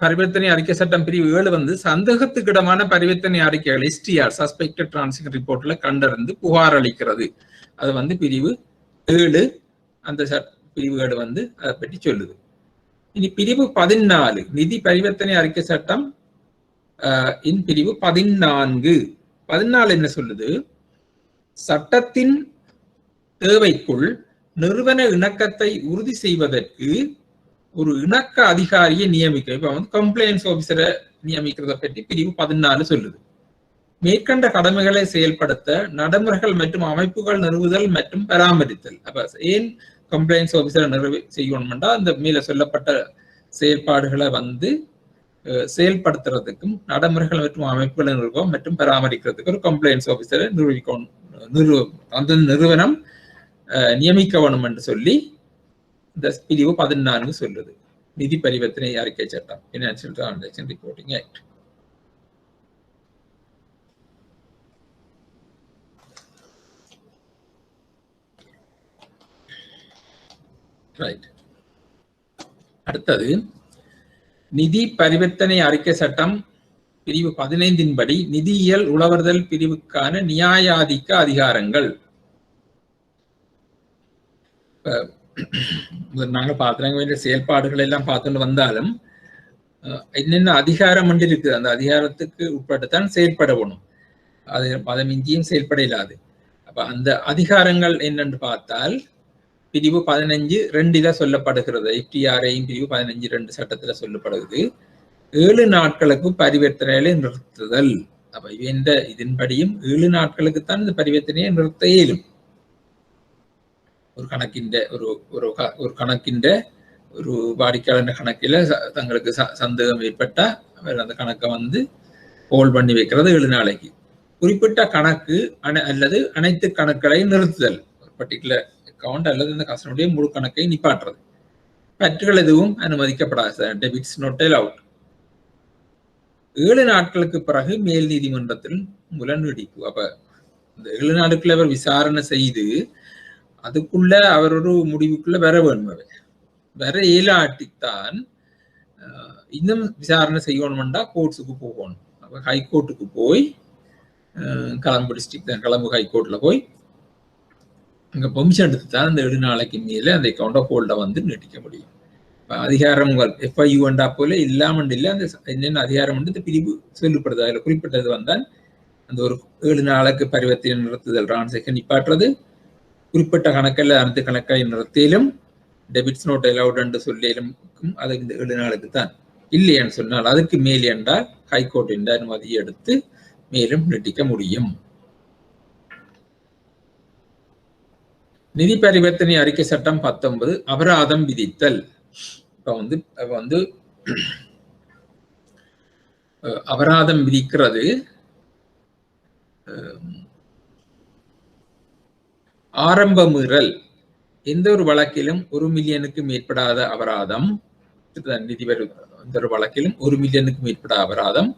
Speaker 1: பரிவர்த்தனை அறிக்கை சட்டம் பிரிவு 7 வந்து சந்தேகத்துக்கிடமான பரிவர்த்தனை அறிக்கைகள் STR சஸ்பெக்டட் டிரான்சாக்ஷன் ரிப்போர்ட்ல கண்டறிந்து புகார் அளிக்கிறது. அது வந்து பிரிவு 7. அந்த பிரிவு 7 வந்து அதை பற்றி சொல்லுது. இனி பிரிவு 14 நிதி பரிவர்த்தனை அறிக்கை சட்டம் பிரிவு 14 என்ன சொல்லுது? சட்டத்தின் தேவைக்குள் நிறுவன இணக்கத்தை உறுதி செய்வதற்கு ஒரு இணக்க அதிகாரியை நியமிக்க, இப்ப வந்து கம்ப்ளைன்ஸ் ஆபீசரை நியமிக்கிறத பற்றி பிரிவு 14 சொல்லுது. மேற்கண்ட கடமைகளை செயல்படுத்த நடைமுறைகள் மற்றும் அமைப்புகள் நிறுவுதல் மற்றும் பராமரித்தல். அப்ப ஏன் கம்ப்ளைன்ஸ் ஆபீசரை செய்யணும்னா அந்த மேல சொல்லப்பட்ட செயல்பாடுகளை வந்து செயல்படுத்துறதுக்கும் நடைமுறைகள் மற்றும் அமைப்புகளை நிறுவனம் மற்றும் பராமரிக்கிறதுக்கு ஒரு கம்ப்ளைன்ஸ் ஆபீசரை அந்த நிறுவனம் நியமிக்க வேணும் என்று சொல்லி இந்த பிரிவு 14 சொல்லுது. நிதி பரிவர்த்தனை அறிக்கை சட்டம் financial transaction reporting act. Right. அடுத்தது நிதி பரிவர்த்தனை அறிக்கை சட்டம் பிரிவு 15 படி நிதியியல் உளவுறுதல் பிரிவுக்கான நியாயாதிக்க அதிகாரங்கள். நாங்க பாத்துறாங்க வேண்டிய செயல்பாடுகள் எல்லாம் பார்த்துட்டு வந்தாலும் என்னென்ன அதிகாரம் இருக்கு, அந்த அதிகாரத்துக்கு உட்பட்டுத்தான் செயல்படணும். அதை மிஞ்சியும் செயல்பட இல்லாது. அப்ப அந்த அதிகாரங்கள் என்னன்னு பார்த்தால் பிரிவு 15(2) சொல்லப்படுகிறது. FTRA பிரிவு 15(2) சட்டத்துல சொல்லப்படுகிறது. 7 நாட்களுக்கு பரிவர்த்தனைகளை நிறுத்துதல். அப்ப இதன்படியும் 7 நாட்களுக்குத்தான் இந்த பரிவர்த்தனையை நிறுத்த இயலும். ஒரு கணக்கின்ற ஒரு வாடிக்கையாளர் கணக்கில தங்களுக்கு சந்தேகம் ஏற்பட்டா அவர் அந்த கணக்கை வந்து ஹோல்ட் பண்ணி வைக்கிறது 7 நாளைக்கு. குறிப்பிட்ட கணக்கு அல்லது அனைத்து கணக்குகளை நிறுத்துதல், ஒரு பர்டிகுலர் அக்கௌண்ட் அல்லது இந்த கஸ்டமருடைய முழு கணக்கை நிப்பாட்டுறது. பற்றுகள் எதுவும் அனுமதிக்கப்படாது. Debits not allowed. 7 நாட்களுக்கு பிறகு மேல் நீதிமன்றத்தில் மூலம் நீடிப்பு. அப்ப இந்த 7 நாட்களுக்குள்ள அவர் விசாரணை செய்து அதுக்குள்ள அவர் ஒரு முடிவுக்குள்ள வர வேண்டும். வர இயலாட்டித்தான் இன்னும் விசாரணை செய்யணும்டா கோர்ட்ஸுக்கு போகணும். அப்ப ஹைகோர்ட்டுக்கு போய் கொழும்பு டிஸ்ட்ரிக்ட் கொழும்பு ஹைகோர்ட்ல போய் அங்க பெர்மிஷன் எடுத்து தான் அந்த 7 நாளைக்கு மேல அந்த அக்கௌண்ட ஹோல்ட வந்து நீட்டிக்க முடியும். அதிகாரங்கள் FIU வந்தா போல இல்லாமல் இல்லை. அந்த என்னென்ன அதிகாரம் வந்து பிரிவு சொல்லப்படுது. அதுல குறிப்பிட்டது வந்தால் அந்த ஒரு 7 நாளுக்கு பரிவர்த்தனை நிறுத்துதல், டிரான்சாக்ஷன் நிப்பாட்டுறது, குறிப்பிட்ட கணக்கில் அனைத்து கணக்கை நிறுத்திலும் டெபிட்ஸ் நோட் அலவுட் என்று சொல்லிலும் அது இந்த 7 நாளுக்கு தான். இல்லைன்னு சொன்னால் அதுக்கு மேல் என்றால் ஹைகோர்ட்டின் அனுமதியை எடுத்து மேலும் நீட்டிக்க முடியும். நிதி பரிவர்த்தனை அறிக்கை சட்டம் 19 அபராதம் விதித்தல். இப்ப வந்து அபராதம் விதிக்கிறது ஆரம்ப மீறல். எந்த ஒரு வழக்கிலும் 1 மில்லியனுக்கு மேற்படாத அபராதம், நிதி எந்த ஒரு வழக்கிலும் 1 மில்லியனுக்கு மேற்படாத அபராதம்,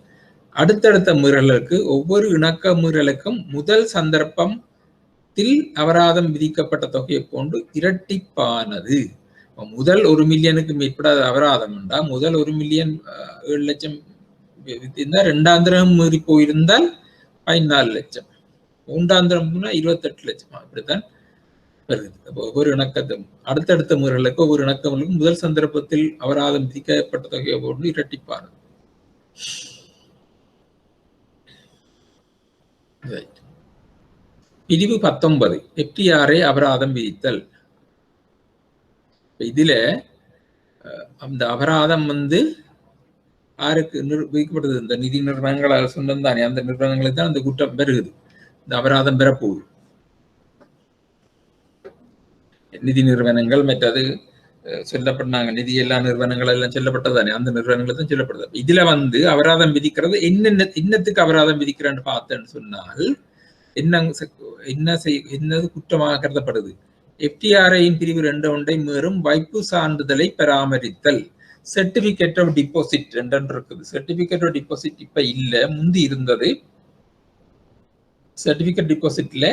Speaker 1: அடுத்தடுத்த மீறலுக்கு ஒவ்வொரு இணக்க மீறலுக்கும் முதல் சந்தர்ப்பத்தில் அபராதம் விதிக்கப்பட்ட தொகையை போன்று இரட்டிப்பானது. முதல் 1 மில்லியனுக்கு மேற்படாத அபராதம் என்றா முதல் 1 மில்லியன் 7 லட்சம் வித்திருந்தால், 2ஆந்திரம் மீறி போயிருந்தால் 14 லட்சம், 3ஆந்திரம் 28 லட்சம், அப்படித்தான் வருது. ஒவ்வொரு இணக்கத்தும் அடுத்தடுத்த மீறலுக்கு ஒவ்வொரு இணக்கங்களுக்கும் முதல் சந்தர்ப்பத்தில் அபராதம் விதிக்கப்பட்ட தொகையை போன்று இரட்டிப்பானது. பிரிவு 19 FTRA அபராதம் விதித்தல். இதுல அந்த அபராதம் யாருக்கு விதிக்கப்படுது? இந்த நிதி நிறுவனங்களால் சொந்தம் தானே, அந்த நிறுவனங்களுக்கு தான் அந்த குற்றம் பெறுகுது, இந்த அபராதம் பெறப்போகுது. நிதி நிறுவனங்கள் மற்றது சொல்லப்பட்டாங்க, நிதி எல்லா நிறுவனங்கள் எல்லாம் சொல்லப்பட்டதானே, அந்த நிறுவனங்கள் தான் சொல்லப்படுது. இதுல அபராதம் விதிக்கிறது என்னத்துக்கு அபராதம் விதிக்கிறேன்னு பார்த்தேன்னு சொன்னால் என்னது குற்றமாக கருதப்படுது? FTRAயின் பிரிவு 2 மீறும் வைப்பு சான்றிதழை பராமரித்தல். சர்டிபிகேட் ஆஃப் டிபாசிட் இருக்குது. சர்டிபிகேட் ஆஃப் டிபாசிட் இப்ப இல்ல, முந்தி இருந்தது. சர்டிபிகேட் டிபாசிட்ல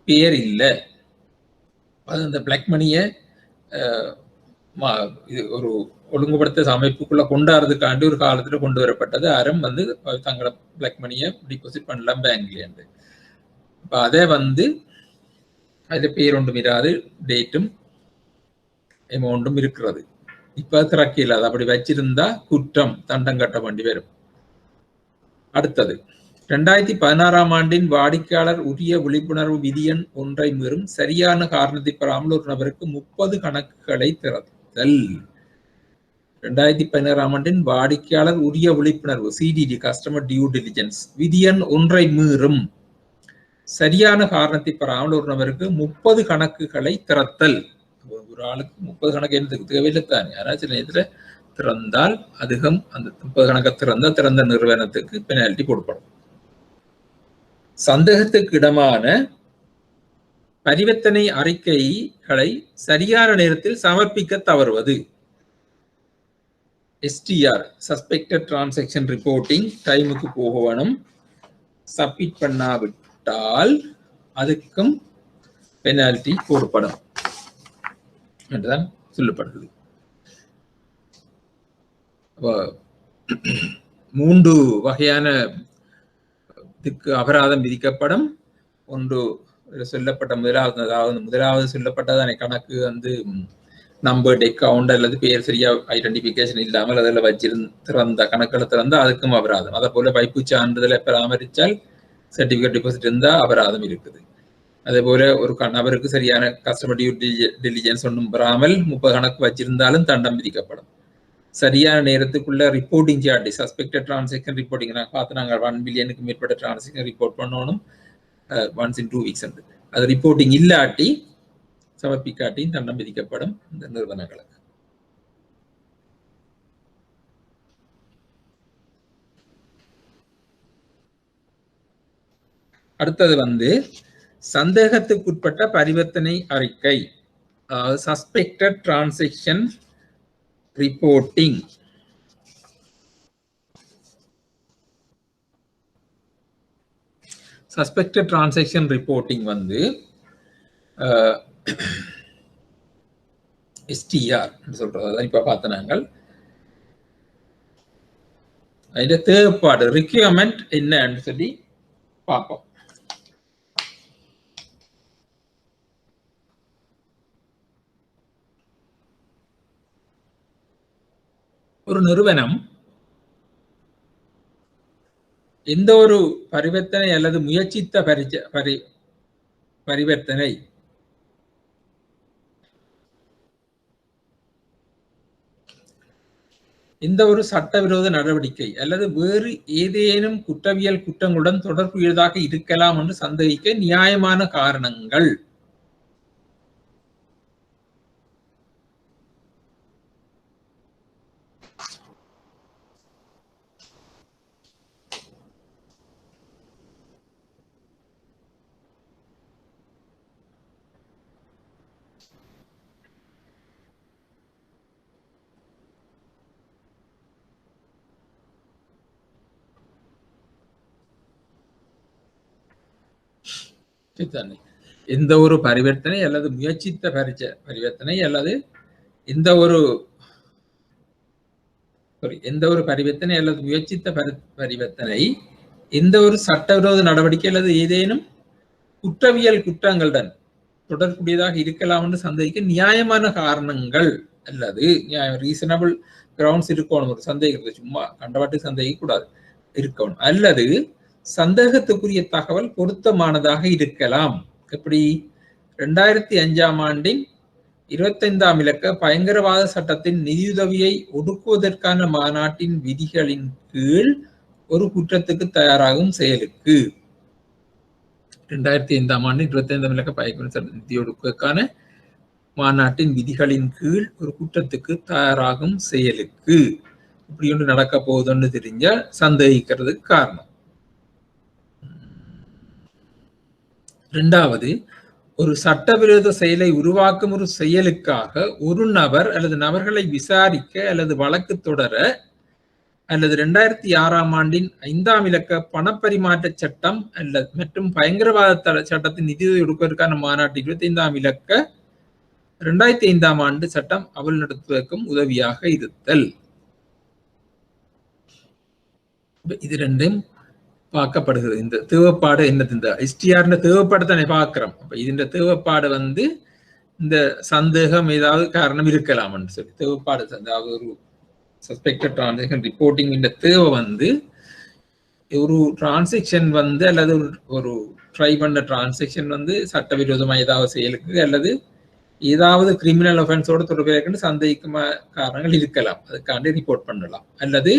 Speaker 1: பேர் இல்ல. அது அந்த பிளாக் மணியை ஒரு ஒழுங்குபடுத்த அமைப்புக்குள்ள கொண்டாடுறதுக்காண்டி ஒரு காலத்துல கொண்டு வரப்பட்டது. அறம் தங்களை பிளாக் மணியை டிபாசிட் பண்ணலாம் பேங்க்ல. இப்ப அதை அதுல பேர் ஒன்றும் இராது, டேட்டும் அமௌண்ட்டும் இருக்கிறது. இப்ப திறக்க இல்லாது. அப்படி வச்சிருந்தா குற்றம், தண்டம் கட்ட வேண்டி வரும். அடுத்தது 2016ஆம் ஆண்டின் வாடிக்கையாளர் உரிய விழிப்புணர்வு விதியன் 1 மீறும் சரியான காரணத்தை பெறாமல் ஒரு நபருக்கு 30 கணக்குகளை திறத்தல். 2016ஆம் ஆண்டின் வாடிக்கையாளர் உரிய விழிப்புணர்வு CDD கஸ்டமர் டியூ டிலிஜென்ஸ் விதியன் 1 மீறும் சரியான காரணத்தை பெறாமல் ஒரு நபருக்கு 30 கணக்குகளை திறத்தல். ஒரு ஆளுக்கு 30 கணக்கு எனக்கு தேவையில்லைத்தானே, ஆனால் சில நேரத்துல திறந்தால் அதிகம் அந்த 30 கணக்கை திறந்தால் திறந்த நிறுவனத்துக்கு பெனால்டி கொடுப்படும். சந்தேகத்துக்கு இடமான பரிவர்த்தனை அறிக்கைகளை சரியான நேரத்தில் சமர்ப்பிக்க தவறுவது. STR சஸ்பெக்டட் டிரான்சாக்ஷன் ரிப்போர்ட்டிங் டைமுக்கு போகணும். சப்மிட் பண்ணாவிட்டால் அதுக்கும் பெனால்டி போடப்படும் என்றுதான் சொல்லப்படுகிறது. 3 வகையான அபராதம் விதிக்கப்படும். ஒன்று சொல்லப்பட்ட முதலாவது சொல்லப்பட்டதான கணக்கு நம்பர் அக்கவுண்ட் அல்லது பேர் சரியா ஐடென்டிபிகேஷன் இல்லாமல் அதில் வச்சிருந்த கணக்கில் திறந்தா அதுக்கும் அபராதம். அதே போல வைப்பு சான்றிதழை பராமரித்தால் சர்டிபிகேட் டிபாசிட் இருந்தால் அபராதம் இருக்குது. அதே போல ஒரு நபருக்கு சரியான கஸ்டமர் டியூ டிலிஜென்ஸ் ஒன்றும் பெறாமல் 30 கணக்கு வச்சிருந்தாலும் தண்டம் விதிக்கப்படும். சரியான நேரத்துக்குள்ள reporting charge suspected transaction reporting பார்த்து நாங்கள் 1 பில்லியனுக்கு மேற்பட்ட டிரான்சாக்ஷன் ரிப்போர்ட் பண்ணணும் once in 2 weeks. அது ரிப்போர்ட்டிங் இல்லாட்டி சமர்ப்பிக்காட்டியும் தண்டம் விதிக்கப்படும் இந்த நிறுவனங்களுக்கு. அடுத்தது சந்தேகத்துக்குட்பட்ட பரிவர்த்தனை அறிக்கை, suspected transaction reporting. Suspected transaction reporting STR சொல்றது இப்ப பார்த்த நாங்கள். அதுல தேவைப்பாடு ரிக்வயர்மெண்ட் என்னன்னு சொல்லி பார்ப்போம். ஒரு நிறுவனம் எந்த ஒரு பரிவர்த்தனை அல்லது முயற்சித்த பரிவர்த்தனை எந்த ஒரு சட்டவிரோத நடவடிக்கை அல்லது வேறு ஏதேனும் குற்றவியல் குற்றங்களுடன் தொடர்புடையதாக இருக்கலாம் என்று சந்தேகிக்க நியாயமான காரணங்கள் எந்த ஒரு பரிவர்த்தனை அல்லது முயற்சித்த பரிவர்த்தனை அல்லது எந்த ஒரு பரிவர்த்தனை அல்லது முயற்சித்த பரிவர்த்தனை எந்த ஒரு சட்டவிரோத நடவடிக்கை அல்லது ஏதேனும் குற்றவியல் குற்றங்களுடன் தொடர்புடையதாக இருக்கலாம் என்று சந்தேகிக்க நியாயமான காரணங்கள் அல்லது ரீசனபிள் கிரவுண்ட்ஸ் இருக்கணும். ஒரு சந்தேகத்தை சும்மா கண்டவாட்டு சந்தேகிக்க கூடாது, இருக்கணும். அல்லது சந்தேகத்துக்குரிய தகவல் பொருத்தமானதாக இருக்கலாம். எப்படி 2005ஆம் ஆண்டின் 25ஆம் இலக்க பயங்கரவாத சட்டத்தின் நிதியுதவியை ஒடுக்குவதற்கான மாநாட்டின் விதிகளின் கீழ் ஒரு குற்றத்துக்கு தயாராகும் செயலுக்கு 2005ஆம் ஆண்டு 25ஆம் இலக்க பயங்கரவாத சட்ட நிதி ஒடுக்குவதற்கான மாநாட்டின் விதிகளின் கீழ் ஒரு குற்றத்துக்கு தயாராகும் செயலுக்கு இப்படி ஒன்று நடக்க போகுதுன்னு தெரிஞ்ச சந்தேகிக்கிறதுக்கு காரணம். இரண்டாவது, ஒரு சட்டவிரோத செயலை உருவாக்கும் ஒரு செயலுக்காக ஒரு நபர் அல்லது நபர்களை விசாரிக்க அல்லது வழக்கு தொடர அல்லது 2006ஆம் ஆண்டின் 5ஆம் இலக்க பணப்பரிமாற்ற சட்டம் அல்லது மற்றும் பயங்கரவாத சட்டத்தின் நிதி ஒடுக்குவதற்கான மாநாட்டு 25ஆம் இலக்க 2005ஆம் ஆண்டு சட்டம் அமல் நடத்துவதற்கும் உதவியாக இருத்தல். இது ரெண்டும் பார்க்கப்படுகிறது. இந்த தேவைப்பாடு என்னது? இந்த STR தேவைப்பாடு தானே பார்க்கிறோம். அப்ப இந்த தேவைப்பாடு இந்த சந்தேகம் ஏதாவது காரணம் இருக்கலாம் சொல்லி தேவைப்பாடு, அதாவது ஒரு சஸ்பெக்டட் டிரான்சாக்ஷன் ரிப்போர்ட்டிங் தேவை ஒரு டிரான்சாக்ஷன் அல்லது ஒரு ட்ரை பண்ண டிரான்சாக்ஷன் சட்டவிரோதமா ஏதாவது செயலுக்கு அல்லது ஏதாவது கிரிமினல் ஒஃபென்ஸோட தொடர்பு சந்தேகிக்கும் காரணங்கள் இருக்கலாம். அதுக்காண்டி ரிப்போர்ட் பண்ணலாம். அல்லது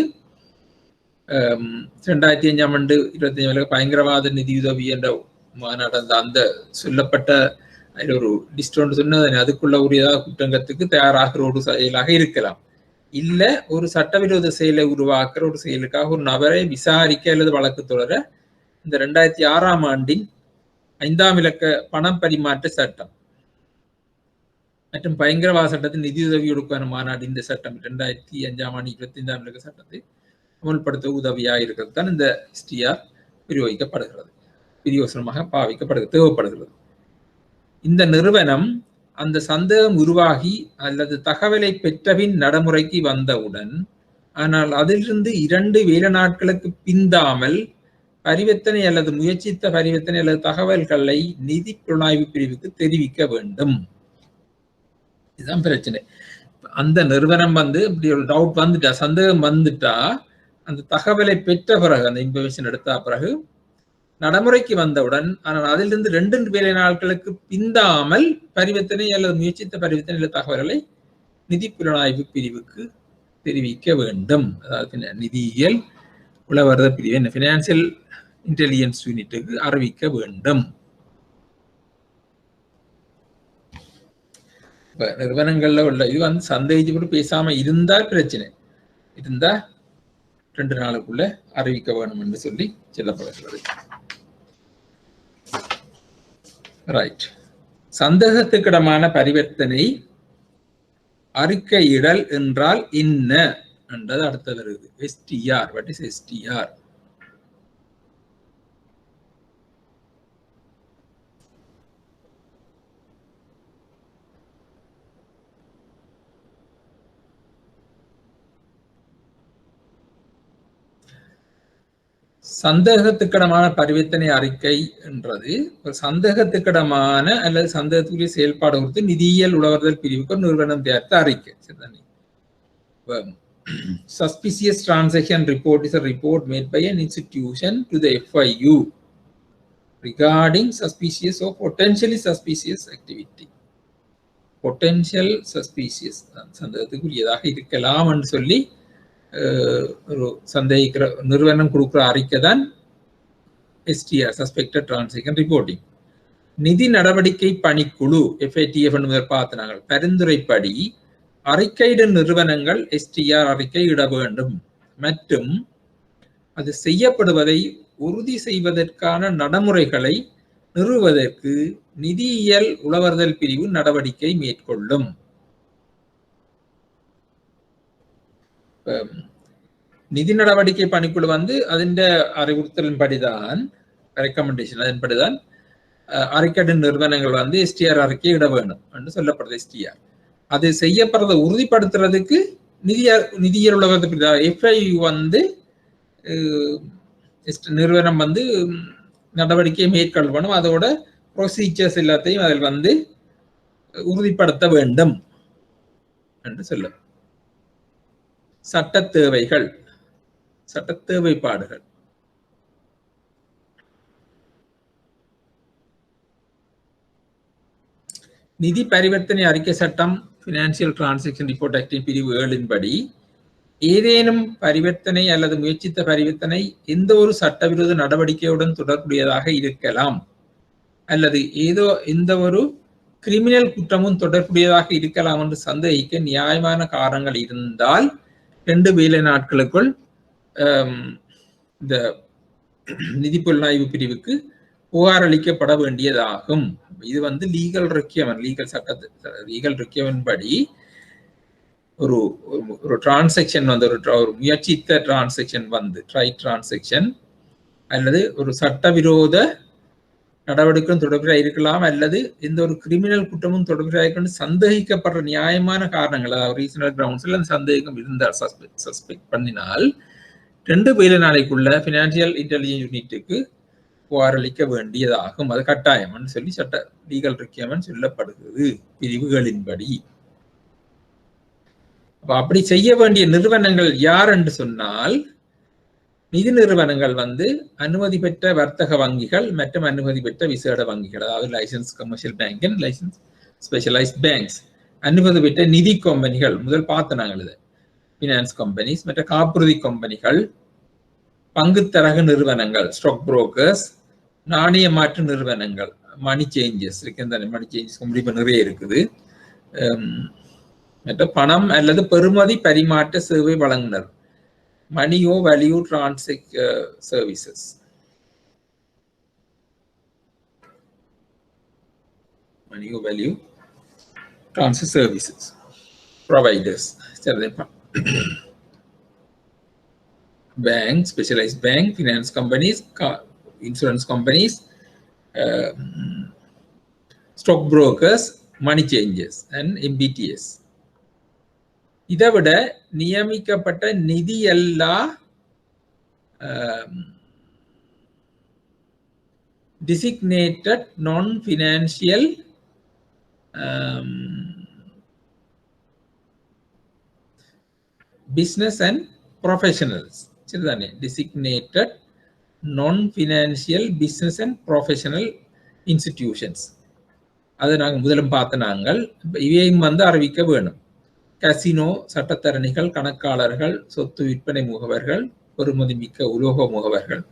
Speaker 1: 2005ஆம் ஆண்டு 25 பயங்கரவாத நிதியுதவி என்ற மாநாடு அந்த சொல்லப்பட்ட ஒரு லிஸ்ட் ஒன்று சொன்னது, அதுக்குள்ள ஒரு ஏதாவது குற்றங்கத்துக்கு தயாராகிற ஒரு செயலாக இருக்கலாம். இல்ல ஒரு சட்டவிரோத செயலை உருவாக்குற ஒரு செயலுக்காக ஒரு நபரை விசாரிக்க அல்லது வழக்கு தொடர இந்த 2006ஆம் ஆண்டின் 5ஆம் இலக்க பணம் பரிமாற்ற சட்டம் மற்றும் பயங்கரவாத சட்டத்தின் நிதியுதவி ஒடுக்குவதற்கான மாநாடு இந்த சட்டம் 2005ஆம் ஆண்டு 25ஆம் இலக்க சட்டத்தை அமல்படுத்த உதவியாக இருக்கிறது தான் இந்த STR பிரயோகிக்கப்படுகிறது, பிரியோசனமாக பாவிக்கப்படுகிறது, தேவைப்படுகிறது. இந்த நிறுவனம் அந்த சந்தேகம் உருவாகி அல்லது தகவலை பெற்றபின் நடைமுறைக்கு வந்தவுடன், ஆனால் அதிலிருந்து 2 வேலை நாட்களுக்கு பிந்தாமல் பரிவர்த்தனை அல்லது முயற்சித்த பரிவர்த்தனை அல்லது தகவல்களை நிதி புலனாய்வு பிரிவுக்கு தெரிவிக்க வேண்டும். இதுதான் பிரச்சனை. அந்த நிறுவனம் இப்படி ஒரு டவுட் வந்துட்டா, சந்தேகம் வந்துட்டா, அந்த தகவலை பெற்ற பிறகு, அந்த இன்ஃபர்மேஷன் எடுத்த பிறகு நடைமுறைக்கு வந்தவுடன், ஆனால் அதிலிருந்து 2 வேலை நாட்களுக்கு பிந்தாமல் பரிவர்த்தனை அல்லது முயற்சித்த பரிவர்த்தனை அல்லது தகவல்களை நிதி புலனாய்வு பிரிவுக்கு தெரிவிக்க வேண்டும். அதாவது நிதியியல் உளவரத பிரிவு, என்ன பினான்சியல் இன்டெலிஜென்ஸ் யூனிட்டுக்கு அறிவிக்க வேண்டும். நிறுவனங்கள்ல உள்ள இது சந்தேகிச்சு பேசாம இருந்தால் பிரச்சனை, இருந்தா 2 நாளுக்குள்ள அறிவிக்க வேண்டும் என்று சொல்லி சொல்லப்படுகிறது. ரைட். சந்தேகத்துக்கிடமான பரிவர்த்தனை அறிக்கையிடல் என்றால் என்ன என்றது அடுத்தது வருது. STR. What is STR? சந்தேகத்துக்கிடமான பரிவர்த்தனை அறிக்கை என்றது ஒரு சந்தேகத்துக்கிடமான அல்லது சந்தேகத்துக்குரிய செயல்பாடு குறித்து நிதியியல் உளவரதல் பிரிவுக்கு ஒரு நிறுவனம் தயாரித்த அறிக்கை. Suspicious transaction report is a report made by an institution to the FIU regarding suspicious or potentially suspicious activity. Potential suspicious சந்தேகத்துக்குரியதாக இருக்கலாம் என்று சொல்லி ஒரு சந்தேகிக்கிற நிறுவனம் கொடுக்குற அறிக்கை தான் STR, சஸ்பெக்டட் டிரான்சாக்ஷன் ரிப்போர்ட்டிங். நிதி நடவடிக்கை பணிக்குழு FATF பார்த்தாங்க பரிந்துரைப்படி அறிக்கையிடும் நிறுவனங்கள் STR அறிக்கை இட வேண்டும் மற்றும் அது செய்யப்படுவதை உறுதி செய்வதற்கான நடைமுறைகளை நிறுவுவதற்கு நிதியியல் உளவரதல் பிரிவு நடவடிக்கை மேற்கொள்ளும். நிதி நடவடிக்கை பணிக்குழு அதன் அறிவுறுத்தலின்படிதான், ரெக்கமெண்டேஷன் அதன்படிதான் அறிக்கையிடும் நிறுவனங்கள் வந்து STR அறிக்கை இட வேணும் என்று சொல்லப்படுது. STR அது செய்யப்படுறதை உறுதிப்படுத்துறதுக்கு நிதியியல் உலகத்தை FIU வந்து நிறுவனம் வந்து நடவடிக்கையை மேற்கொள்ளணும். அதோட ப்ரொசீஜர்ஸ் எல்லாத்தையும் அதில் வந்து உறுதிப்படுத்த வேண்டும் என்று சொல்லும். சட்ட தேவைகள், சட்ட தேவைப்பாடுகள். நிதி பரிவர்த்தனை அறிக்கை சட்டம் பினான்சியல் டிரான்சாக்ஷன் ரிப்போர்ட் ஆக்டின் பிரிவு 7 படி ஏதேனும் பரிவர்த்தனை அல்லது முயற்சித்த பரிவர்த்தனை எந்த ஒரு சட்டவிரோத நடவடிக்கையுடன் தொடர்புடையதாக இருக்கலாம் அல்லது எந்த ஒரு கிரிமினல் குற்றமும் தொடர்புடையதாக இருக்கலாம் என்று சந்தேகிக்க நியாயமான காரணங்கள் இருந்தால் 2 வேலை நாட்களுக்குள் இந்த நிதி புலனாய்வு பிரிவுக்கு புகார் அளிக்கப்பட வேண்டியதாகும். இது வந்து லீகல் ரெக்யமெண்ட் படி ஒரு டிரான்சாக்ஷன் வந்து ஒரு முயற்சித்த டிரான்சாக்ஷன் வந்து ட்ரை டிரான்சாக்ஷன் அல்லது ஒரு சட்டவிரோத நடவடிக்கையும் தொடர்புடைய இருக்கலாம் அல்லது எந்த ஒரு கிரிமினல் குற்றமும் தொடர்புடைய சந்தேகிக்கப்படுற நியாயமான காரணங்கள், அதாவது ரீசனல் கிரவுண்ட்ஸ்ல அந்த சந்தேகம் இருந்தால் சஸ்பெக்ட் பண்ணினால் 2 வேலை நாளைக்குள்ள பினான்சியல் இன்டெலிஜென்ஸ் யூனிட்டுக்கு புகார் அளிக்க வேண்டியதாகும். அது கட்டாயம் சொல்லி சட்ட லீகல் ரெக்யமெண்ட் சொல்லப்படுகிறது பிரிவுகளின்படி. அப்படி செய்ய வேண்டிய நிறுவனங்கள் யார் என்று சொன்னால் நிதி நிறுவனங்கள் வந்து அனுமதி பெற்ற வர்த்தக வங்கிகள் மற்றும் அனுமதி பெற்ற விசேட வங்கிகள், அதாவது licensed commercial bank and licensed specialised banks, அனுமதி பெற்ற நிதி கம்பெனிகள், முதல் பார்த்து நாங்கள் இது பினான்ஸ் கம்பெனிஸ், மற்ற காப்புறுதி கம்பெனிகள், பங்குத்தரகு நிறுவனங்கள் ஸ்டாக் புரோக்கர்ஸ், நாணய மாற்று நிறுவனங்கள் மணி சேஞ்சஸ் இருக்கு, மணி சேஞ்சஸ் இப்ப நிறைய இருக்குது, மற்ற பணம் அல்லது பெறுமதி பரிமாற்ற சேவை வழங்குனர் மணியோ வேல்யூ டிரான்சாக்ட் சர்வீசஸ், மணியோ value transact services providers, bank, specialized bank, finance companies, insurance companies, stock brokers, money changers and MBTS. இதை விட நியமிக்கப்பட்ட நிதி அல்லா designated non-financial business and professionals, designated non-financial business and professional institutions. அதை நாங்கள் முதலும் பார்த்த நாங்கள் இவையும் வந்து அறிவிக்க வேணும். கசினோ, சட்டத்தரணிகள், கணக்காளர்கள், சொத்து விற்பனை முகவர்கள், பெறுமதி மிக்க உலோக முகவர்கள்,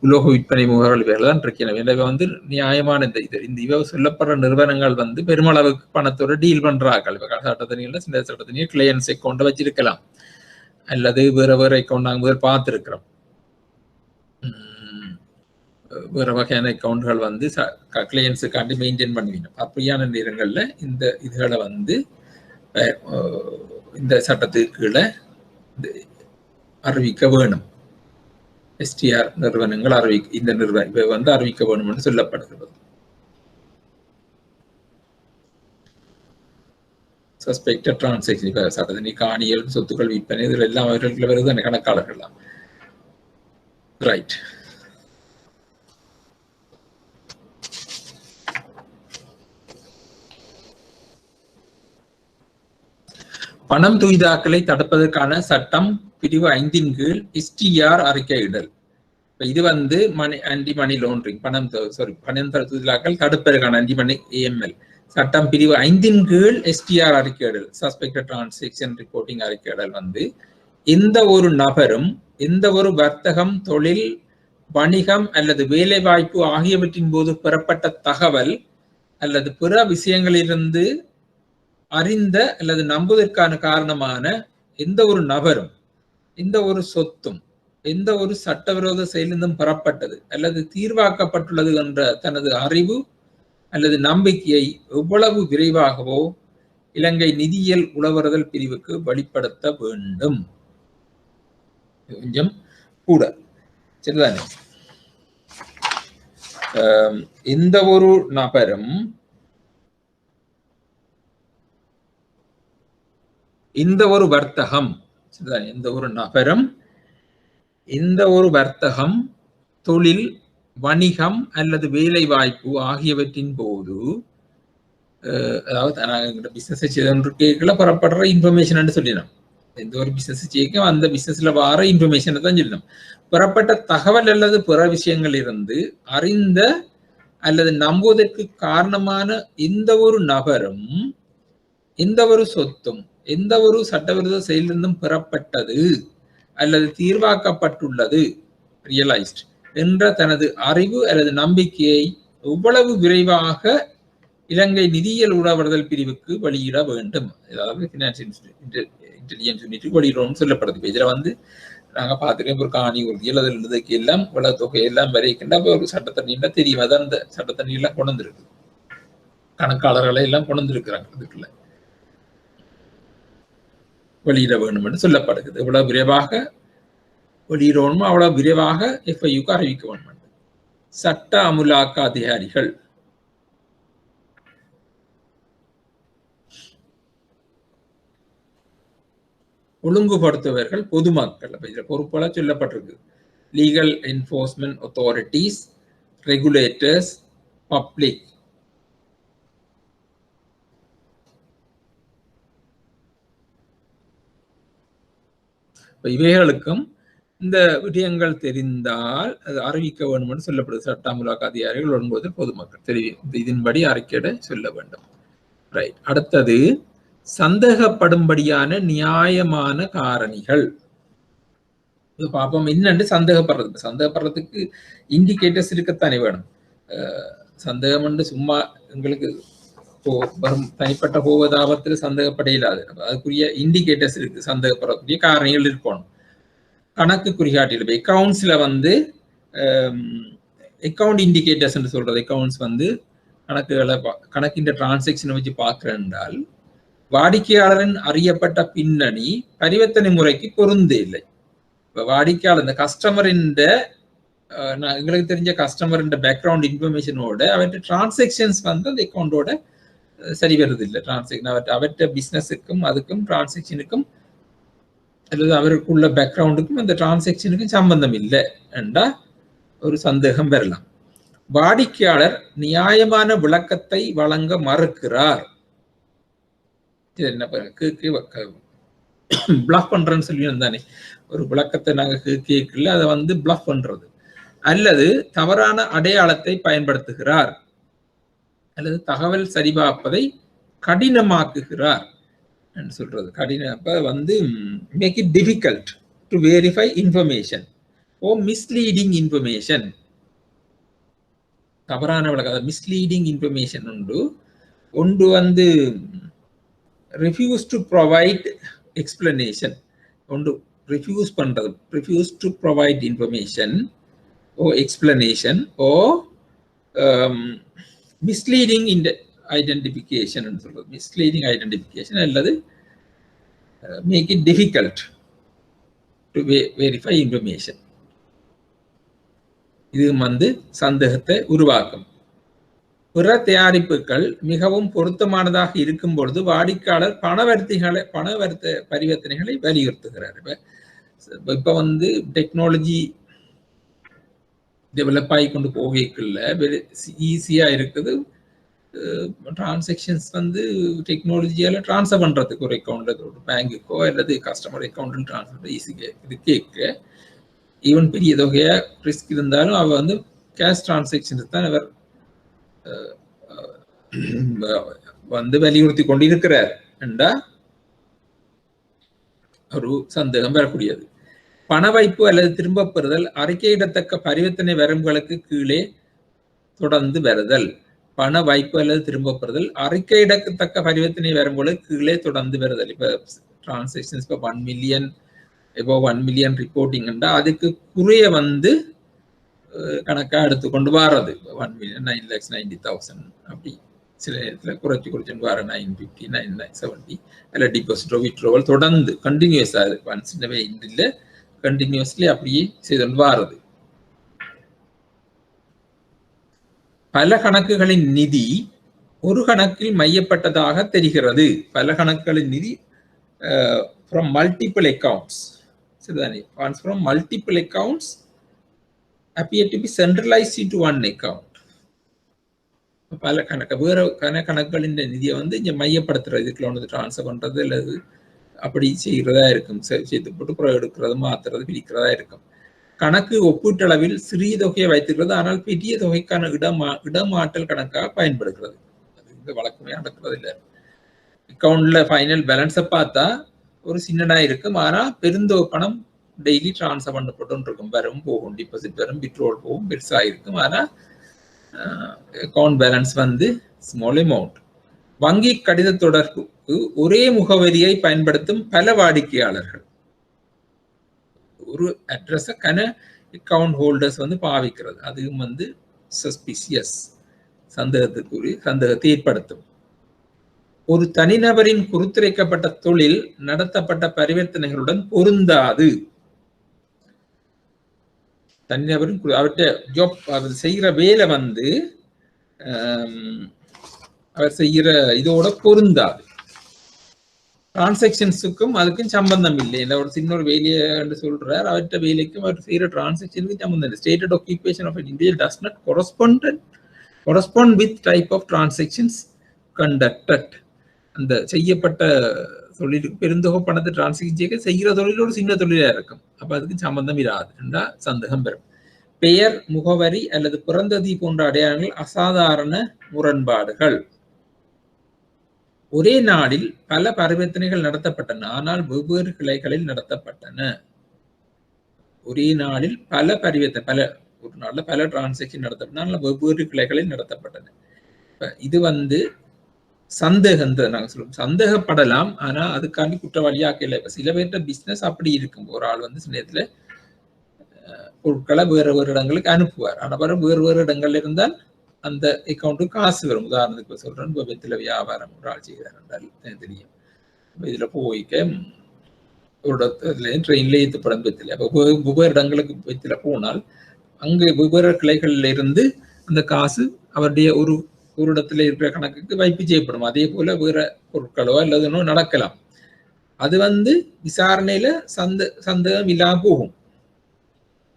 Speaker 1: உலோக விற்பனை முகவர்கள் இவைகள் தான் இருக்கிறது. எனவே வந்து நியாயமான இந்த இவ சொல்லப்படுற நிறுவனங்கள் வந்து பெருமளவுக்கு பணத்தோட டீல் பண்றார்கள். சட்டத்தரணிகள் சில சட்டத்தரணிகள் கிளையன்ஸ் அக்கௌண்ட்டை வச்சிருக்கலாம் அல்லது வேற அக்கௌண்ட் நாங்கள் முதல் பார்த்துருக்கிறோம். வேற வகையான அக்கௌண்ட்கள் வந்து கிளையன்ஸுக்காண்டி மெயின்டைன் பண்ணுவீங்க. அப்படியான நேரங்கள்ல இந்த இதுகளை வந்து இந்த சட்டத்துக்கு கீழே அறிவிக்க வேணும். STR நிறுவனங்கள் இந்த நிறுவனம் வந்து அறிவிக்க வேணும் என்று சொல்லப்படுகிறது. சஸ்பெக்டட் டிரான்சாக்ஷன் சட்டத்தினி காணியல் சொத்துக்கள் விற்பனை இதில் எல்லாம் அவர்களுக்கு வருது அந்த கணக்காளர்கள் தான். ரைட். பணம் துய்தாக்கலை தடுப்பதற்கான சட்டம் பிரிவு 5 கீழ் STR அறிக்கையிடல். இது வந்து ஆன்டி மணி லாண்டரிங் பணம் துய்தாக்கல் தடுப்பதற்கான ஆன்டி மணி AML சட்டம் பிரிவு 5 கீழ் STR அறிக்கையிடல் சஸ்பெக்டட் டிரான்சாக்ஷன் ரிப்போர்ட்டிங் அறிக்கையிடல் வந்து எந்த ஒரு நபரும் எந்த ஒரு வர்த்தகம், தொழில், வணிகம் அல்லது வேலை வாய்ப்பு ஆகியவற்றின் போது பெறப்பட்ட தகவல் அல்லது பிற விஷயங்களிலிருந்து அறிந்த அல்லது நம்புவதற்கான காரணமான எந்த ஒரு நபரும் எந்த ஒரு சொத்தும் எந்த ஒரு சட்டவிரோத செயலிருந்தும் பெறப்பட்டது அல்லது தீர்வாக்கப்பட்டுள்ளது என்ற தனது அறிவு அல்லது நம்பிக்கையை எவ்வளவு விரைவாகவோ இலங்கை நிதியியல் உளவறுதல் பிரிவுக்கு வெளிப்படுத்த வேண்டும். கொஞ்சம் கூட சரிதானே. எந்த ஒரு நபரும் இந்த ஒரு வர்த்தகம் தொழில் வணிகம் அல்லது வேலை வாய்ப்பு ஆகியவற்றின் போது அதாவது நாங்கள் பிசினஸ் செய்யல புறப்படுற இன்ஃபர்மேஷன் சொல்லிடணும் எந்த ஒரு பிசினஸ் செய்ய அந்த பிசினஸ்ல வர இன்ஃபர்மேஷனை தான் சொல்லணும் புறப்பட்ட தகவல் அல்லது பிற விஷயங்கள் இருந்து அறிந்த அல்லது நம்புவதற்கு காரணமான எந்த ஒரு நபரும் எந்த ஒரு சொத்தும் எந்த ஒரு சட்டவிரோத செயலிருந்தும் பெறப்பட்டது அல்லது தீர்வாக்கப்பட்டுள்ளது ரியலைஸ்ட் என்ற தனது அறிவு அல்லது நம்பிக்கையை எவ்வளவு விரைவாக இலங்கை நிதியியல் ஊடாவடுதல் பிரிவுக்கு வெளியிட வேண்டும் அதாவது பினான்சியல் இன்டெலிஜென்ஸ் யூனிட்டுக்கு வெளியிடணும்னு சொல்லப்படுது இதுல நாங்க பார்த்துருக்கோம் ஒரு காணி உறுதியில் அதில் இருந்ததுக்கு எல்லாம் இவ்வளவு தொகையெல்லாம் வரைக்கின்ற ஒரு சட்டத்தண்ணியில தெரியும் அதான் அந்த சட்டத்தண்ணியெல்லாம் கொண்டு வந்திருக்கு கணக்காளர்களை எல்லாம் கொண்டு வந்திருக்கிறாங்க அதுக்குள்ள வெளியிட வேண்டும் என்று சொல்லப்படுகிறது எவ்வளவு விரைவாக வெளியிடணுமோ அவ்வளவு விரைவாக எஃப்ஐயுக்கு அறிவிக்க வேண்டும் சட்ட அமுலாக்க அதிகாரிகள் ஒழுங்குபடுத்துவர்கள் பொதுமக்கள் இதுல பொறுப்பெல்லாம் சொல்லப்பட்டிருக்கு legal enforcement authorities regulators public இவைகளுக்கும் இந்த விடயங்கள் தெரிந்தால் அது அறிவிக்க வேண்டும் என்று சொல்லப்படுது சட்ட அமலாக்க அதிகாரிகள் வரும்போது பொதுமக்கள் தெரியும் இதன்படி அறிக்கையிட சொல்ல வேண்டும் ரைட் அடுத்தது சந்தேகப்படும்படியான நியாயமான காரணிகள் பாப்போம் என்னன்னு சந்தேகப்படுறதுக்கு இண்டிகேட்டர்ஸ் இருக்கத்தானே வேணும் சந்தேகம் என்று சும்மா எங்களுக்கு வரும் தனிப்பட்ட போவதாபத்தில் சந்தேகப்பட இல்லாது அதுக்குரிய இண்டிகேட்டர்ஸ் இருக்கு சந்தேகப்படக்கூடிய காரணிகள் இருக்கணும் கணக்கு குறிகாட்டியில் அக்கௌண்ட்ஸ்ல அக்கௌண்ட் இண்டிகேட்டர்ஸ் என்று சொல்றது அக்கௌண்ட்ஸ் கணக்கின் டிரான்சாக்ஷனை வச்சு பார்க்கிறேன்றால் வாடிக்கையாளரின் அறியப்பட்ட பின்னணி பரிவர்த்தனை முறைக்கு பொருந்தே இல்லை இப்ப வாடிக்கையாளர் இந்த கஸ்டமரின் எங்களுக்கு தெரிஞ்ச கஸ்டமரின் பேக்ரவுண்ட் இன்ஃபர்மேஷனோட அவற்றை டிரான்சாக்ஷன்ஸ் அந்த அக்கௌண்டோட சரி வருது இல்லை டிரான்சாக்ஷன் அவற்ற பிசினஸுக்கும் அதுக்கும் டிரான்சாக்ஷனுக்கும் அல்லது அவருக்குள்ள பேக்ரவுண்டுக்கும் அந்த டிரான்சாக்ஷனுக்கும் சம்பந்தம் இல்லை என்றா ஒரு சந்தேகம் வரலாம் வாடிக்கையாளர் நியாயமான விளக்கத்தை வழங்க மறுக்கிறார் என்ன பிளஃப் பண்றேன்னு சொல்லி தானே ஒரு விளக்கத்தை நாங்க கேட்கல அதை பிளஃப் பண்றது அல்லது தவறான அடையாளத்தை பயன்படுத்துகிறார் அல்லது தகவல் சரிபார்ப்பதை கடினமாக்குகிறார் சொல்றது கடினம் அப்ப make it difficult to verify information or misleading information தவறான விளக்கம் மிஸ்லீடிங் இன்ஃபர்மேஷன் ஒன்று refuse to provide explanation refuse to provide information or explanation or misleading identification அல்லது make it difficult to verify information இது சந்தேகத்தை உருவாக்கும் பிற தயாரிப்புகள் மிகவும் பொருத்தமானதாக இருக்கும் பொழுது வாடிக்கையாளர் பணவர்த்த பரிவர்த்தனைகளை வலியுறுத்துகிறார் இப்ப டெக்னாலஜி டெவலப் ஆகி கொண்டு போகல ஈஸியா இருக்குது டிரான்சாக்ஷன்ஸ் டெக்னாலஜியால டிரான்ஸ்ஃபர் பண்றதுக்கு ஒரு அக்கௌண்ட்ல ஒரு பேங்குக்கோ அல்லது கஸ்டமர் அக்கௌண்ட்ல டிரான்ஸ்ஃபர் ஈஸியா இது கேட்க ஈவன் பெரிய தொகையா ரிஸ்க் இருந்தாலும் அவ கேஷ் டிரான்சாக்ஷன்ஸ் தான் அவர் வலியுறுத்தி கொண்டிருக்கிறார் என்றா ஒரு சந்தேகம் வரக்கூடியது பண வைப்பு அல்லது திரும்ப பெறுதல் அறிக்கையிடத்தக்க பரிவர்த்தனை வரம்புகளுக்கு கீழே தொடர்ந்து வருதல் பண வைப்பு அல்லது திரும்ப பெறுதல் அறிக்கையிடத்தக்க பரிவர்த்தனை வரம்புகளுக்கு கீழே தொடர்ந்து வருதல் இப்ப டிரான்சாக்ஷன்ஸ் இப்ப 1 மில்லியன் இப்போ 1 மில்லியன் ரிப்போர்ட்டிங் என்றா அதுக்கு குறைய கணக்கா எடுத்துக்கொண்டு வர்றது 1,990,000 அப்படி சில நேரத்தில் குறைச்சி வர 950 970 அல்ல டிபாசிட்டோ விட்ரோவல் தொடர்ந்து கண்டினியூஸா சின்னவே இல்லை கண்டினியூஸ்லி அப்படியே செய்து வர்றது பல கணக்குகளின் நிதி ஒரு கணக்கில் மையப்பட்டதாக தெரிகிறது. பல கணக்குகளின் நிதி from multiple accounts. சரிதானே? Funds from multiple accounts appear to be centralized into one account. பல வேற கணக்குகளின் நிதியை இங்க மையப்படுத்துறது, இதுக்குள்ள ஒன்று டிரான்ஸ்ஃபர் பண்றது அல்லது அப்படி செய்கிறதா இருக்கும். சேர்த்து போட்டு புறம் எடுக்கிறது, மாத்துறது, பிரிக்கிறதா இருக்கும். கணக்கு ஒப்பீட்டளவில் சிறிய தொகையை வைத்திருக்கிறது, ஆனால் பெரிய தொகைக்கான இடமாற்றல் கணக்காக பயன்படுகிறது. அது இந்த வழக்கமே நடக்கிறது இல்லை. அக்கௌண்ட்ல ஃபைனல் பேலன்ஸை பார்த்தா ஒரு சின்னதா இருக்கும், ஆனா பெருந்தொகை பணம் டெய்லி டிரான்ஸ்ஃபர் பண்ணப்பட்டு இருக்கும். வரும் போகும், டிபாசிட் வரும், விட்ரோல் போகும், பெருசா இருக்கும். ஆனா அக்கௌண்ட் பேலன்ஸ் ஸ்மால் அமௌண்ட். வங்கி கடித தொடர்புக்கு ஒரே முகவரியை பயன்படுத்தும் பல வாடிக்கையாளர்கள். ஒரு அட்ரஸ அக்கவுண்ட் ஹோல்டர்ஸ் பாவிக்கிறது, அதுவும் சஸ்பிசியஸ், சந்தேகத்தை ஏற்படுத்தும். ஒரு தனிநபரின் குறித்துரைக்கப்பட்ட தொழில் நடத்தப்பட்ட பரிவர்த்தனைகளுடன் பொருந்தாது. தனிநபரின் அவர்கிட்ட ஜாப், அவர் செய்கிற வேலை அவர் செய்கிற இதோட பொருந்தாது. டிரான்சாக்ஷன்ஸுக்கும் அதுக்கும் சம்பந்தம் இல்லை. ஒரு சின்ன ஒரு வேலையை சொல்றார், அவர்கிட்ட வேலைக்கும் அவர் செய்யற டிரான்சாக்ஷனுக்கும் சம்பந்தம் இல்லை. Stated occupation of an individual does not correspond with type of transactions conducted. அந்த செய்யப்பட்ட தொழிலுக்கு பெருந்தொகை பணத்தை டிரான்சாக்ஷன் செய்கிற தொழில் ஒரு சின்ன தொழிலா இருக்கும். அப்ப அதுக்கு சம்பந்தம் இராது என்றா சந்தேகம் பெறும். பெயர், முகவரி அல்லது பிறந்ததி போன்ற அடையாளங்கள் அசாதாரண முரண்பாடுகள். ஒரே நாளில் பல பரிவர்த்தனைகள் நடத்தப்பட்டன, ஆனால் வெவ்வேறு கிளைகளில் நடத்தப்பட்டன. ஒரே நாளில் பல பரிவர்த்தனை, ஒரு நாள்ல பல டிரான்சாக்ஷன் நடத்தப்பட்டன, வெவ்வேறு கிளைகளில் நடத்தப்பட்டன. இது சந்தேகம் நாங்க சொல்லுவோம், சந்தேகப்படலாம், ஆனா அதுக்காண்டி குற்றவாளியாக்கல. இப்ப சில பேர்ட்ட பிசினஸ் அப்படி இருக்கும், ஒரு ஆள் சில நேரத்துல பொருட்களை வேறு வேறு இடங்களுக்கு அனுப்புவார், ஆனா வேறு வேறு இடங்கள்ல இருந்தால் அந்த அக்கௌண்ட்டுக்கு காசு வரும். உதாரணத்துக்கு சொல்றேன், இப்போ வெத்தில வியாபாரம் ஒரு ஆள் செய்கிறார் என்றால் தெரியும். இதுல போய்க்க ஒரு இடத்துல ட்ரெயின்ல ஏற்றப்படும் வெத்தில, அப்போ வெவ்வேறு இடங்களுக்கு வெத்தில போனால் அங்கு வெவ்வேறு கிளைகள்ல இருந்து அந்த காசு அவருடைய ஒரு இடத்துல இருக்கிற கணக்குக்கு வைப்பு செய்யப்படும். அதே போல வேற பொருட்களோ அல்லது நடக்கலாம். அது விசாரணையில சந்தேகம் இல்லாம போகும்.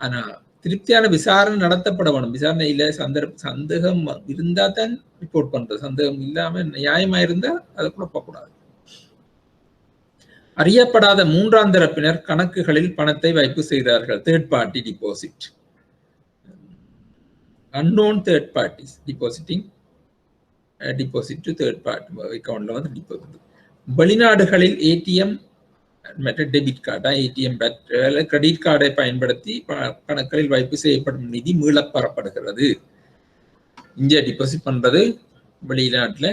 Speaker 1: ஆனா திருப்தியான விசாரணை நடத்தப்பட வேணும். விசாரணையில சந்தேகம் இருந்தா தான் ரிப்போர்ட் பண்றது. சந்தேகம் இல்லாம நியாயமா இருந்தா அதை குழப்பக்கூடாது. அறியப்படாத மூன்றாம் தரப்பினர் கணக்குகளில் பணத்தை வைப்பு செய்கிறார்கள். Third party deposit. unknown third parties depositing deposit to third party account deposit. வெளிநாடுகளில் ஏடிஎம் மற்ற டெபிட் கார்டா, ஏடிஎம் கிரெடிட் கார்டை பயன்படுத்தி கணக்குகளில் வைப்பு செய்யப்படும் நிதி மீளப்பெறப்படுகிறது. இங்கே டிபாசிட் பண்றது, வெளிநாட்டுல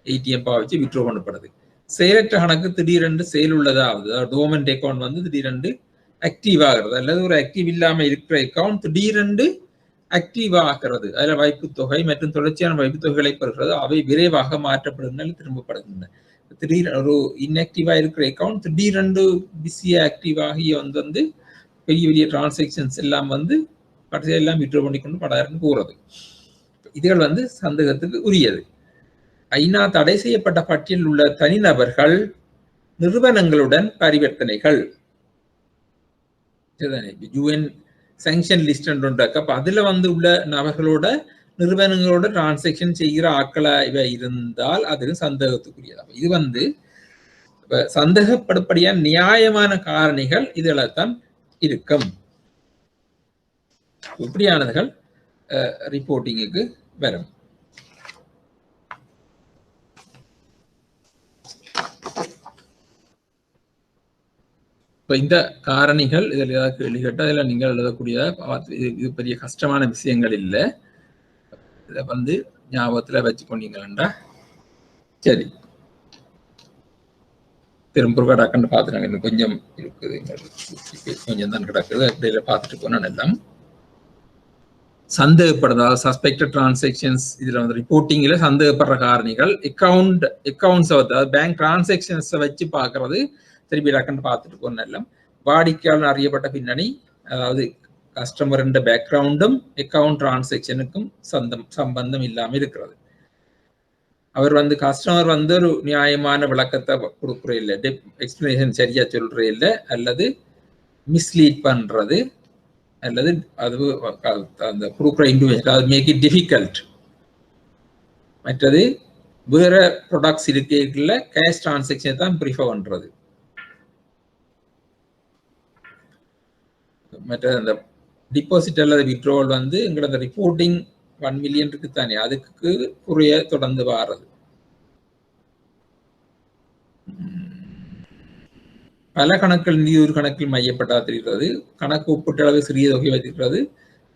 Speaker 1: ஏடிஎம் பாவிச்சு விட்ரோ பண்ணப்படுது. செயலற்ற கணக்கு திடீரென்று செயல் உள்ளதாவது, டோர்மெண்ட் அக்கௌண்ட் திடீரென்று ஆக்டிவ் ஆகிறது, அல்லது ஒரு ஆக்டிவ் இல்லாம இருக்கிற அக்கௌண்ட் திடீரென்று ஆக்டிவ் ஆகிறது. அதுல வைப்பு தொகை மற்றும் தொடர்ச்சியான வைப்பு தொகைகளை பெறுகிறது. அவை விரைவாக மாற்றப்படுகின்றன, திரும்பப்படுகின்றன. திடீர் ஒரு இன்ஆக்டிவா இருக்கிற அக்கௌண்ட் திடீரென்று பிஸியா ஆக்டிவ் ஆகி பெரிய பெரிய டிரான்சாக்ஷன்ஸ் எல்லாம் எல்லாம் விட்ரோ பண்ணிக்கொண்டு படாருன்னு போறது. இதுகள் சந்தேகத்துக்கு உரியது. ஐநா தடை செய்யப்பட்ட பட்டியலில் உள்ள தனிநபர்கள், நிறுவனங்களுடன் பரிவர்த்தனைகள், யூஎன் சாங்ஷன் லிஸ்ட் அப்ப அதுல உள்ள நபர்களோட நிறுவனங்களோட டிரான்சாக்ஷன் செய்கிற ஆட்களா இவை இருந்தால் அது சந்தேகத்துக்குரியது. இது சந்தேகப்படப்படியா நியாயமான காரணிகள் இதுல தான் இருக்கும். இப்படியானதுகள் ரிப்போர்ட்டிங்குக்கு வரும். இந்த காரணிகள் இதில் ஏதாவது கேள்வி கேட்டால் அதில் நீங்கள் எழுதக்கூடிய இது பெரிய கஷ்டமான விஷயங்கள் இல்லை. இதை ஞாபகத்தில் வச்சுக்கொண்டீங்களா? சரி, திரும்ப டக்குன்னு பார்த்துட்டாங்க. இன்னும் கொஞ்சம் இருக்குது, கொஞ்சம் தான் கிடக்குது. அப்படியில பார்த்துட்டு போனா எல்லாம் சந்தேகப்படுறதா சஸ்பெக்டட் டிரான்சாக்ஷன்ஸ் இதுல ரிப்போர்ட்டிங்ல சந்தேகப்படுற காரணிகள், அக்கௌண்ட்ஸ் பேங்க் டிரான்சாக்ஷன்ஸை வச்சு பார்க்கறது, திருப்பி டக்குன்னு பார்த்துட்டு போன எல்லாம் வாடிக்கையாளர் அறியப்பட்ட பின்னணி, அதாவது கஸ்டமர் பேக்ரவுண்டும் அக்கவுண்ட் டிரான்சாக்ஷனுக்கும் சம்பந்தம் இல்லாமல் இருக்கிறது. அவர் கஸ்டமர் ஒரு நியாயமான விளக்கத்தை கொடுக்குற இல்லை, எக்ஸ்பிளனேஷன் சரியா சொல்ற இல்லை, அல்லது மிஸ்லீட் பண்றது, அல்லது அது அந்த கொடுக்குற இன்டிவிஜுவல் அது மேக் இட் டிஃபிகல்ட். மற்றது வேற ப்ராடக்ட்ஸ் இருக்குல்ல கேஷ் டிரான்சாக்ஷன் தான் ப்ரிஃபர் பண்றது. மற்ற அந்த டிபாசிட் அல்லது விட்ரோவல் எங்களோட ரிப்போர்ட்டிங் 1 மில்லியன் இருக்கு தானே, அதுக்கு குறைய தொடர்ந்து வாரது. பல கணக்கில் நிதி ஒரு கணக்கில் மையப்பட்டாதிருக்கிறது, கணக்கு ஒப்பீட்டளவு சிறிய தொகை வைத்திருக்கிறது,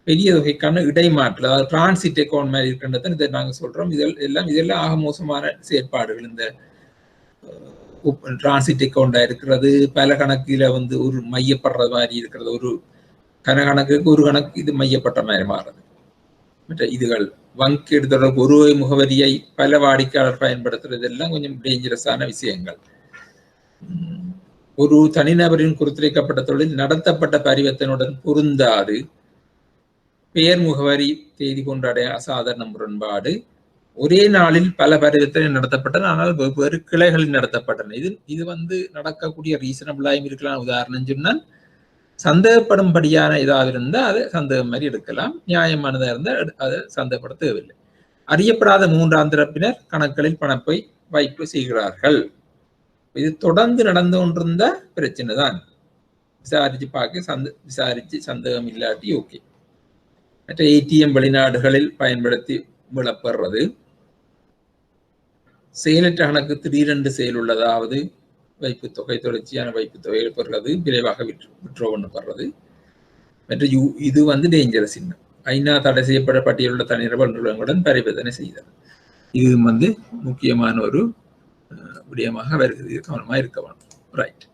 Speaker 1: பெரிய தொகைக்கான இடைமாற்று அதாவது டிரான்சிட் அக்கௌண்ட் மாதிரி இருக்கின்றதை இதை நாங்கள் சொல்றோம். இதெல்லாம் ஆக மோசமான செயற்பாடுகள். இந்த டிரான்சிட் அக்கௌண்டா இருக்கிறது, பல கணக்கில ஒரு மையப்படுற மாதிரி இருக்கிறது, ஒரு கணக்குக்கு ஒரு கணக்கு இது மையப்பட்ட மாதிரி மாறுது. மற்ற இதுகள் வங்கி தொடர்பு ஒரு முகவரியை பல வாடிக்கையாளர் பயன்படுத்துறது எல்லாம் கொஞ்சம் டேஞ்சரஸான விஷயங்கள். ஒரு தனிநபரின் குறித்துரைக்கப்பட்ட தொழில் நடத்தப்பட்ட பரிவர்த்தனுடன் பொருந்தாது, பெயர் முகவரி தேதி கொண்டாடைய அசாதாரண முரண்பாடு, ஒரே நாளில் பல பரிவர்த்தனை நடத்தப்பட்டன ஆனால் வெவ்வேறு கிளைகளில் நடத்தப்பட்டன. இது நடக்கக்கூடிய ரீசனபிளாயும் இருக்கலாம். உதாரணம் சொன்னால் சந்தேகப்படும்படியான ஏதாவது இருந்தால் அதை சந்தேகம் மாதிரி எடுக்கலாம், நியாயமானதாக இருந்தால் அதை சந்தேகப்பட தேவையில்லை. அறியப்படாத மூன்றாம் தரப்பினர் கணக்குகளில் பணப்பை வைப்பு செய்கிறார்கள். இது தொடர்ந்து நடந்து கொண்டிருந்த பிரச்சனை தான். விசாரிச்சு பார்க்க விசாரிச்சு சந்தேகம் இல்லாட்டி ஓகே. மற்ற ஏடிஎம் வெளிநாடுகளில் பயன்படுத்தி விளப்படுறது, செயலற்ற கணக்கு திடீரென்று செயல் உள்ளதாவது, வைப்பு தொகை தொடர்ச்சியான வைப்பு தொகை பெறுறது, விரைவாக விட்ரோ பண்ணப்படுறது. மற்ற இது டேஞ்சரஸ். இன்னும் ஐநா தடை செய்யப்பட்ட பட்டியலுள்ள தனிநபர் நிறுவனங்களுடன் பரிவர்த்தனை செய்தது. இது முக்கியமான ஒரு விடயமாக வருகிறது, கவனமாக இருக்க வேண்டும். ரைட்,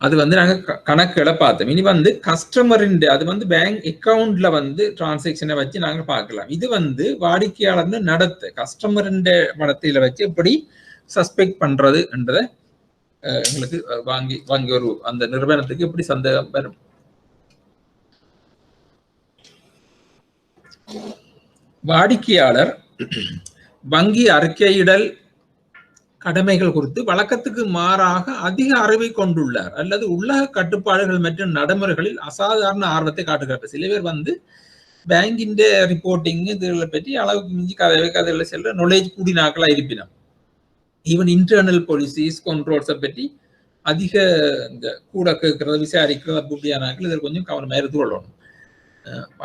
Speaker 1: அது நாங்க கணக்குகளை பார்த்தோம். இனி கஸ்டமரின் அது பேங்க் அக்கவுண்ட்ல டிரான்சாக்ஷனை வச்சு நாங்க பார்க்கலாம். இது வாடிக்கையாளர் நடத்த கஸ்டமரின் பணத்தில வச்சு எப்படி சஸ்பெக்ட் பண்றது என்றதை எங்களுக்கு வாங்கி ஒரு அந்த நிறுவனத்துக்கு எப்படி சந்தேகம் வரும். வாடிக்கையாளர் வங்கி அறிக்கையிடல் கடமைகள் குறித்து வழக்கத்துக்கு மாறாக அதிக அறிவை கொண்டுள்ளார் அல்லது உள்ளக கட்டுப்பாடுகள் மற்றும் நடைமுறைகளில் அசாதாரண ஆர்வத்தை காட்டுகிறார். சில பேர் பேங்கின் ரிப்போர்ட்டிங் இதுகளை பற்றி அளவுக்கு மிஞ்சி கதைகளை செல்ல நாலேஜ் கூடினாக்களா இருப்பினும் ஈவன் இன்டர்னல் பாலிசிஸ் கண்ட்ரோல்ஸை பற்றி அதிக கூட கேட்கறது விசாரிக்கிறது அப்படியானாக்கள் இதில் கொஞ்சம் கவனமாக இருந்து கொள்ளணும்.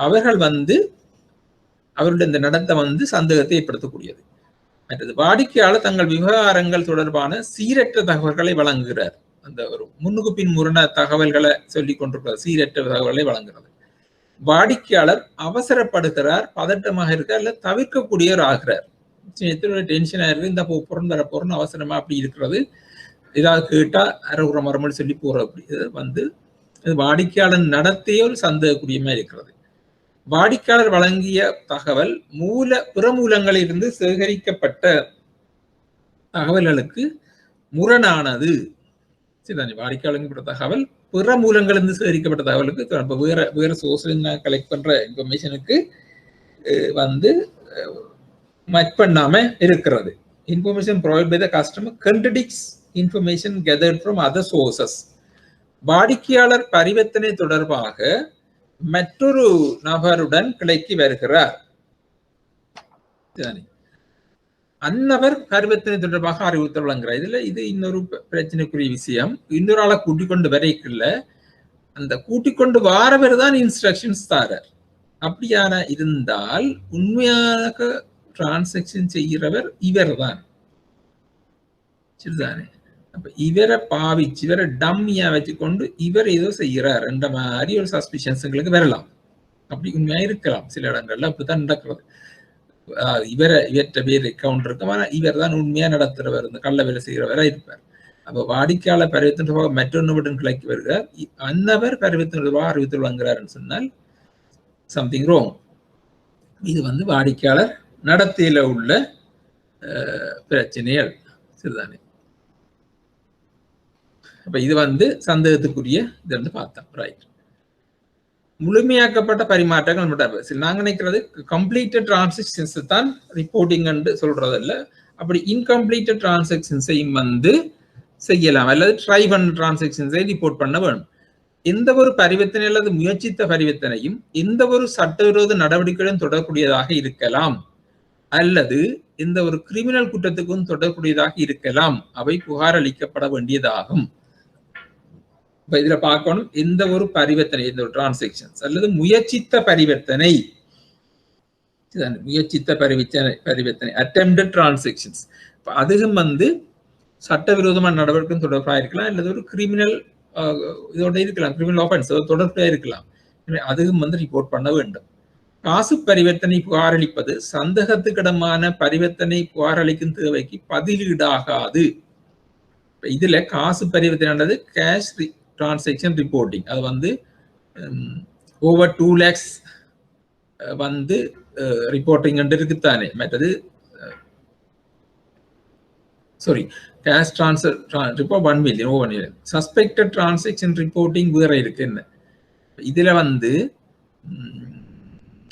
Speaker 1: அவர்கள் அவருடைய இந்த நடத்தை சந்தேகத்தை ஏற்படுத்தக்கூடியது. மற்றது வாடிக்கையாளர் தங்கள் விவகாரங்கள் தொடர்பான சீரற்ற தகவல்களை வழங்குகிறார். அந்த ஒரு முன்னுக்கு பின் முரண தகவல்களை சொல்லிக் கொண்டிருக்கிறார், சீரற்ற தகவல்களை வழங்குகிறது. வாடிக்கையாளர் அவசரப்படுகிறார், பதட்டமாக இருக்கார், இல்ல தவிர்க்கக்கூடியவர் ஆகிறார். டென்ஷனா இருக்கு, இந்த பொருள் வர பொருள் அவசரமா அப்படி இருக்கிறது, ஏதாவது கேட்டா அரைகுற மரமல் சொல்லி போற அப்படி வாடிக்கையாளர் நடத்தையோ சந்தேகக்கூடியமா இருக்கிறது. வாடிக்கையாளர் வழங்கிய தகவல் பிற மூலங்களில் இருந்து சேகரிக்கப்பட்ட தகவல்களுக்கு முரணானது. சரிதானே, வாடிக்கையாளர் தகவல் பிற மூலங்களிலிருந்து சேகரிக்கப்பட்ட தகவலுக்கு வேற சோர்ஸ்ல கலெக்ட் பண்ற இன்ஃபர்மேஷனுக்கு மேட்ச் பண்ணாம இருக்கிறது. Information provide by the customer contradicts information gathered from other sources. வாடிக்கையாளர் பரிவர்த்தனை தொடர்பாக மற்றொரு நபருடன் கிளைக்கு வருகிறார். அந்நபர் பரிவர்த்தனை தொடர்பாக அறிவுறுத்தல் வழங்குகிறார். இது இன்னொரு பிரச்சனைக்குரிய விஷயம். இன்னொரு ஆளை கூட்டிக் கொண்டு வரைக்குள்ள அந்த கூட்டிக் கொண்டு வாரவர் தான் இன்ஸ்ட்ரக்ஷன்ஸ் தாரர். அப்படியான இருந்தால் உண்மையாக டிரான்சாக்ஷன் செய்கிறவர் இவர் தான். சரிதானே, அப்ப இவரை பாவிச்சு இவரை டம்மியா வச்சுக்கொண்டு இவர் ஏதோ செய்கிறார் என்ற மாதிரி ஒரு சஸ்பிஷன்ஸ்களுக்கு வரலாம். அப்படி உண்மையா இருக்கலாம், சில இடங்கள்ல அப்படித்தான் நடக்கிறது. இவற்ற பேர் அக்கவுண்ட் இருக்கும், ஆனா இவர் தான் உண்மையா நடத்துறவர், இந்த கள்ள வேலை செய்கிறவரா இருப்பார். அப்ப வாடிக்கையாளர் பரிவர்த்தனை மற்றொன்னுடன் கிளைக்கு வருகிறார், அன்னவர் பரிவர்த்தனை அறிவித்தல் வாங்குறாருன்னு சொன்னால் சம்திங் ரோங். இது வாடிக்கையாளர் நடத்தையில உள்ள பிரச்சனைகள். சரிதானே, அப்ப இது வந்து சந்தேகத்துக்குரிய இது வந்து பார்த்தோம். ரைட். முழுமையாக்கப்பட்ட பரிமாற்றங்கள் நாங்க நினைக்கிறது கம்ப்ளீட்டட் டிரான்சாக்ஷன்ஸ் தான் ரிப்போர்ட்டிங் சொல்றது இல்ல. அப்படி இன்கம்ப்ளீட்டட் டிரான்சாக்ஷன்ஸையும் வந்து செய்யலாம், அல்லது ட்ரை பண்ண டிரான்சாக்ஷன்ஸை ரிப்போர்ட் பண்ண வேணும். எந்த ஒரு பரிவர்த்தனை அல்லது முயற்சித்த பரிவர்த்தனையும் எந்த ஒரு சட்டவிரோத நடவடிக்கையுடன் தொடர்புடையதாக இருக்கலாம், அல்லது எந்த ஒரு கிரிமினல் குற்றத்துக்கும் தொடர்புடையதாக இருக்கலாம். அவை புகார் அளிக்கப்பட வேண்டியதாகும். இப்ப இதுல பார்க்கணும், எந்த ஒரு பரிவர்த்தனை, எந்த ஒரு டிரான்சாக்ஷன்ஸ் அல்லது முயற்சித்த பரிவர்த்தனை, முயற்சித்த பரிவர்த்தனை அட்டெம்ப்டட் டிரான்சாக்ஷன்ஸ், அதுவும் வந்து சட்டவிரோதமான நடவடிக்கையும் தொடர்பாக இருக்கலாம், அல்லது ஒரு கிரிமினல் இதோட இருக்கலாம், கிரிமினல் ஆஃபென்ஸ் தொடர்புடைய இருக்கலாம். அதுவும் வந்து ரிப்போர்ட் பண்ண வேண்டும். காசு பரிவர்த்தனை புகாரளிப்பது சந்தேகத்துக்கிடமான பரிவர்த்தனை புகாரளிக்கும் தேவைக்கு பதிலீடாகாது. இதுல காசு பரிவர்த்தனை கேஷ் டிரான்சாக்ஷன் ரிப்போர்ட்டிங், அது வந்து ஓவர் 2 lakhs வந்து ரிப்போர்ட்டிங் இருக்குத்தானே. மற்றது sorry, cash transfer report 1 million over 1 million. Suspected transaction reporting வேற இருக்கு. என்ன இதுல வந்து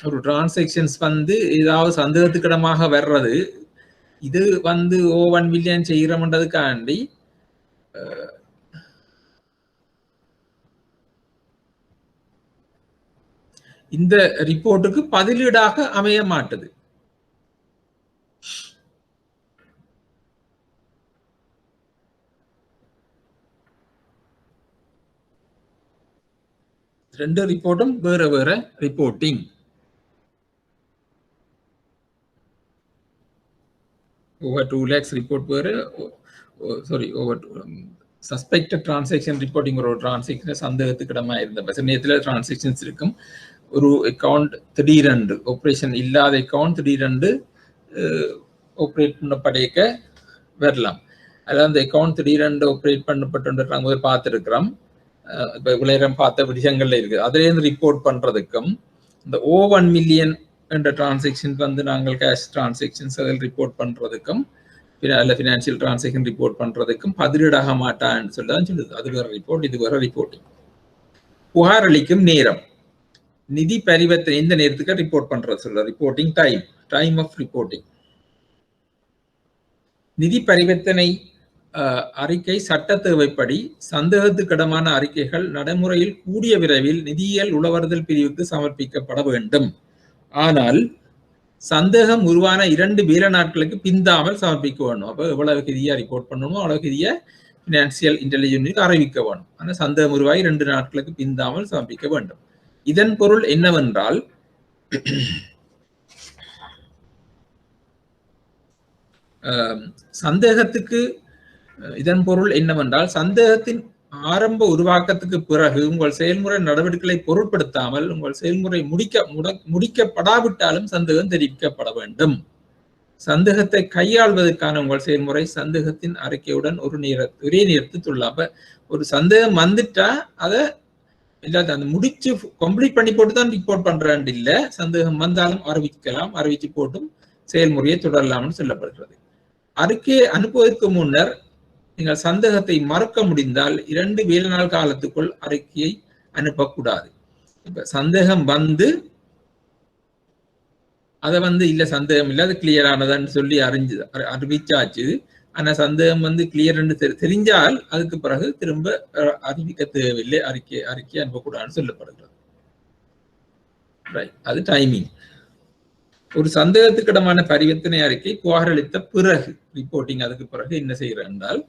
Speaker 1: ஒரு டிரான்சாக்ஷன்ஸ் வந்து ஏதாவது சந்தேகத்துக்கிடமாக வர்றது, இது வந்து ஓவர் 1 million செய்யறோம்ன்றதுக்காண்டி இந்த ரிப்போர்ட்டுக்கு பதிலீடாக அமைய மாட்டது. ரெண்டு ரிப்போர்ட்டும் வேற வேற ரிப்போர்ட்டிங். ஓவர் 2 lakhs ரிப்போர்ட் வேற, sorry over suspected transaction reporting ஒரு டிரான்சாக்ஷன் சந்தேகத்துக்கிடமா இருந்த நேரத்தில் டிரான்சாக்ஷன்ஸ் இருக்கும். ஒரு அக்கௌண்ட் திடீரென்று ஆப்ரேஷன் இல்லாத அக்கௌண்ட் திடீரென்று ஆப்ரேட் பண்ணப்படைக்க வரலாம். அதாவது அந்த அக்கௌண்ட் திடீரென்று ஆப்ரேட் பண்ணப்பட்டு நாங்கள் பார்த்துருக்கிறோம். இப்போ இவ்வளோ பார்த்த விஷயங்கள்ல இருக்குது. அதுலேருந்து ரிப்போர்ட் பண்ணுறதுக்கும் இந்த ஓவர் 1 million என்ற டிரான்சாக்ஷன் வந்து நாங்கள் கேஷ் டிரான்சாக்ஷன்ஸ் அதில் ரிப்போர்ட் பண்ணுறதுக்கும் அல்ல ஃபினான்ஷியல் டிரான்சாக்ஷன் ரிப்போர்ட் பண்ணுறதுக்கும் பதிலீடாக மாட்டான்னு சொல்லி தான் சொல்லுது. அது வேற ரிப்போர்ட், இது வேற ரிப்போர்ட்டிங். புகார் அளிக்கும் நேரம், நிதி பரிவர்த்தனை இந்த நேரத்துக்கு ரிப்போர்ட் பண்றது சொல்ற reporting time, time of reporting. நிதி பரிவர்த்தனை அறிக்கை சட்ட தேவைப்படி சந்தேகத்துக்கிடமான அறிக்கைகள் நடைமுறையில் கூடிய விரைவில் நிதியியல் உளவறுதல் பிரிவுக்கு சமர்ப்பிக்கப்பட வேண்டும். ஆனால் சந்தேகம் உருவான 2 வேலை நாட்களுக்கு பிந்தாமல் சமர்ப்பிக்க வேணும். அப்போ எவ்வளவு கிதியா ரிப்போர்ட் பண்ணணுமோ அவ்வளவு கிதியா பினான்சியல் இன்டெலிஜென்ஸுக்கு அறிவிக்க வேணும். ஆனால் சந்தேகம் உருவாகி 2 நாட்களுக்கு பிந்தாமல் சமர்ப்பிக்க வேண்டும். இதன் பொருள் என்னவென்றால், சந்தேகத்தின் ஆரம்ப உருவாக்கத்துக்கு பிறகு உங்கள் செயல்முறை நடவடிக்கைகளை பொருட்படுத்தாமல் உங்கள் செயல்முறை முடிக்கப்படாவிட்டாலும் சந்தேகம் தெரிவிக்கப்பட வேண்டும். சந்தேகத்தை கையாள்வதற்கான உங்கள் செயல்முறை சந்தேகத்தின் அறிக்கையுடன் ஒரே நேரத்தில் சொல்லலாம். ஒரு சந்தேகம் வந்துட்டா அதை இல்லாத அந்த முடிச்சு கம்ப்ளீட் பண்ணி போட்டு தான் ரிப்போர்ட் பண்றேன் இல்ல, சந்தேகம் வந்தாலும் அறிவிக்கலாம், அறிவிச்சு போட்டும் செயல்முறையை தொடரலாம்னு சொல்லப்படுகிறது. அறிக்கையை அனுப்புவதற்கு முன்னர் நீங்கள் சந்தேகத்தை மறக்க முடிந்தால் 2 வேலை நாள் காலத்துக்குள் அறிக்கையை அனுப்பக்கூடாது. இப்ப சந்தேகம் வந்து அதை வந்து இல்ல சந்தேகம் இல்லை, அது கிளியர் ஆனதான்னு சொல்லி அறிவிச்சாச்சு. ஆனா சந்தேகம் வந்து கிளியர் தெரிஞ்சால் அதுக்கு பிறகு திரும்ப அறிவிக்க தேவையில்லை, அறிக்கை அனுப்பக்கூடாதுன்னு சொல்லப்படுகிறது. அது டைமிங். ஒரு சந்தேகத்துக்கிடமான பரிவர்த்தனை அறிக்கை புகார் அளித்த பிறகு ரிப்போர்ட்டிங், அதுக்கு பிறகு என்ன செய்யறேன் என்றால்,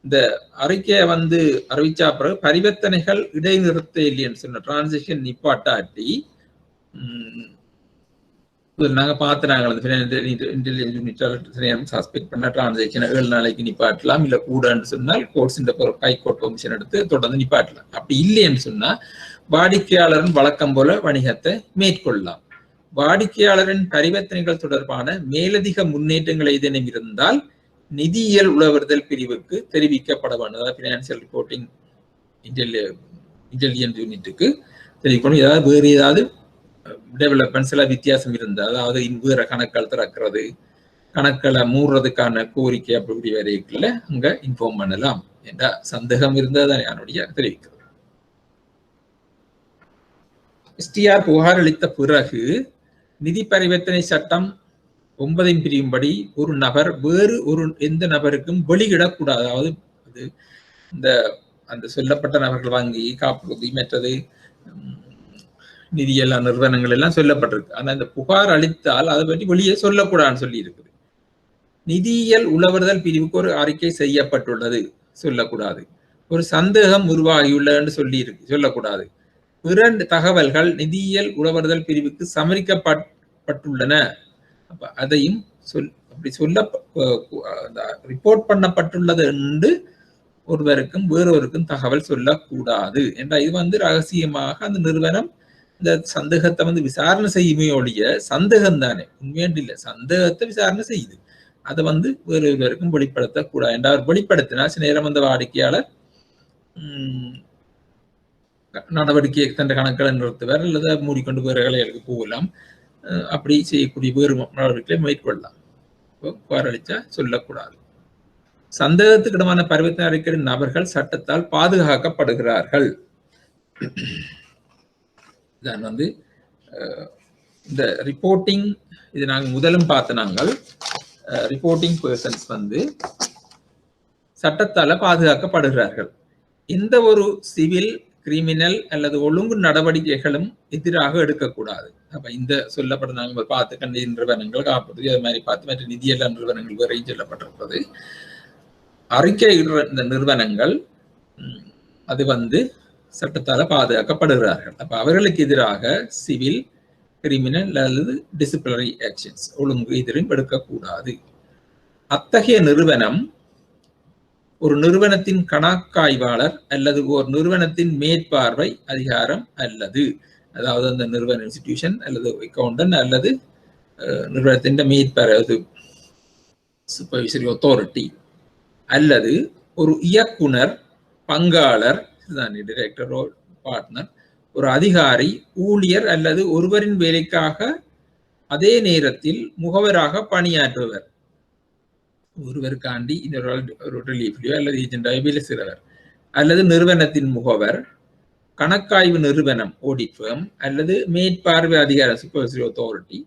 Speaker 1: இந்த அறிக்கையை வந்து அறிவிச்சா பிறகு பரிவர்த்தனைகள் இடைநிறுத்த இல்லைன்னு சொன்ன டிரான்சாக்ஷன் நிப்பாட்டாட்டி நாங்க பார்த்துனாங்க சஸ்பெக்ட் பண்ண டிரான்சாக்ஷன் 7 நாளைக்கு நிப்பாட்டலாம், இல்ல கூடன்னு சொன்னால் கோர்ட்ஸ் ஹைகோர்ட் பெர்மிஷன் எடுத்து தொடர்ந்து நிப்பாட்டலாம். அப்படி இல்லைன்னு சொன்னா வாடிக்கையாளரின் வழக்கம் போல வணிகத்தை மேற்கொள்ளலாம். வாடிக்கையாளரின் பரிவர்த்தனைகள் தொடர்பான மேலதிக முன்னேற்றங்கள் ஏதேனும் இருந்தால் நிதியியல் உளவறுதல் பிரிவுக்கு தெரிவிக்கப்பட வேண்டும். அதாவது பினான்சியல் ரிப்போர்ட்டிங் இன்டெலிஜென்ஸ் யூனிட்டுக்கு தெரிவிக்கணும். ஏதாவது வேறு ஏதாவது டெவலப்மெண்ட்ஸ் எல்லாம் வித்தியாசம் இருந்தால், அதாவது வேற கணக்கள் திறக்கிறது, கணக்களை மூடுறதுக்கான கோரிக்கை அப்படி வரைக்குள்ள அங்க இன்ஃபார்ம் பண்ணலாம். என்ற சந்தேகம் இருந்ததான் என்னுடைய தெரிவிக்கிறது. எஸ்டிஆர் புகார் அளித்த பிறகு நிதி பரிவர்த்தனை சட்டம் 9 பிரியும்படி ஒரு நபர் வேறு ஒரு எந்த நபருக்கும் வெளியிடக்கூடாது. அதாவது இந்த அந்த சொல்லப்பட்ட நபர்கள் வங்கி, காப்புறுதி, மற்றது நிதியல்ல நிறுவனங்கள் எல்லாம் சொல்லப்பட்டிருக்கு. ஆனா இந்த புகார் அளித்தால் அதை பற்றி வெளியே சொல்லக்கூடாதுன்னு சொல்லி இருக்குது. நிதியியல் உளவுறுதல் பிரிவுக்கு ஒரு அறிக்கை செய்யப்பட்டுள்ளது சொல்லக்கூடாது. ஒரு சந்தேகம் உருவாகியுள்ளது சொல்லக்கூடாது. பிற தகவல்கள் நிதியியல் உளவுறுதல் பிரிவுக்கு சமர்ப்பிக்கப்பட்டுள்ளன. அப்ப அதையும் அப்படி ரிப்போர்ட் பண்ணப்பட்டுள்ளது என்று ஒருவருக்கும் வேறொருக்கும் தகவல் சொல்லக்கூடாது என்ற இது ரகசியமாக அந்த நிறுவனம் இந்த சந்தேகத்தை விசாரணை செய்யுமே ஒழிய, சந்தேகம் தானே உண்மையாண்டு இல்லை, சந்தேகத்தை விசாரணை செய்யுது. அதை வேறு ஒருவருக்கும் வெளிப்படுத்தக்கூடாது என்ற அவர் வெளிப்படுத்தினா சில நேரம் அந்த வாடிக்கையாளர் நடவடிக்கை தன் கணக்குகளை நிறுத்துவார் அல்லது மூடிக்கொண்டு வேறு வேலைகளுக்கு போகலாம். அப்படி செய்யக்கூடிய வேறு நடவடிக்கைகளை மேற்கொள்ளலாம். புகார் அளிச்சா சொல்லக்கூடாது. சந்தேகத்துக்கிடமான பரிவர்த்தனை அறிக்கை நபர்கள் சட்டத்தால் பாதுகாக்கப்படுகிறார்கள். இதான் இந்த ரிப்போர்ட்டிங், இது நாங்கள் முதலும் பார்த்த நாங்கள் ரிப்போர்ட்டிங் பர்சன்ஸ் சட்டத்தால பாதுகாக்கப்படுகிறார்கள். எந்த ஒரு சிவில், கிரிமினல் அல்லது ஒழுங்கு நடவடிக்கைகளும் எதிராக எடுக்கக்கூடாது. அப்ப இந்த சொல்லப்பட்ட நாங்கள் பார்த்து கண்ட நிறுவனங்கள், காப்புறுதி, அது மாதிரி பார்த்து மற்ற நிதியல்ல நிறுவனங்கள் வரையும் சொல்லப்பட்டிருக்கிறது. அறிக்கையிடுற இந்த நிறுவனங்கள் அது சட்டத்தால பாதுகாக்கப்படுகிறார்கள். அப்ப அவர்களுக்கு எதிராக சிவில், கிரிமினல் அல்லது டிசிப்ளினரி ஆக்ஷன்ஸ், ஒழுங்கு எதிரும் எடுக்கக்கூடாது. அத்தகைய நிறுவனம் ஒரு நிறுவனத்தின் கணக்காய்வாளர் அல்லது ஒரு நிறுவனத்தின் மேற்பார்வை அதிகாரம் அல்லது, அதாவது அந்த நிறுவன இன்ஸ்டிடியூஷன் அல்லது அக்கௌண்டன்ட் அல்லது நிறுவனத்தின் மேற்பார்வை சூப்பர்வைசரி அத்தாரிட்டி அல்லது ஒரு இயக்குனர், பங்காளர், டைரக்டர், பார்ட்னர், ஒரு அதிகாரி, ஊழியர் அல்லது ஒருவரின் வேலைக்காக அதே நேரத்தில் முகவராக பணியாற்றுவர். ஒருவருக்காண்டி ஒரு ரிலீஃப்லையோ அல்லது ஏஜெண்டாயோ வேலை செய்கிறவர் அல்லது நிறுவனத்தின் முகவர், கணக்காய்வு நிறுவனம் ஆடிட் ஃபர்ம் அல்லது மேற்பார்வை அதிகாரம் சூப்பர்வைசரி அத்தாரிட்டி,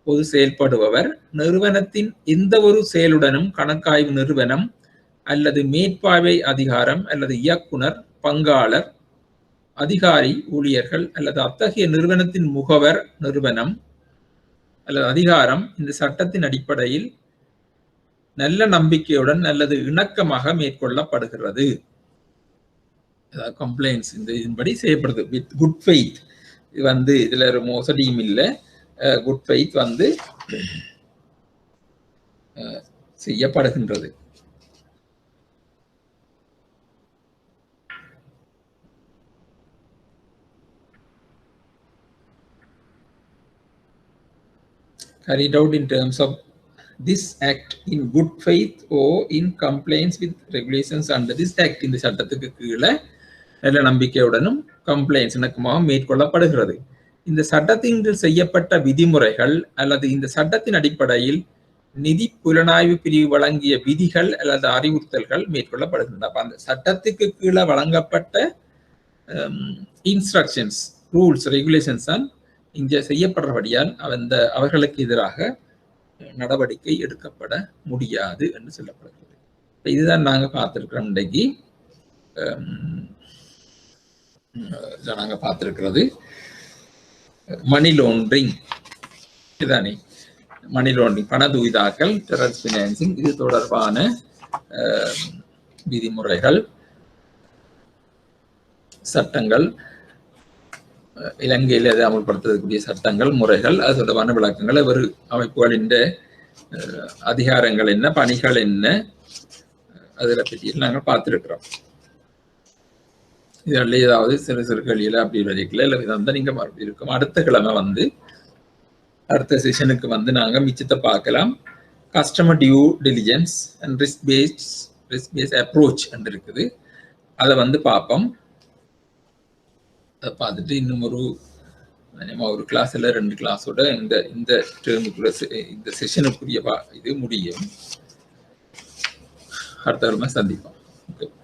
Speaker 1: பொது செயல்படுபவர், நிறுவனத்தின் எந்த ஒரு செயலுடனும் கணக்காய்வு நிறுவனம் அல்லது மேற்பார்வை அதிகாரம் அல்லது இயக்குனர், பங்காளர், அதிகாரி, ஊழியர்கள் அல்லது அத்தகைய நிறுவனத்தின் முகவர், நிறுவனம் அல்லது அதிகாரம் இந்த சட்டத்தின் அடிப்படையில் நல்ல நம்பிக்கையுடன் அல்லது இணக்கமாக மேற்கொள்ளப்படுகிறது. கம்ப்ளைண்ட்ஸ் இதன்படி செய்யப்படுது. வித் குட் ஃபெய்த், இதுல ஒரு மோசடியும் இல்லை, குட் ஃபெய்த் செய்யப்படுகின்றது. Carried out in terms of this act in good faith or in compliance with regulations under this act. இந்த சட்டத்துக்கு கீழே நல்ல நம்பிக்கையுடனும் கம்ப்ளைண்ட்ஸ் இணக்கமாக மேற்கொள்ளப்படுகிறது. இந்த சட்டத்தின் செய்யப்பட்ட விதிமுறைகள் அல்லது இந்த சட்டத்தின் அடிப்படையில் நிதி புலனாய்வு பிரிவு வழங்கிய விதிகள் அல்லது அறிவுறுத்தல்கள் மேற்கொள்ளப்படுகின்றன. அப்ப அந்த சட்டத்துக்கு கீழே வழங்கப்பட்ட இன்ஸ்ட்ரக்ஷன்ஸ், ரூல்ஸ், ரெகுலேஷன்ஸ் தான் இங்கே செய்யப்படுறபடியால் அவர்களுக்கு எதிராக நடவடிக்கை எடுக்கப்பட முடியாது என்று சொல்லப்படுகிறது. இதுதான் நாங்க பார்த்திருக்கிறோம். இன்றைக்கு நாங்க பார்த்திருக்கிறது மணி லாண்டரிங். இதுதானே மணி லாண்டரிங், பண தூய்தாக்கல், டெரரிஸ்ட் ஃபினான்சிங், இது தொடர்பான விதிமுறைகள், சட்டங்கள், இலங்கையில் அதை அமல்படுத்தக்கூடிய சட்டங்கள், முறைகள், அது தொடர்பான விளக்கங்கள், ஒரு அமைப்புகளின் அதிகாரங்கள் என்ன, பணிகள் என்ன, அதில் பற்றி நாங்கள் பார்த்துருக்கிறோம். இதனால ஏதாவது சிறு சிறு கேள்வியில் அப்படி வரைக்கல இல்லை இதை நீங்க மறுபடியும் இருக்கும். அடுத்த கிழமை அடுத்த செஷனுக்கு நாங்கள் மிச்சத்தை பார்க்கலாம். Customer due diligence and risk based approach இருக்குது. அதை பார்ப்போம். அதை பார்த்துட்டு இன்னும் ஒரு கிளாஸ் இல்லை 2 கிளாஸோட இந்த டேர்முக்குள்ள இந்த செஷனுக்குரிய இது முடியும். அடுத்த கிழமை சந்திப்போம். Okay.